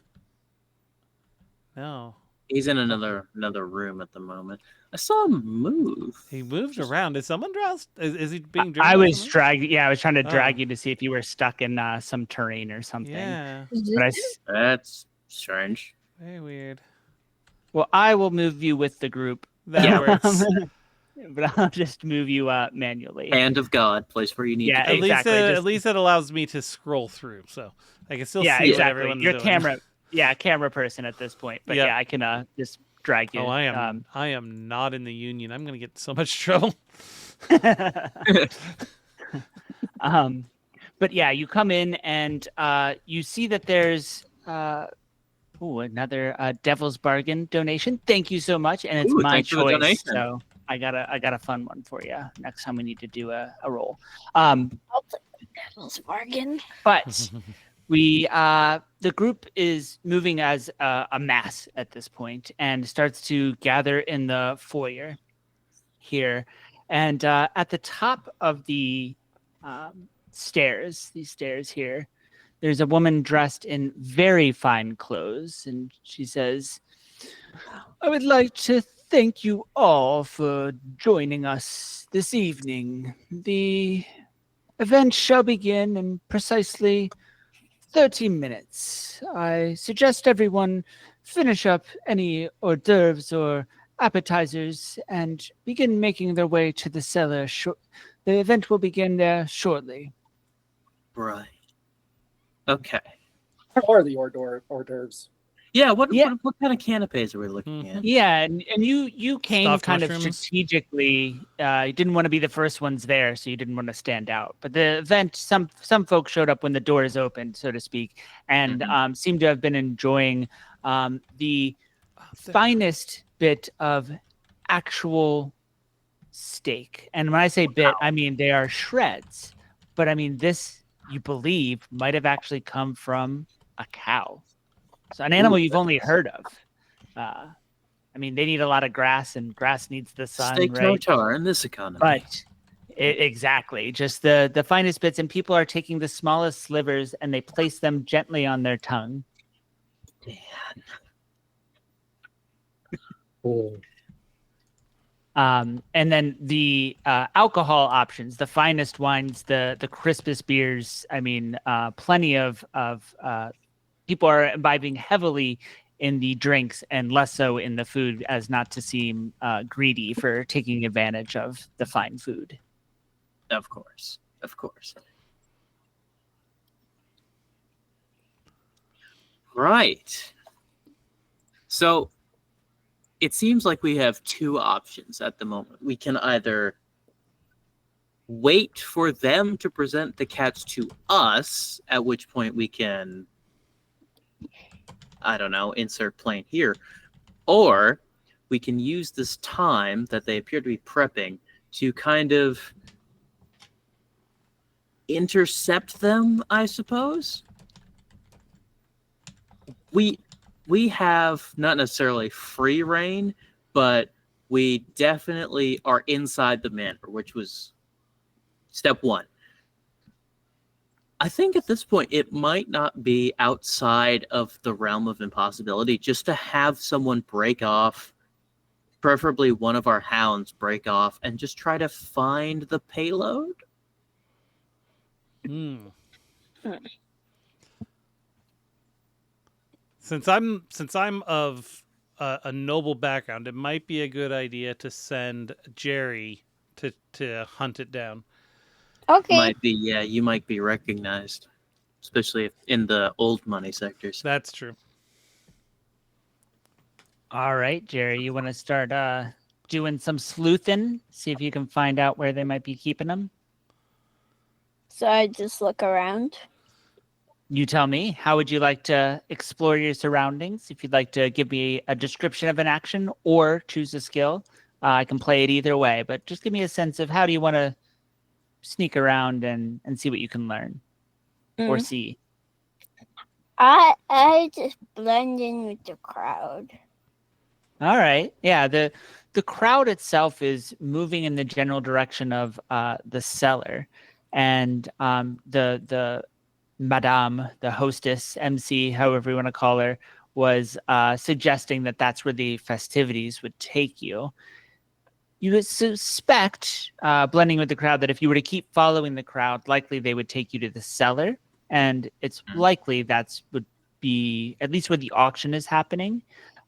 No. He's in another room at the moment. I saw him move. He moved around. Is someone dressed? Is he being driven? I by was someone? dragging. Yeah, I was trying to drag Oh. you to see if you were stuck in some terrain or something. Yeah. But That's strange. Very weird. well, I will move you with the group. That works. But I'll just move you manually. Hand of God, place where you need Yeah, to go. exactly. At least it allows me to scroll through, so I can still yeah, see what exactly. everyone's You're doing. camera person at this point. But Yeah. yeah, I can just drag you. Oh, I am not in the union. I'm gonna get in so much trouble. But yeah, you come in and you see that there's another Devil's Bargain donation. Thank you so much, and it's Ooh, my thanks for the choice. donation. So I got a fun one for you next time we need to do a roll. I'll take the devil's bargain. But we the group is moving as a mass at this point and starts to gather in the foyer here, and at the top of the stairs. These stairs here. There's a woman dressed in very fine clothes, and she says, "I would like to thank you all for joining us this evening. The event shall begin in precisely 30 minutes. I suggest everyone finish up any hors d'oeuvres or appetizers and begin making their way to the cellar. The event will begin there shortly." Right. Okay. Or the hors d'oeuvres. Yeah. What Yeah. what kind of canapes are we looking at? Yeah, and you came Stuffed kind mushrooms? of strategically. You didn't want to be the first ones there, so you didn't want to stand out. But the event, some folks showed up when the doors opened, so to speak, and seemed to have been enjoying the finest bit of actual steak. And when I say bit, I mean they are shreds. But I mean this, you believe, might have actually come from a cow. So an animal you've only heard of. I mean, they need a lot of grass, and grass needs the sun, Steak right? tartare in this economy. But exactly, just the finest bits, and people are taking the smallest slivers and they place them gently on their tongue. And then the alcohol options, the finest wines, the crispest beers. I mean, plenty of people are imbibing heavily in the drinks and less so in the food, as not to seem greedy for taking advantage of the fine food. Of course. Of course. Right. So it seems like we have two options at the moment. We can either wait for them to present the cats to us, at which point we can, I don't know, insert plane here, or we can use this time that they appear to be prepping to kind of intercept them, I suppose. We have not necessarily free reign, but we definitely are inside the manor, which was step one. I think at this point it might not be outside of the realm of impossibility just to have someone break off, preferably one of our hounds break off, and just try to find the payload. Since I'm of a noble background, it might be a good idea to send Jerry to hunt it down. Okay. Might be, yeah, you might be recognized, especially if in the old money sectors. That's true. All right, Jerry, you want to start doing some sleuthing, see if you can find out where they might be keeping them? So I just look around. You tell me. How would you like to explore your surroundings? If you'd like to give me a description of an action or choose a skill, I can play it either way. But just give me a sense of how do you want to sneak around and see what you can learn or see. I just blend in with the crowd. All right. Yeah, the crowd itself is moving in the general direction of the cellar, and the madame, the hostess, MC, however you want to call her, was suggesting that that's where the festivities would take you. You would suspect, blending with the crowd, that if you were to keep following the crowd, likely they would take you to the cellar, and it's likely that's would be at least where the auction is happening.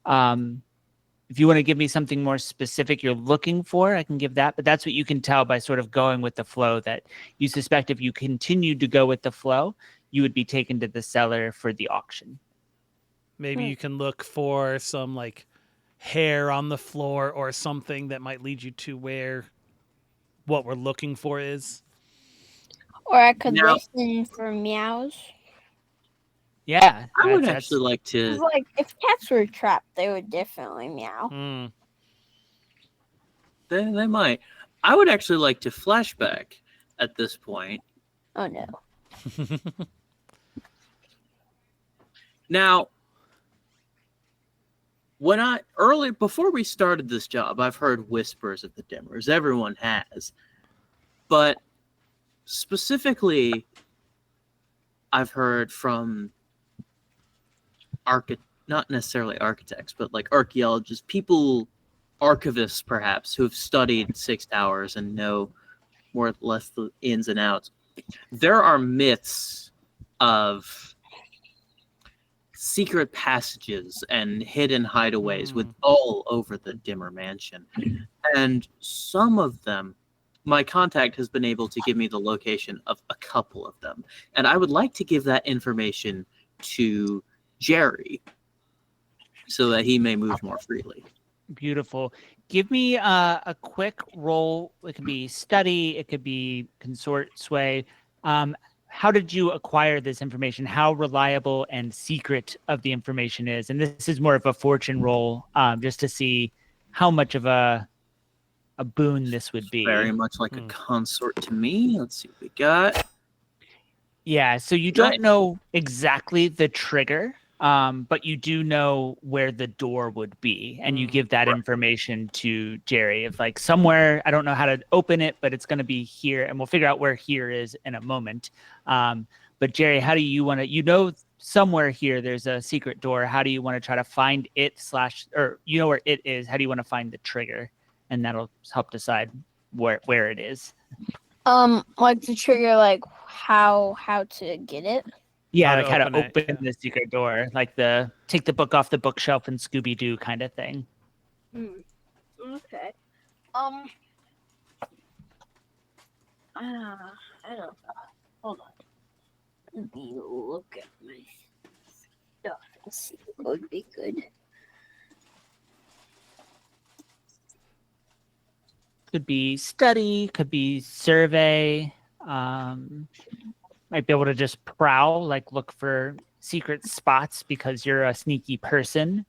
If you want to give me something more specific you're looking for, I can give that. But that's what you can tell by sort of going with the flow, that you suspect if you continued to go with the flow, you would be taken to the cellar for the auction. Maybe you can look for some like hair on the floor or something that might lead you to where what we're looking for is. Or I could listen for meows. Yeah. I would actually like to... Like, if cats were trapped, they would definitely meow. They might. I would actually like to flashback at this point. Oh, no. Now, before we started this job, I've heard whispers of the Dimmers. Everyone has. But specifically, I've heard from not necessarily architects, but like archaeologists, people, archivists perhaps, who have studied Six Towers and know more or less the ins and outs. There are myths of secret passages and hidden hideaways with all over the Dimmer Mansion. And some of them, my contact has been able to give me the location of a couple of them. And I would like to give that information to Jerry so that he may move more freely. Beautiful. Give me a quick roll. It could be study. It could be consort sway. How did you acquire this information? How reliable and secret of the information is? And this is more of a fortune roll, just to see how much of a boon this would be. Very much like a consort to me. Let's see what we got. Yeah, so you don't know exactly the trigger, but you do know where the door would be, and you give that information to Jerry of like somewhere, I don't know how to open it, but it's going to be here, and we'll figure out where here is in a moment. But Jerry, how do you want to, somewhere here there's a secret door. How do you want to try to find it or you know where it is? How do you want to find the trigger? And that'll help decide where it is. Like the trigger, like how to get it. Yeah, like how to open the secret door, like take the book off the bookshelf and Scooby-Doo kind of thing. Okay. I don't know. Hold on. Let me look at my stuff and see what would be good. Could be study, could be survey. Might be able to just prowl, like look for secret spots because you're a sneaky person.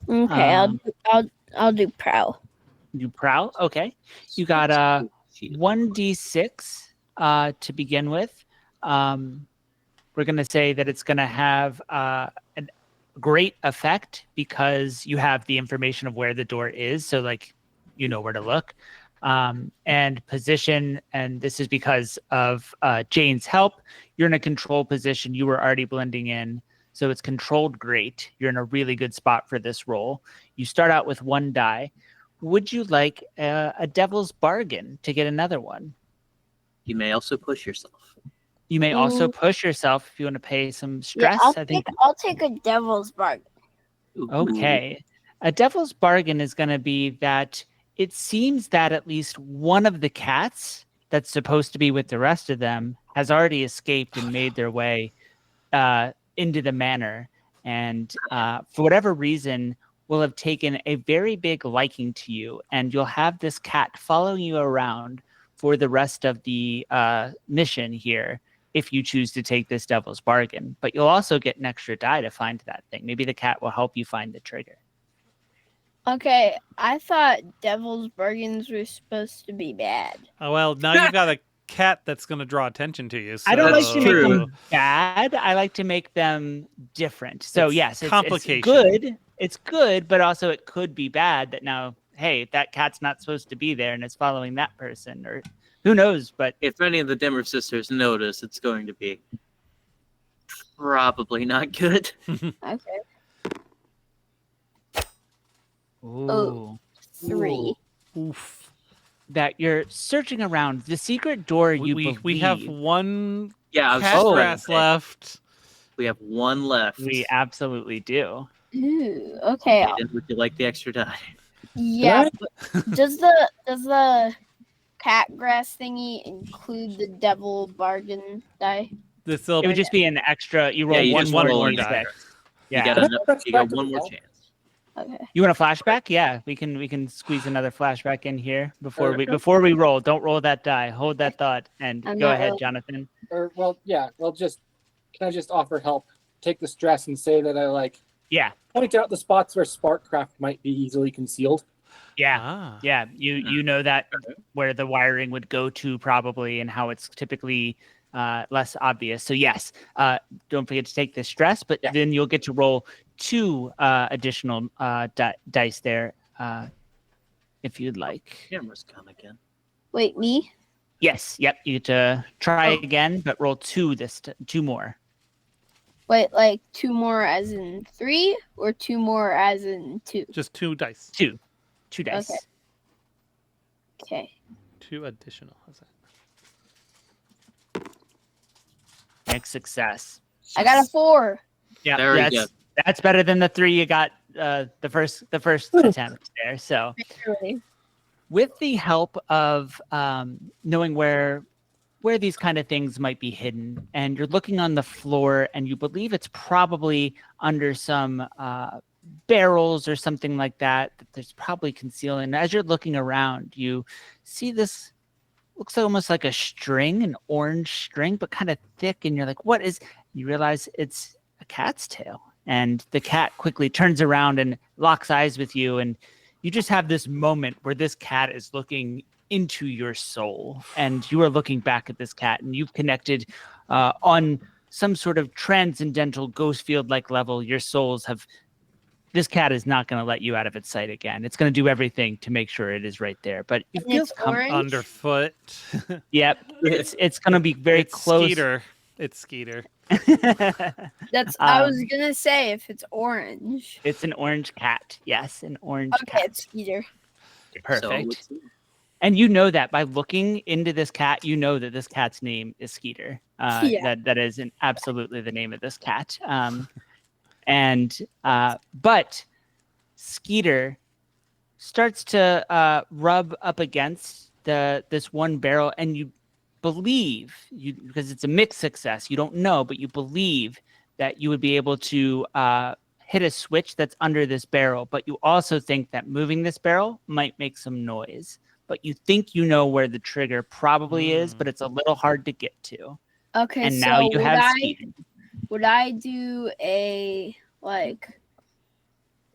Okay, I'll do prowl. You prowl, okay. You got 1d6 to begin with. We're gonna say that it's gonna have a great effect because you have the information of where the door is, so like you know where to look. And position, and this is because of Jane's help. You're in a control position. You were already blending in, so it's controlled great. You're in a really good spot for this roll. You start out with 1 die. Would you like a devil's bargain to get another one? You may also push yourself. You may also push yourself if you want to pay some stress. Yeah, I'll take a devil's bargain. Okay. A devil's bargain is going to be that it seems that at least one of the cats that's supposed to be with the rest of them has already escaped and made their way into the manor. And for whatever reason, will have taken a very big liking to you. And you'll have this cat following you around for the rest of the mission here if you choose to take this devil's bargain. But you'll also get an extra die to find that thing. Maybe the cat will help you find the trigger. Okay, I thought devil's bargains were supposed to be bad. Oh, well, now you've got a cat that's going to draw attention to you. So. I don't like to make them bad. I like to make them different. So yes, it's good. It's good, but also it could be bad that now, hey, that cat's not supposed to be there and it's following that person, or who knows. But if any of the Dimmer sisters notice, it's going to be probably not good. Okay. Ooh. Oh, 3. Oof. That you're searching around the secret door. We have one cat grass left. We have 1 left. We absolutely do. Ooh, okay. Would you like the extra die? Yeah. But does the cat grass thingy include the devil bargain die? It would just be an extra. You roll one more die. Yeah, you got 1 more chance. Okay. You want a flashback? Yeah, we can squeeze another flashback in here before we roll. Don't roll that die. Hold that thought and go ahead, Jonathan. Can I just offer help? Take the stress and say that I point out the spots where Sparkcraft might be easily concealed. Yeah. Yeah. You know that where the wiring would go to probably and how it's typically less obvious. So yes, don't forget to take the stress, but then you'll get to roll 2 additional dice there if you'd like. Camera's gone again. Wait, me? Yes. Yep. You get to try Oh. again, but roll 2 2 more. Wait, like 2 more as in 3 or 2 more as in 2? Just 2 dice. 2 dice. Okay. Okay. 2 additional. How's that? Next success. I got a 4. Yeah, Very good. That's better than the 3 you got the first attempt there. So Really? with the help of knowing where these kind of things might be hidden, and you're looking on the floor and you believe it's probably under some barrels or something like that there's probably concealed. And as you're looking around, you see this looks almost like a string, an orange string, but kind of thick. And you're like, what is? You realize it's a cat's tail. And the cat quickly turns around and locks eyes with you. And you just have this moment where this cat is looking into your soul. And you are looking back at this cat, and you've connected on some sort of transcendental ghost field-like level. Your souls have... This cat is not going to let you out of its sight again. It's going to do everything to make sure it is right there. But it And feels it's orange? Underfoot. Yep, it's going to be very It's close. Skeeter. It's Skeeter. That's I was gonna say if it's orange. It's an orange cat. Yes, an orange Okay, cat. it's Skeeter. Perfect. And you know that by looking into this cat, you know that this cat's name is Skeeter. Yeah. That is absolutely the name of this cat. But Skeeter starts to rub up against this one barrel, and you believe, because it's a mixed success, you don't know, but you believe that you would be able to hit a switch that's under this barrel. But you also think that moving this barrel might make some noise. But you think you know where the trigger probably is, but it's a little hard to get to. Okay, And so now you have Skeeter. would I do a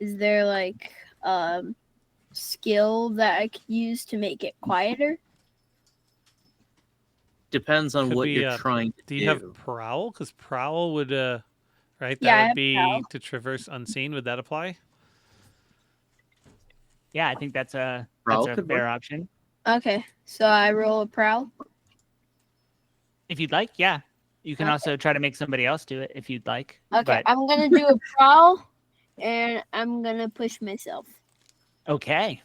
is there like skill that I could use to make it quieter? Depends on Could what be, you're trying to Do you have Prowl? Because Prowl would, right? That Yeah, I would have be Prowl. to traverse unseen. Would that apply? Yeah, I think that's a Prowl fair could work. option. Okay, so I roll a prowl. If you'd like, yeah. You can Okay. also try to make somebody else do it if you'd like. Okay, But I'm gonna do a prowl, and I'm gonna push myself. okay.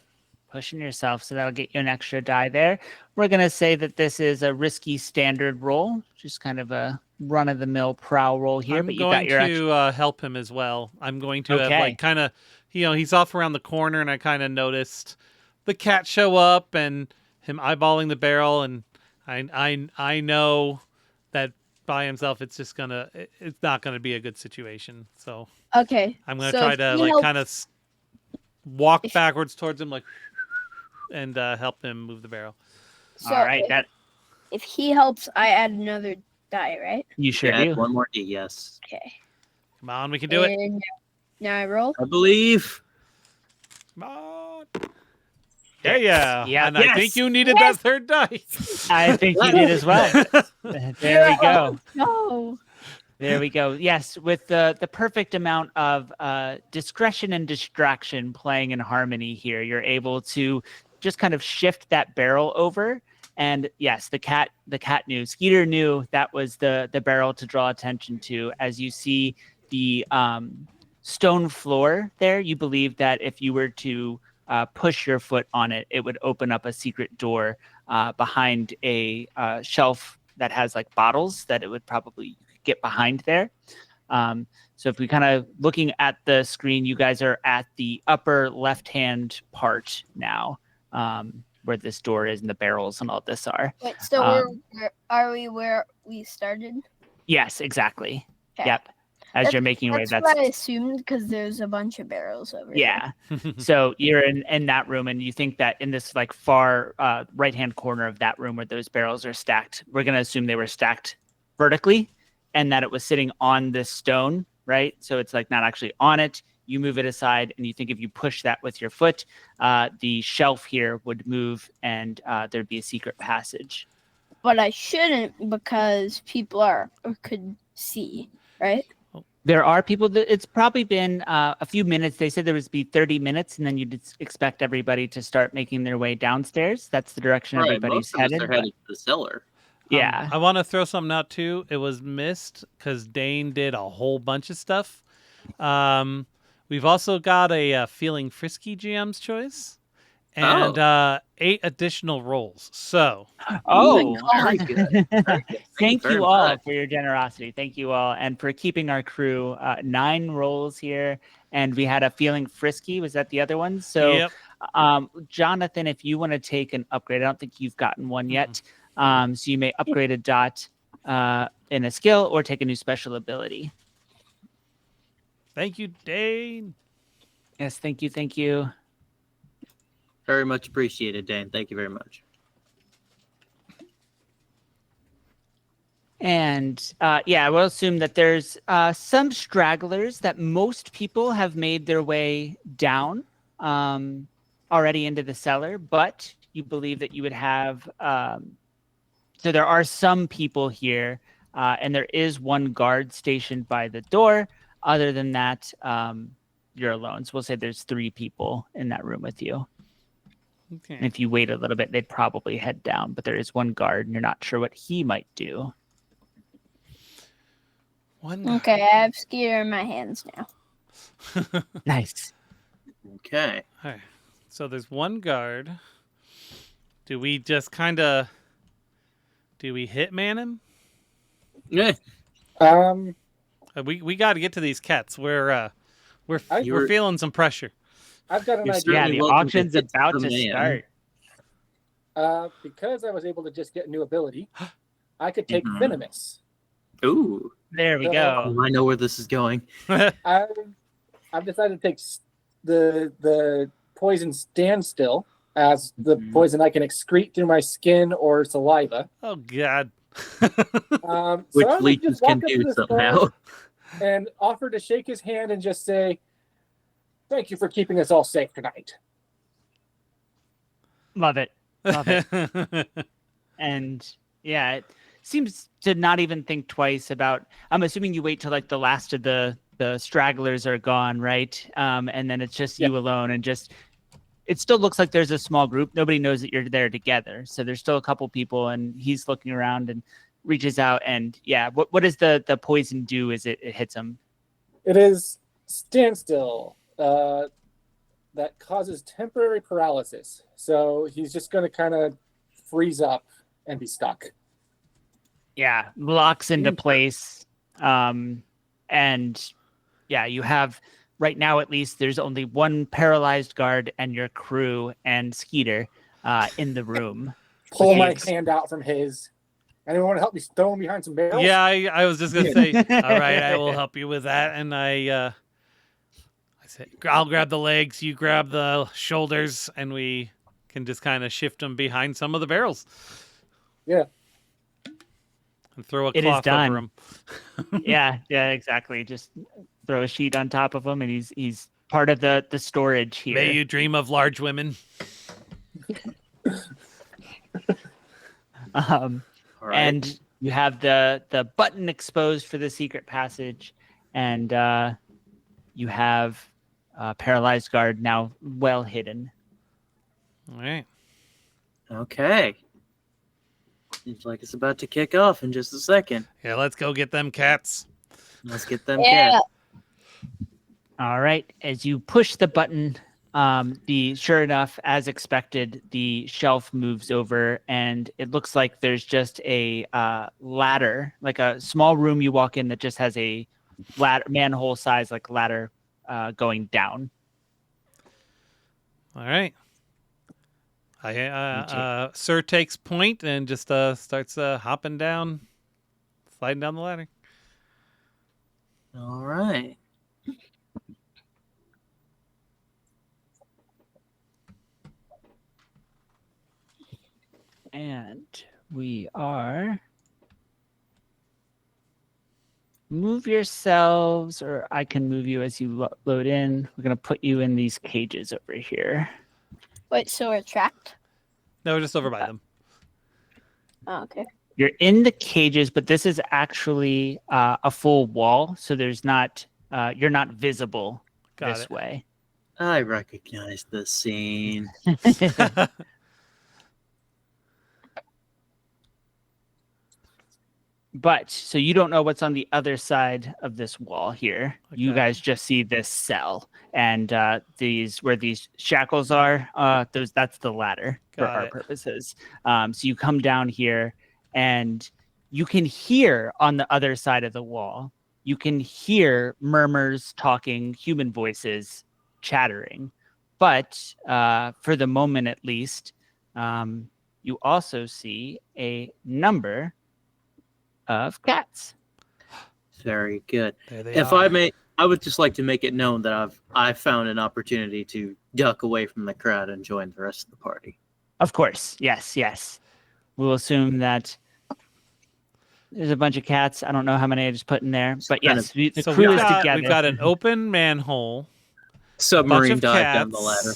Pushing yourself, so that'll get you an extra die there. We're going to say that this is a risky standard roll, just kind of a run-of-the-mill prowl roll here. I'm But you got going your to help him as well. I'm going to have Okay. kind of, he's off around the corner, and I kind of noticed the cat show up and him eyeballing the barrel, and I know that by himself it's not gonna be a good situation. So Okay, I'm gonna so try if to he like helps- kind of walk backwards towards him, like, and help him move the barrel. So All right, that if he helps, I add another die, right? you sure Add do. one more D, yes. Okay. Come on, we can do it. And now I roll. I believe. Come on. Yeah. Yeah, And I think you needed that third dice. I think you did as well. There we go. No. There we go. Yes, with the perfect amount of discretion and distraction playing in harmony here, you're able to just kind of shift that barrel over. And yes, the cat knew. Skeeter knew that was the barrel to draw attention to. As you see the stone floor there, you believe that if you were to push your foot on it, it would open up a secret door behind a shelf that has like bottles that it would probably get behind there. So if we kind of looking at the screen, you guys are at the upper left-hand part now, where this door is and the barrels and all this are. Wait, so are we where we started? Yes, exactly. Okay. Yep. As you're making your way, That's what I assumed because there's a bunch of barrels over yeah. So you're in that room, and you think that in this like far right-hand corner of that room where those barrels are stacked, we're going to assume they were stacked vertically and that it was sitting on this stone, right? So it's like not actually on it. You move it aside, and you think if you push that with your foot, the shelf here would move, and there'd be a secret passage. But I shouldn't because people could see, right? There are people that it's probably been a few minutes. They said there was be 30 minutes, and then you'd expect everybody to start making their way downstairs. That's the direction Right, everybody's most of us headed. are but- headed to the cellar. yeah. I want to throw something out too. It was missed because Dane did a whole bunch of stuff. We've also got a Feeling Frisky GM's choice and 8 additional rolls. So Oh, Very good. Very good. Thank very you all much. for your generosity. Thank you all, and for keeping our crew 9 rolls here. And we had a Feeling Frisky. Was that the other one? So, yep. Jonathan, if you want to take an upgrade, I don't think you've gotten one yet. So you may upgrade a dot in a skill or take a new special ability. Thank you, Dane. Yes, thank you, thank you. Very much appreciated, Dane. Thank you very much. And yeah, we'll assume that there's some stragglers that most people have made their way down already into the cellar, but you believe that you would have. So there are some people here, and there is one guard stationed by the door. Other than that, you're alone. So we'll say there's 3 people in that room with you. Okay. And if you wait a little bit, they'd probably head down, but there is one guard, and you're not sure what he might do. Okay, I have Skeeter in my hands now. Nice. Okay. All right. So there's one guard. Do we just kind of hitman him? Yeah. We got to get to these cats. We're feeling some pressure. I've got an You're idea. Yeah, certainly the welcome to auction's hit about the to man. start. Because I was able to just get a new ability, I could take Mhm. Venomous. Ooh. There we So- go. I know where this is going. I've decided to take the poison Standstill as the Mhm. poison I can excrete through my skin or saliva. Oh God. So Which I would leeches just walk can up to do this somehow. guard and offer to shake his hand and just say, "Thank you for keeping us all safe tonight." Love it. Love it. And yeah, it seems to not even think twice about. I'm assuming you wait till like the last of the stragglers are gone, right? And then it's just you alone, and just it still looks like there's a small group. Nobody knows that you're there together, so there's still a couple people, and he's looking around and reaches out, and yeah, what does the poison do? Is it hits him? It is Standstill that causes temporary paralysis. So he's just going to kind of freeze up and be stuck. Yeah, locks into place. And yeah, you have right now, at least there's only one paralyzed guard and your crew and Skeeter in the room. Pull my Yes. hand out from his. Anyone want to help me throw him behind some barrels? Yeah, I was just gonna say. All right, I will help you with that. And I said, I'll grab the legs, you grab the shoulders, and we can just kind of shift them behind some of the barrels. Yeah. And throw a It is cloth done. over them. Yeah, exactly. Just throw a sheet on top of him, and he's part of the storage here. May you dream of large women. All right. And you have the button exposed for the secret passage, and you have paralyzed guard now well hidden. All right. Okay. Seems like it's about to kick off in just a second. Yeah, let's go get them cats. Let's get them Yeah. cats. All right, as you push the button, sure enough, as expected, the shelf moves over, and it looks like there's just a ladder, like a small room you walk in that just has a ladder, manhole size like ladder going down. All right. Sir takes point and just starts hopping down, sliding down the ladder. All right. And we are. Move yourselves, or I can move you as you load in. We're going to put you in these cages over here. Wait, so we're trapped? No, we're just over by them. Oh, okay. You're in the cages, but this is actually a full wall, so there's not you're not visible Got this it. way. I recognize the scene. But so you don't know what's on the other side of this wall here. You Okay. guys just see this cell, and these where these shackles are. That's the ladder for Got our it. purposes. So you come down here, and you can hear on the other side of the wall. You can hear murmurs, talking, human voices, chattering. But for the moment, at least, you also see a number of cats. Very good. There they If are. I may, I would just like to make it known that I've found an opportunity to duck away from the crowd and join the rest of the party. Of course, yes. We'll assume that there's a bunch of cats. I don't know how many I just put in there, but Kind yes, the So crew we've is got, together. we've got an open manhole, a bunch Submarine of dive cats. down the ladder.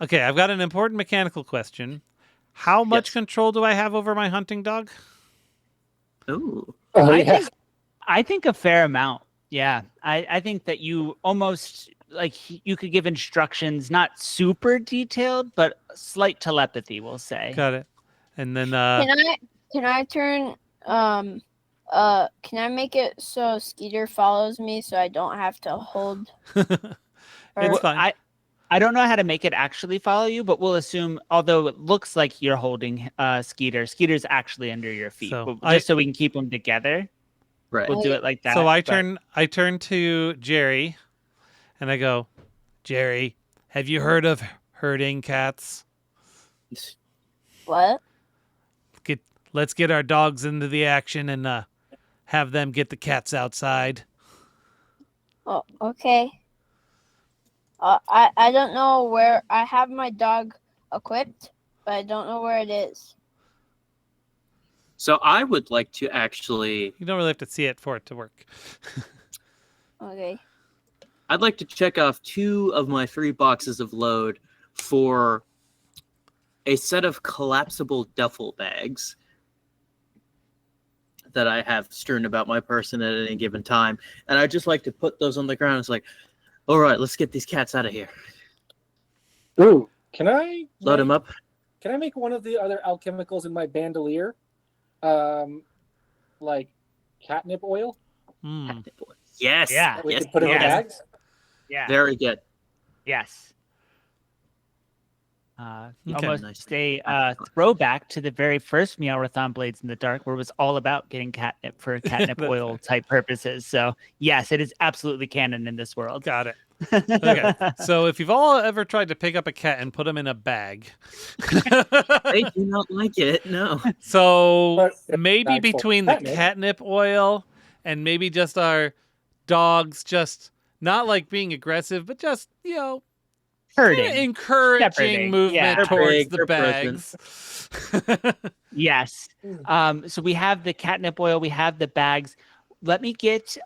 Okay, I've got an important mechanical question. How much Yes. control do I have over my hunting dog? Ooh. Oh, I think a fair amount. Yeah, I think that you almost you could give instructions, not super detailed, but slight telepathy, we'll say. Got it. And then Can I turn can I make it so Skeeter follows me so I don't have to hold it's her? fine. I don't know how to make it actually follow you, but we'll assume, although it looks like you're holding Skeeter's actually under your feet. So But just so we can keep them together, Right. we'll do it like that. So I but- turn to Jerry, and I go, Jerry, have you heard of herding cats? What? Let's get our dogs into the action and have them get the cats outside. Oh, okay. I don't know where I have my dog equipped, but I don't know where it is. So I would like to actually, You don't really have to see it for it to work. Okay. I'd like to check off 2 of my 3 boxes of load for a set of collapsible duffel bags that I have strewn about my person at any given time. And I'd just like to put those on the ground. It's like, all right, let's get these cats out of here. Ooh, can I Load them up. Can I make one of the other alchemicals in my bandolier, like catnip oil? Mm. Yes. Yeah. That we Yes. can put in the yes. bags. Yeah. Very good. Yes. Okay. Almost Nice. a throwback to the very first Meowrathon Blades in the Dark, where it was all about getting catnip for catnip oil type purposes. So yes, it is absolutely canon in this world. Got it. Okay. So if you've all ever tried to pick up a cat and put them in a bag, They do not like it. No. so But if maybe bag full of between the catnip. catnip oil and maybe just our dogs, just not like being aggressive, but just kinda Herding. encouraging Shepherding, movement yeah. towards Big, the they're present. bags. Yes. So we have the catnip oil, we have the bags. Let me get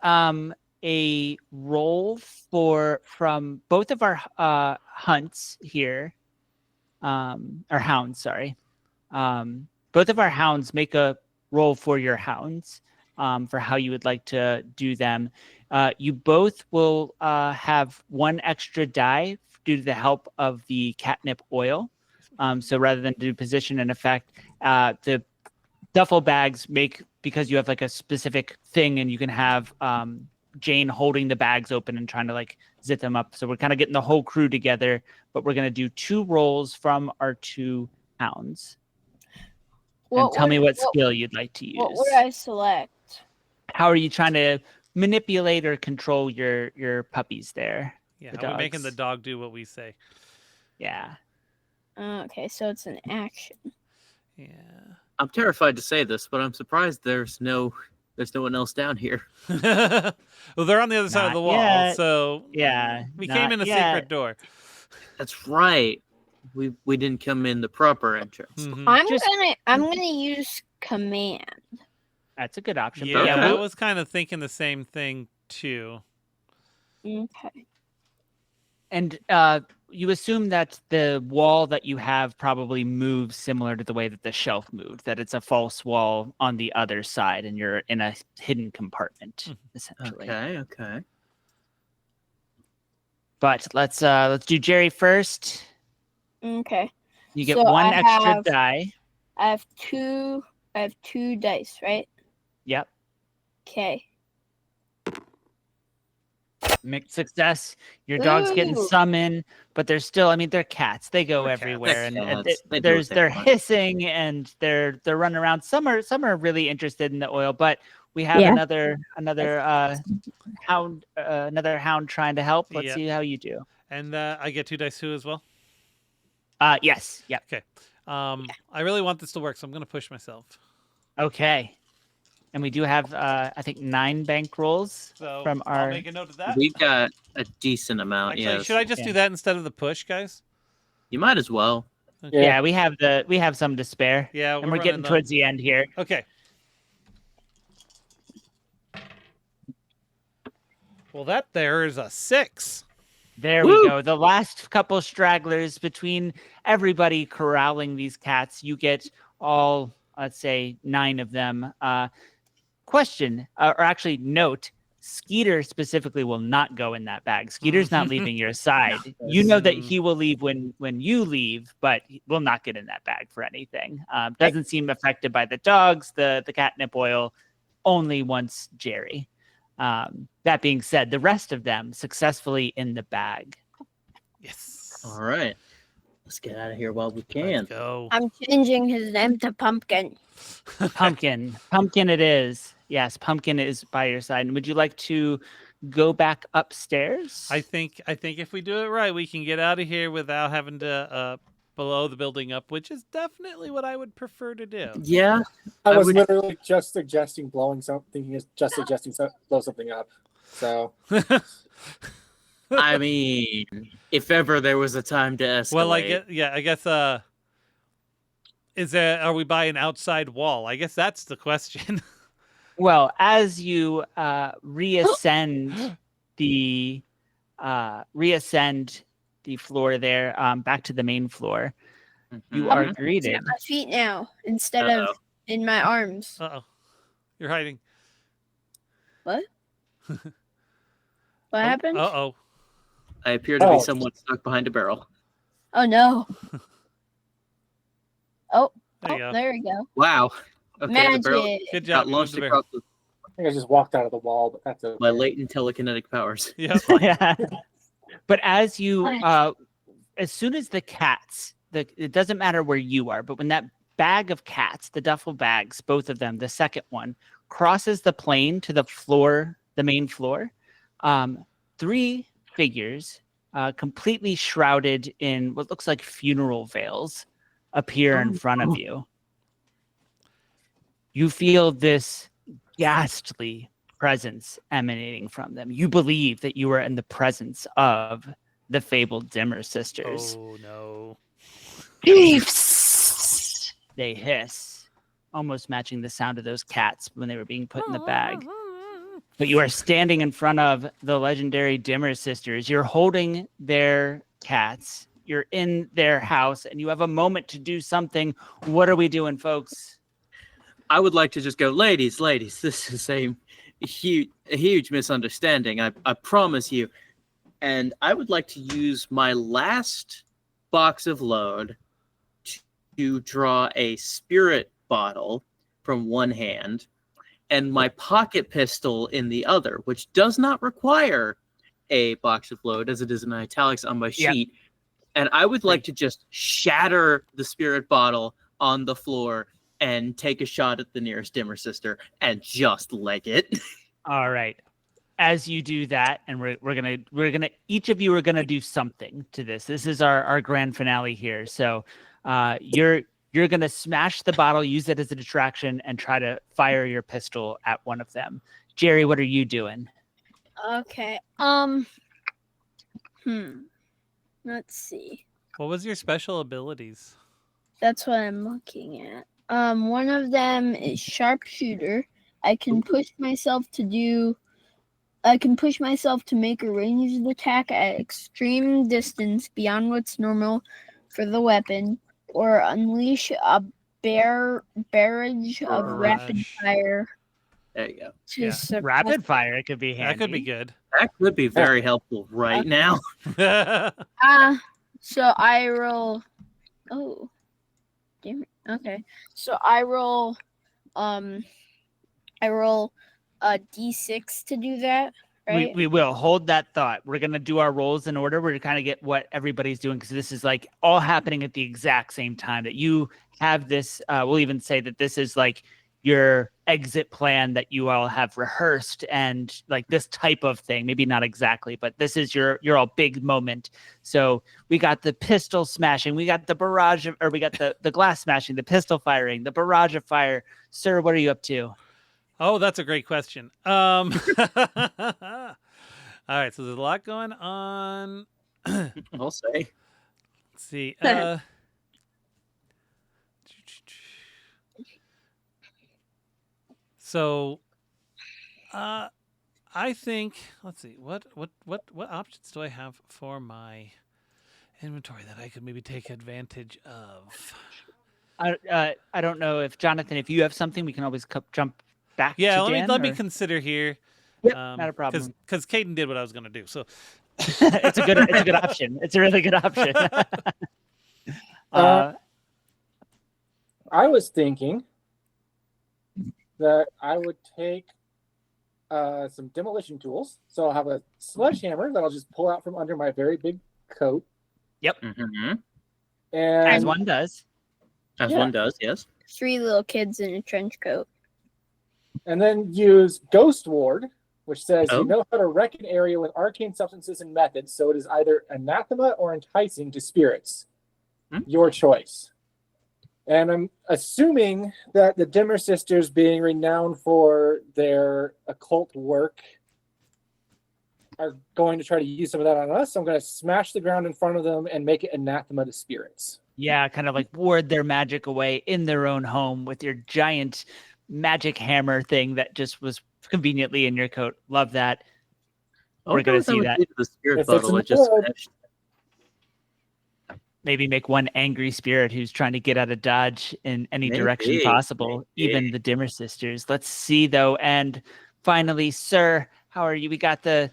a roll from both of our hunts here. Or hounds, sorry. Both of our hounds, make a roll for your hounds for how you would like to do them. You both will have 1 extra die due to the help of the catnip oil. So rather than do position and effect, the duffel bags because you have like a specific thing, and you can have Jane holding the bags open and trying to zip them up. So we're kind of getting the whole crew together, but we're going to do 2 rolls from our 2 hounds. And tell me what skill you'd like to use. What would I select? How are you trying to manipulate or control your puppies there? Yeah, The we're making the dogs. dog do what we say. Yeah. Okay, so it's an action. Yeah. I'm terrified to say this, but I'm surprised there's no one else down here. Well, they're on the other side of Not the wall, yet. so Yeah. we not came in a yet. secret door. That's right. We didn't come in the proper entrance. Mhm. I'm gonna use command. That's a good option. Yeah, But yeah, I we'll- was kind of thinking the same thing too. Okay. and you assume that the wall that you have probably moves similar to the way that the shelf moved, that it's a false wall on the other side and you're in a hidden compartment, essentially. Okay. But let's do Jerry first. Okay. You get So one I extra have- die. I have two dice, right? Yep. Okay. Mixed success. Your dog's getting Ooh. some in, but they're still, I mean, they're cats. They go They're cats. everywhere They're and cats. They do what they they're want. hissing and they're running around. Some are really interested in the oil, but we have Yeah. another hound trying to help. Let's Yeah. see how you do. And I get 2 dice too as well. Yes. Yep. Okay. I really want this to work, so I'm gonna push myself. Okay. And we do have I think 9 bank rolls So from I'll our make a note of that. We've got a decent amount. Actually, Yes. should I just do that instead of the push, guys? You might as well. Okay. Yeah, we have some to spare. Yeah, And we're running getting low. towards the end here. Okay. Well, that there is a 6. There Woo! we go. The last couple stragglers between everybody corralling these cats. You get all, let's say, 9 of them. Question, or actually note, Skeeter specifically will not go in that bag. Skeeter's not leaving your side. You know that he will leave when you leave, but he will not get in that bag for anything. Doesn't seem affected by the dogs, the catnip oil, only once Jerry. That being said, the rest of them successfully in the bag. Yes. All right. Let's get out of here while we Let's can. go. I'm changing his name to Pumpkin. Pumpkin it is. Yes, Pumpkin is by your side. And would you like to go back upstairs? I think if we do it right, we can get out of here without having to blow the building up, which is definitely what I would prefer to do. Yeah. I was would- literally just suggesting blow something up. So I mean, if ever there was a time to escalate. Well, I guess. Are we by an outside wall? I guess that's the question. Well, as you reascend the floor there, back to the main floor, you Mhm. are It's greeted. at my feet now instead Uh-oh. of in my arms. Uh-oh. You're hiding. What happened? Uh-oh. I appear to Oh. be someone stuck behind a barrel. Oh no. There you go. There we go. Wow. Okay, the barrel Magic. Good got job. launched Move the barrel. across I think I just walked out of the wall, but that's okay. my latent telekinetic powers. Yeah. Yeah. But as you, as soon as the cats, it doesn't matter where you are, but when that bag of cats, the duffel bags, both of them, the second one, crosses the plane to the floor, the main floor, 3 figures, completely shrouded in what looks like funeral veils, appear in front of you. You feel this ghastly presence emanating from them. You believe that you are in the presence of the fabled Dimmer sisters. Oh no. Thieves! They hiss, almost matching the sound of those cats when they were being put in the bag. But you are standing in front of the legendary Dimmer sisters. You're holding their cats. You're in their house, and you have a moment to do something. What are we doing, folks? I would like to just go, ladies, this is a huge misunderstanding. I promise you. And I would like to use my last box of load to draw a spirit bottle from one hand and my pocket pistol in the other, which does not require a box of load as it is in italics on my sheet. And I would like to just shatter the spirit bottle on the floor and take a shot at the nearest Dimmer sister and just leg it. All right. As you do that, and we're gonna each of you are gonna do something to this. This is our grand finale here. So you're gonna smash the bottle, use it as a distraction, and try to fire your pistol at one of them. Jerry, what are you doing? Okay. Let's see. What was your special abilities? That's what I'm looking at. One of them is sharpshooter. I can push myself to do I can push myself to make a ranged attack at extreme distance beyond what's normal for the weapon, or unleash a barrage of rapid Barrage. fire There you go. to Yeah. suppress. Rapid fire, it could be handy. That could be good. That could be very helpful right now. So I roll. Oh, damn it. Okay. So I roll. I roll a d6 to do that. Right. We will hold that thought. We're gonna do our rolls in order. We're gonna kind of get what everybody's doing because this is like all happening at the exact same time. That you have this. We'll even say that this is like your exit plan that you all have rehearsed and like this type of thing. Maybe not exactly, but this is your all big moment. So we got the pistol smashing, we got the barrage of, or we got the glass smashing, the pistol firing, the barrage of fire. Sir, what are you up to? Oh, that's a great question. All right, so there's a lot going on. I'll say. Let's see. So, I think. Let's see. What options do I have for my inventory that I could maybe take advantage of? I don't know if Jonathan, if you have something, we can always jump back. Yeah, to let Dan, me or- consider here. Yep, not a problem. Because Caden did what I was going to do. So it's a good option. It's a really good option. I was thinking that I would take some demolition tools. So I'll have a sledgehammer that I'll just pull out from under my very big coat. Mm-hmm. And As one does. As Yeah. one does, yes. 3 little kids in a trench coat. And then use Ghost Ward, which says Oh. you know how to wreck an area with arcane substances and methods, so it is either anathema or enticing to spirits. Your choice. And I'm assuming that the Dimmer Sisters, being renowned for their occult work, are going to try to use some of that on us. So I'm going to smash the ground in front of them and make it anathema to spirits. Yeah, kind of like ward their magic away in their own home with your giant magic hammer thing that just was conveniently in your coat. Love that. We're going to see that. The spirit If it's bottle I in just wood. smashed. Maybe make one angry spirit who's trying to get out of Dodge in any direction Maybe, possible. maybe. Even the Dimmer Sisters. Let's see though. And finally, sir, how are you? We got the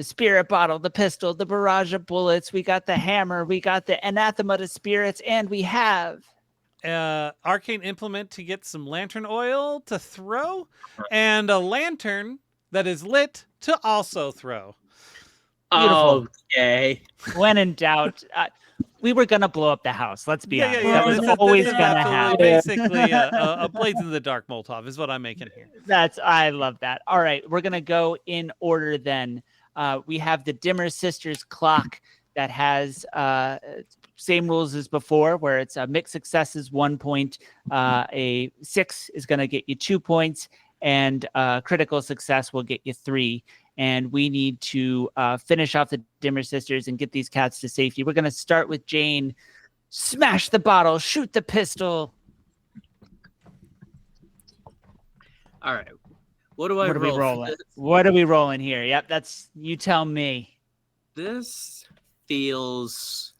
spirit bottle, the pistol, the barrage of bullets. We got the hammer. We got the anathema to spirits, and we have arcane implement to get some lantern oil to throw, and a lantern that is lit to also throw. Beautiful. Okay. when in doubt. We were gonna blow up the house. Let's be honest. That was This always is gonna absolutely happen. Basically, a Blades in the Dark Molotov is what I'm making here. I love that. All right, we're gonna go in order then. We have the Dimmer Sisters clock that has same rules as before, where it's a mixed successes 1 point, a 6 is gonna get you 2 points, and critical success will get you 3. And we need to finish off the Dimmer Sisters and get these cats to safety. We're gonna start with Jane. Smash the bottle, shoot the pistol. All right. What do I What are we roll for rolling? this? What are we rolling here? Yep, that's you tell me. This feels.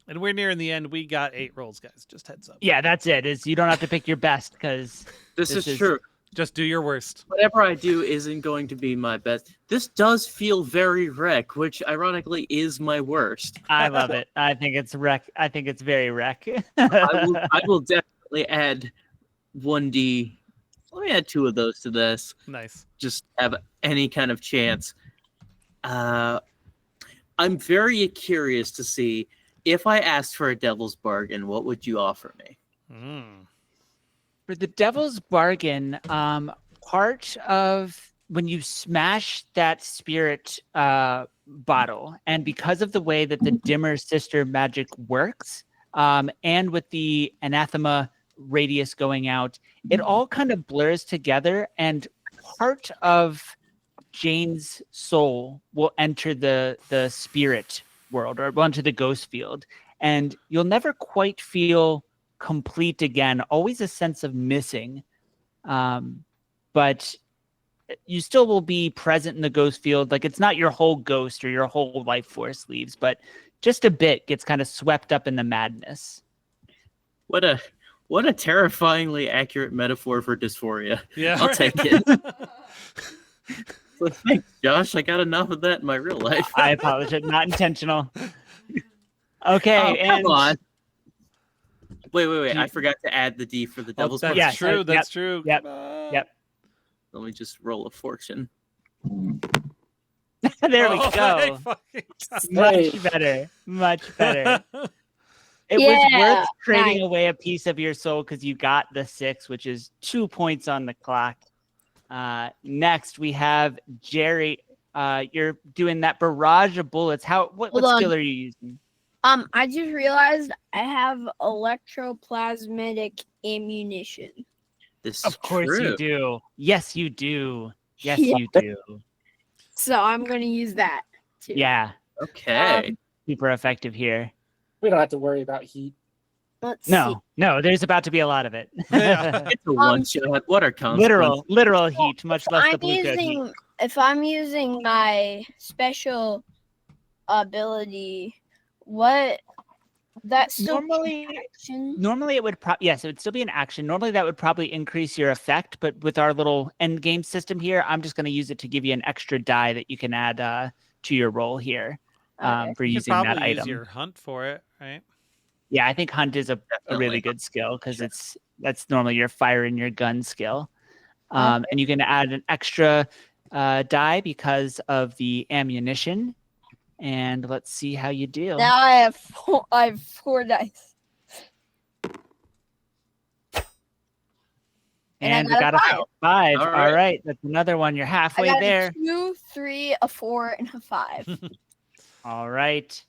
And we're nearing the end. We got 8 rolls, guys. Just heads up. Yeah, that's it. Is you don't have to pick your best because This This is is- true. Just do your worst. Whatever I do isn't going to be my best. This does feel very wreck, which ironically is my worst. I love it. I think it's wreck. I think it's very wreck. I will definitely add 1d. Let me add 2 of those to this. Nice. Just have any kind of chance. I'm very curious to see if I asked for a devil's bargain, what would you offer me? For the Devil's Bargain, part of when you smash that spirit bottle, and because of the way that the Dimmer Sister magic works, and with the anathema radius going out, it all kind of blurs together, and part of Jane's soul will enter the spirit world, or will enter the ghost field, and you'll never quite feel complete again. Always a sense of missing, but you still will be present in the ghost field. Like it's not your whole ghost or your whole life force leaves, but just a bit gets kind of swept up in the madness. What a terrifyingly accurate metaphor for dysphoria. Yeah, I'll right. take it. Well, thanks, Josh. I got enough of that in my real life. I apologize, not intentional. Okay, Oh, and come on. Wait. I forgot to add the D for the Oh, devil's that's Yes, true. yep, That's true. yep, Come on. yep. Let me just roll a fortune. there we Oh, go. my fucking Much better. Much better. God. It was Yeah, worth trading nice. away a piece of your soul because you got the 6, which is 2 points on the clock. Next, we have Jerry. You're doing that barrage of bullets. What Hold on. skill are you using? I just realized I have electroplasmatic ammunition. This is Of course true. you do. Yes, you do. Yes, Yeah. you do. So I'm gonna use that too. Yeah, Okay. super effective here. We don't have to worry about heat. Let's see. No, there's about to be a lot of it. Yeah. It's a one shot. What are consequences? literal heat, much less the blue code heat. If I'm using my special ability, what that's still Normally, action? Normally it would yes, it would still be an action. Normally that would probably increase your effect, but with our little end game system here, I'm just going to use it to give you an extra die that you can add to your roll here Okay. for You could using that probably use item. your hunt for it, right? Yeah, I think hunt is a really Definitely. good skill because Sure. that's normally your fire in your gun skill. And you can add an extra die because of the ammunition. And let's see how you do. Now I have 4 dice. And I we got a 5. All All right. right. That's another one. You're I halfway got there. a 2, 3, a 4, and a 5. All right.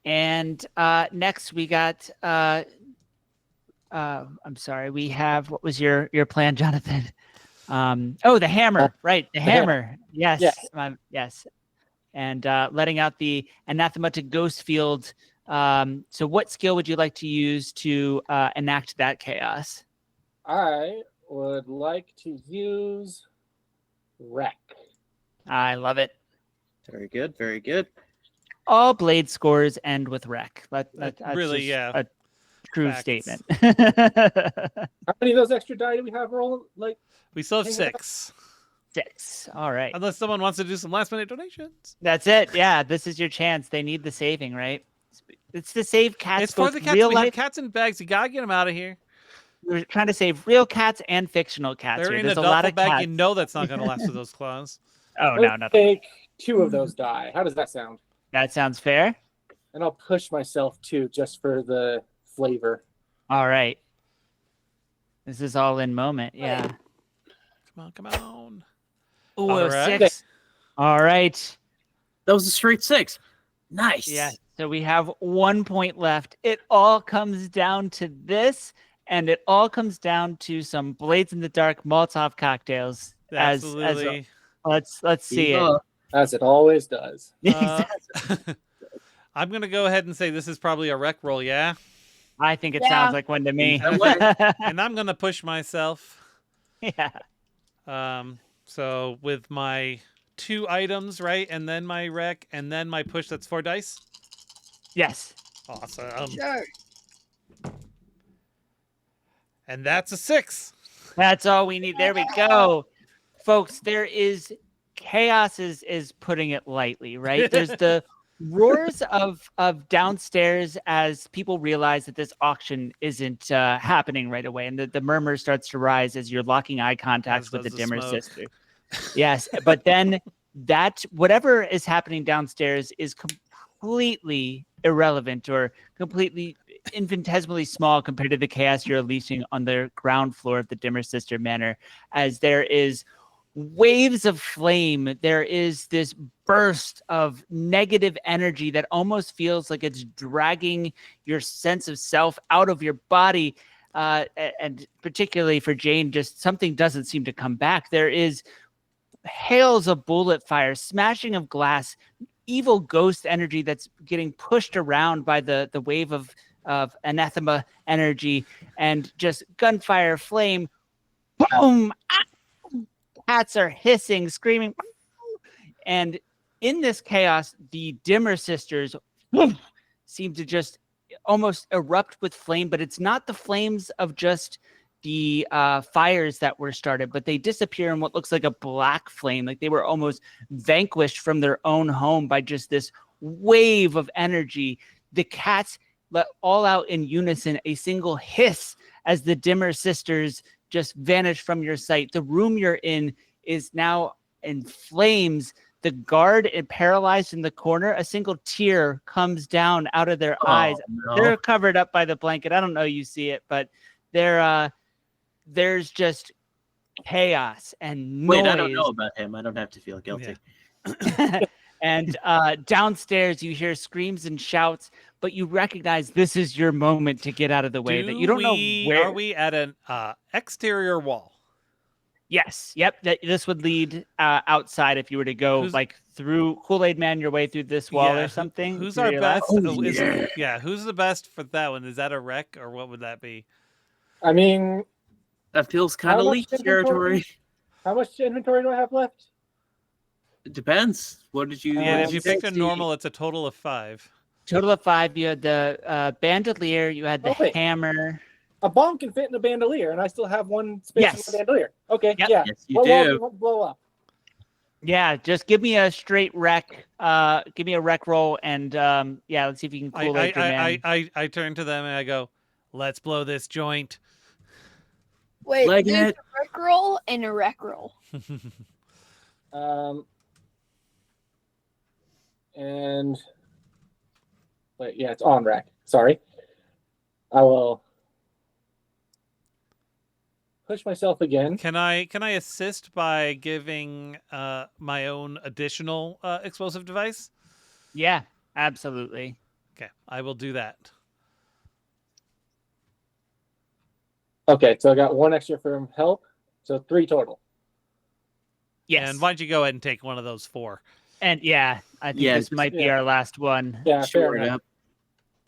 And next we got I'm sorry, we have what was your plan, Jonathan? The hammer, right? The hammer. Yes. Yes. Yes. And letting out the anathema to ghost field. So what skill would you like to use to enact that chaos? I would like to use wreck. I love it. Very good. Very good. All blade scores end with wreck. That's really, just yeah. a true Facts. statement. How many of those extra die do we have roll? Like, We still have Hang it up. 6. 6. All right. Unless someone wants to do some last minute donations. That's it. Yeah, this is your chance. They need the saving, right? It's to save cats. It's for both the cats. real We have life. cats in bags. You gotta get them out of here. We're trying to save real cats and fictional cats. They're Here. in a There's a lot duffel of bag. cats. You know that's not gonna last with those claws. Oh no, let's no. take 2 of those die. How does that sound? That sounds fair. And I'll push myself too, just for the flavor. All right. This is all in moment. Yeah. Come on. Ooh, All right. 6. All right. That was a straight 6. Nice. Yeah. So we have 1 point left. It all comes down to this, and it all comes down to some Blades in the Dark Molotov cocktails. Absolutely. Let's see it. Yeah. As it always does. Uh, I'm gonna go ahead and say this is probably a rec roll, yeah. I think it Yeah. sounds like one to me. And I'm gonna push myself. Yeah. So with my 2 items, right, and then my rec, and then my push. That's 4 dice. Yes. Awesome. Sure. And that's a 6. That's all we need. There we go. Folks, there is chaos is putting it lightly, right? There's the roars of downstairs as people realize that this auction isn't happening right away, and the murmur starts to rise as you're locking eye contact As with the does the dimmer smoke. sister. Yes, but then that whatever is happening downstairs is completely irrelevant or completely infinitesimally small compared to the chaos you're unleashing on the ground floor of the Dimmer Sister Manor, as there is waves of flame. There is this burst of negative energy that almost feels like it's dragging your sense of self out of your body. And particularly for Jane, just something doesn't seem to come back. There is hails of bullet fire, smashing of glass, evil ghost energy that's getting pushed around by the wave of anathema energy, and just gunfire, flame, boom, cats are hissing, screaming, and in this chaos, the Dimmer sisters seem to just almost erupt with flame, but it's not the flames of just the fires that were started, but they disappear in what looks like a black flame, like they were almost vanquished from their own home by just this wave of energy. The cats let all out in unison, a single hiss as the Dimmer sisters just vanish from your sight. The room you're in is now in flames. The guard is paralyzed in the corner. A single tear comes down out of their eyes. No. They're covered up by the blanket. I don't know you see it, but there's just chaos and noise. Wait, I don't know about him. I don't have to feel guilty. Yeah. And downstairs you hear screams and shouts, but you recognize this is your moment to get out of the way. That you don't know where. Are we at an exterior wall? Yes. Yep. This would lead outside if you were to go like through Kool-Aid Man your way through this wall or something. Who's to our your best? left. Who's the best for that one? Is that a wreck or what would that be? I mean, That feels kind How of much leak inventory? territory. how much inventory do I have left? It depends. What did you? Yeah, Um, if you picked a 60. normal, it's a total of 5. Total of 5. You had the bandolier. You had the wait. hammer. A bomb can fit in a bandolier, and I still have one space Yes. in the bandolier. Okay, Yep. yeah. Yes, you What wall do do. you want to blow up? Yeah, just give me a straight wreck. Give me a wreck roll, and let's see if you can Kool-Aid your man. I turn to them and I go, "Let's blow this joint." Wait, Leg there's it. a wreck roll and a wreck roll. And wait, yeah, it's on rack. Sorry. I will push myself again. Can I assist by giving my own additional explosive device? Yeah, absolutely. Okay, I will do that. Okay, so I got 1 extra from help, so 3 total. Yes. And why don't you go ahead and take one of those 4? And yeah, I think Yeah, this might be yeah. our last one. Yeah, Sure fair enough. enough.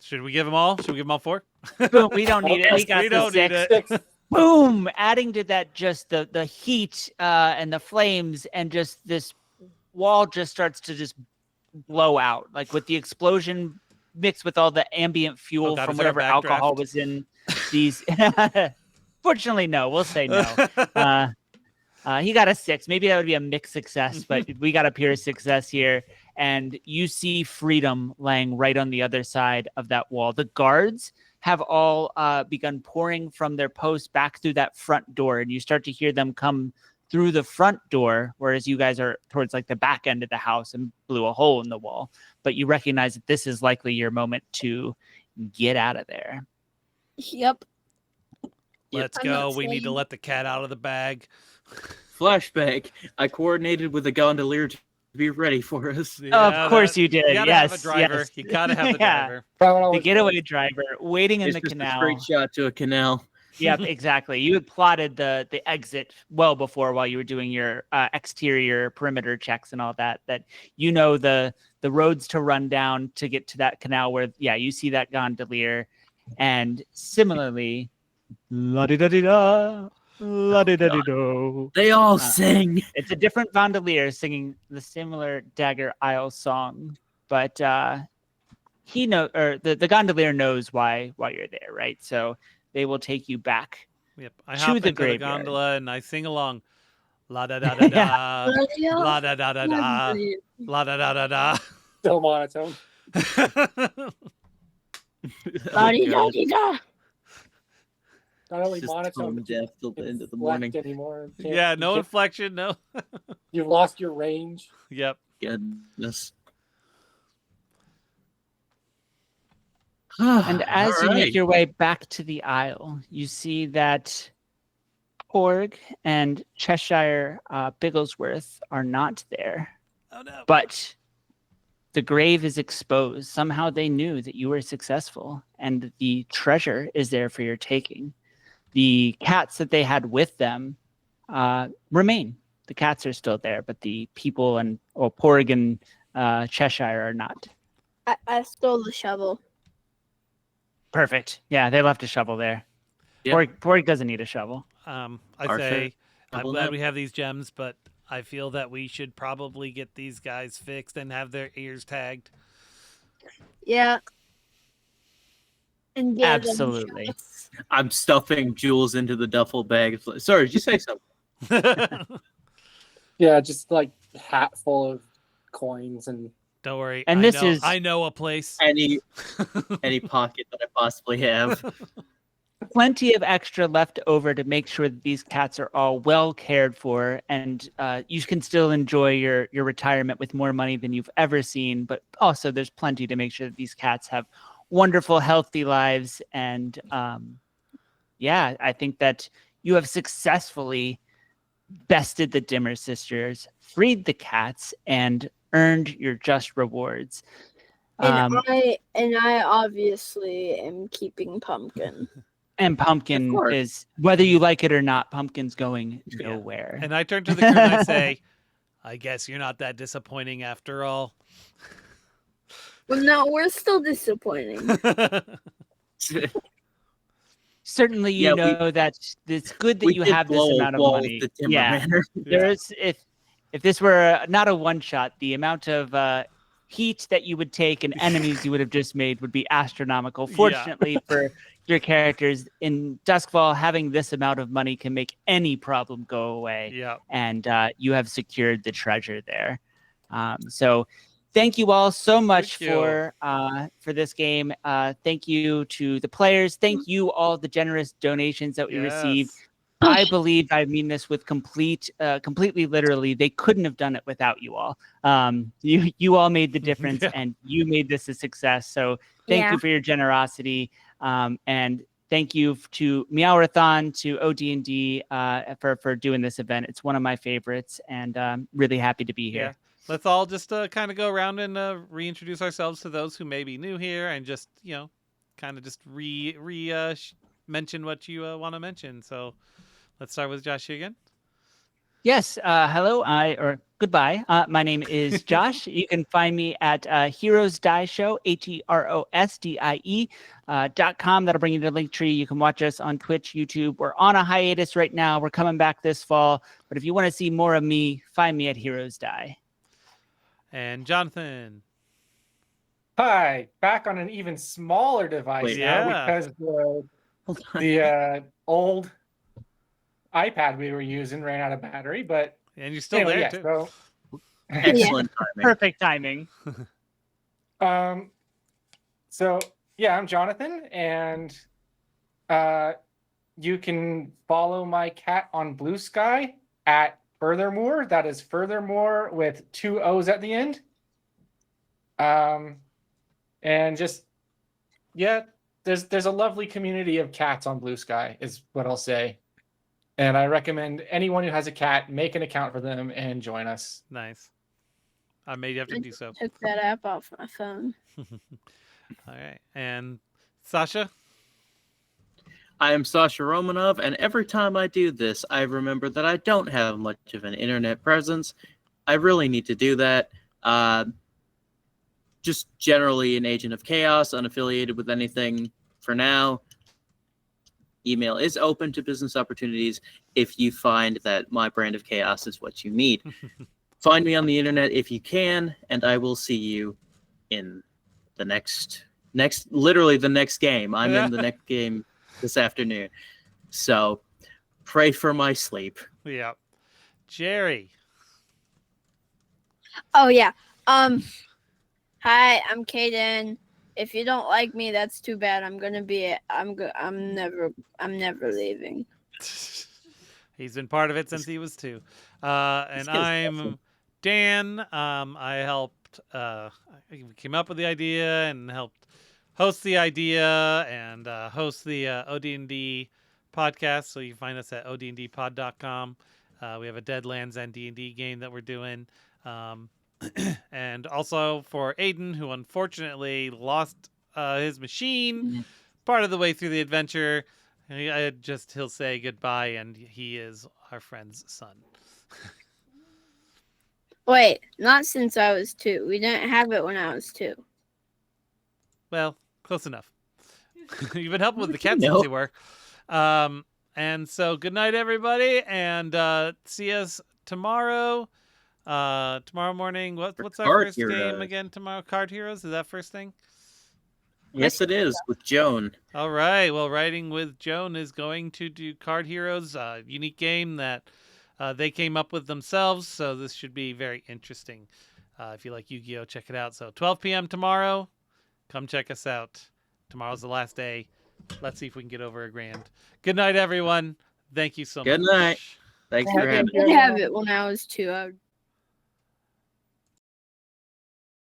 Should we give them all? Should we give them all 4? Boom, we don't need it. We got We the don't need 6. it. 6. Boom, adding to that just the heat and the flames, and just this wall just starts to just blow out, like with the explosion mixed with all the ambient fuel God, from is there a whatever alcohol backdraft? was in these. Fortunately, no. We'll say no. He got a 6. Maybe that would be a mixed success, but we got a pure success here. And you see freedom laying right on the other side of that wall. The guards have all begun pouring from their posts back through that front door, and you start to hear them come through the front door, whereas you guys are towards like the back end of the house and blew a hole in the wall. But you recognize that this is likely your moment to get out of there. Yep. Let's I'm go. not We need to saying- let the cat out of the bag. Flashback. I coordinated with the gondolier to be ready for us. Of course you did. You gotta Yes, have a driver. yes. You gotta have the Yeah. driver. The getaway driver waiting in It's the just canal. a straight shot to a canal. Yep, exactly. You had plotted the exit well before while you were doing your exterior perimeter checks and all that. That you know the roads to run down to get to that canal where you see that gondolier, and similarly, la di da di da, la di da di do. They all sing. It's a different gondolier singing the similar Dagger Isle song, but the gondolier knows why you're there, right? So they will take you back. Yep. I To hop the into the graveyard. gondola and I sing along. La da da da da. La da da da da. La da da da da. Still monotone. La-di-da-di-da. Not only Just monotone, tone but you deaf till the end of the inflect morning. anymore. Can't- Yeah, you no can't- inflection, no. You've lost your range. Yep. Goodness. And as you All make right. your way back to the aisle, you see that Porg and Cheshire Bigglesworth are not there. Oh no. But the grave is exposed. Somehow they knew that you were successful, and the treasure is there for your taking. The cats that they had with them remain. The cats are still there, but the people and Porg and Cheshire are not. I stole the shovel. Perfect. Yeah, they left a shovel there. Yep. Porg doesn't need a shovel. I Arthur? say, I'm glad we have these gems, but I feel that we should probably get these guys fixed and have their ears tagged. Yeah. And give them Absolutely. shots. I'm stuffing jewels into the duffel bag. Sorry, did you say something? Yeah, just like hat full of coins and Don't worry. And I know a place. Any pocket that I possibly have. Plenty of extra left over to make sure that these cats are all well cared for, and you can still enjoy your retirement with more money than you've ever seen. But also, there's plenty to make sure that these cats have wonderful, healthy lives. And yeah, I think that you have successfully bested the Dimmer sisters, freed the cats, and earned your just rewards. And I obviously am keeping Pumpkin. And Pumpkin is, whether you like it or not, Pumpkin's going nowhere. And I turn to the crew and I say, I guess you're not that disappointing after all. Well, no, we're still disappointing. Certainly, you know that it's good that you have this amount of money. Yeah, there's if this were not a one shot, the amount of heat that you would take and enemies you would have just made would be astronomical. Fortunately for your characters in Duskfall, having this amount of money can make any problem go away. Yeah, and you have secured the treasure there. So thank you all so much for this game. Thank you to the players. Thank you all the generous donations that we received. I believe I mean this with completely literally. They couldn't have done it without you all. You all made the difference, and you made this a success. So thank you for your generosity, and thank you to Meowrathon, to OD&D for doing this event. It's one of my favorites, and really happy to be here. Yeah. Let's all just kind of go around and reintroduce ourselves to those who may be new here, and just kind of just mention what you want to mention. So let's start with Josh again. Yes. Hello. Goodbye. My name is Josh. You can find me at Heroes Die Show, HEROSDIE.com. That'll bring you to the link tree. You can watch us on Twitch, YouTube. We're on a hiatus right now. We're coming back this fall. But if you want to see more of me, find me at Heroes Die. And Jonathan. Hi, back on an even smaller device now because the old iPad we were using ran out of battery, but and you're still there too. So, excellent timing. Perfect timing. So I'm Jonathan, and you can follow my cat on Blue Sky at Furthermore. That is Furthermore with 2 O's at the end. And just there's a lovely community of cats on Blue Sky, is what I'll say. And I recommend anyone who has a cat make an account for them and join us. Nice. I made you have to do so. Took that app off my phone. All right. And Sasha? I am Sasha Romanov, and every time I do this, I remember that I don't have much of an internet presence. I really need to do that. Just generally an agent of chaos, unaffiliated with anything for now. Email is open to business opportunities if you find that my brand of chaos is what you need. Find me on the internet if you can, and I will see you in the next literally the next game. I'm in the next game this afternoon. So pray for my sleep. Yeah. Jerry. Oh yeah. Hi, I'm Kaden. If you don't like me, that's too bad. I'm never leaving. He's been part of it since he was 2. And I'm Dan. I helped we came up with the idea and helped host the idea and host the OD&D podcast. So you can find us at odndpod.com. We have a Deadlands and D&D game that we're doing. And also for Aiden, who unfortunately lost his machine part of the way through the adventure. He'll say goodbye, and he is our friend's son. Wait, not since I was 2. We didn't have it when I was 2. Well, close enough. You've been helping with the cats since you were. And so good night, everybody, and see us tomorrow. Tomorrow morning. What's our Card first game Heroes. again tomorrow? Card Heroes? Is that first thing? Yes, it is with Joan. All right. Well, Writing with Joan is going to do Card Heroes, a unique game that they came up with themselves. So this should be very interesting. If you like Yu-Gi-Oh, check it out. So 12 p.m. tomorrow. Come check us out. Tomorrow's the last day. Let's see if we can get over $1,000. Good night, everyone. Thank you so much. Good night. Thanks for having me. I did have it when I was 2. I would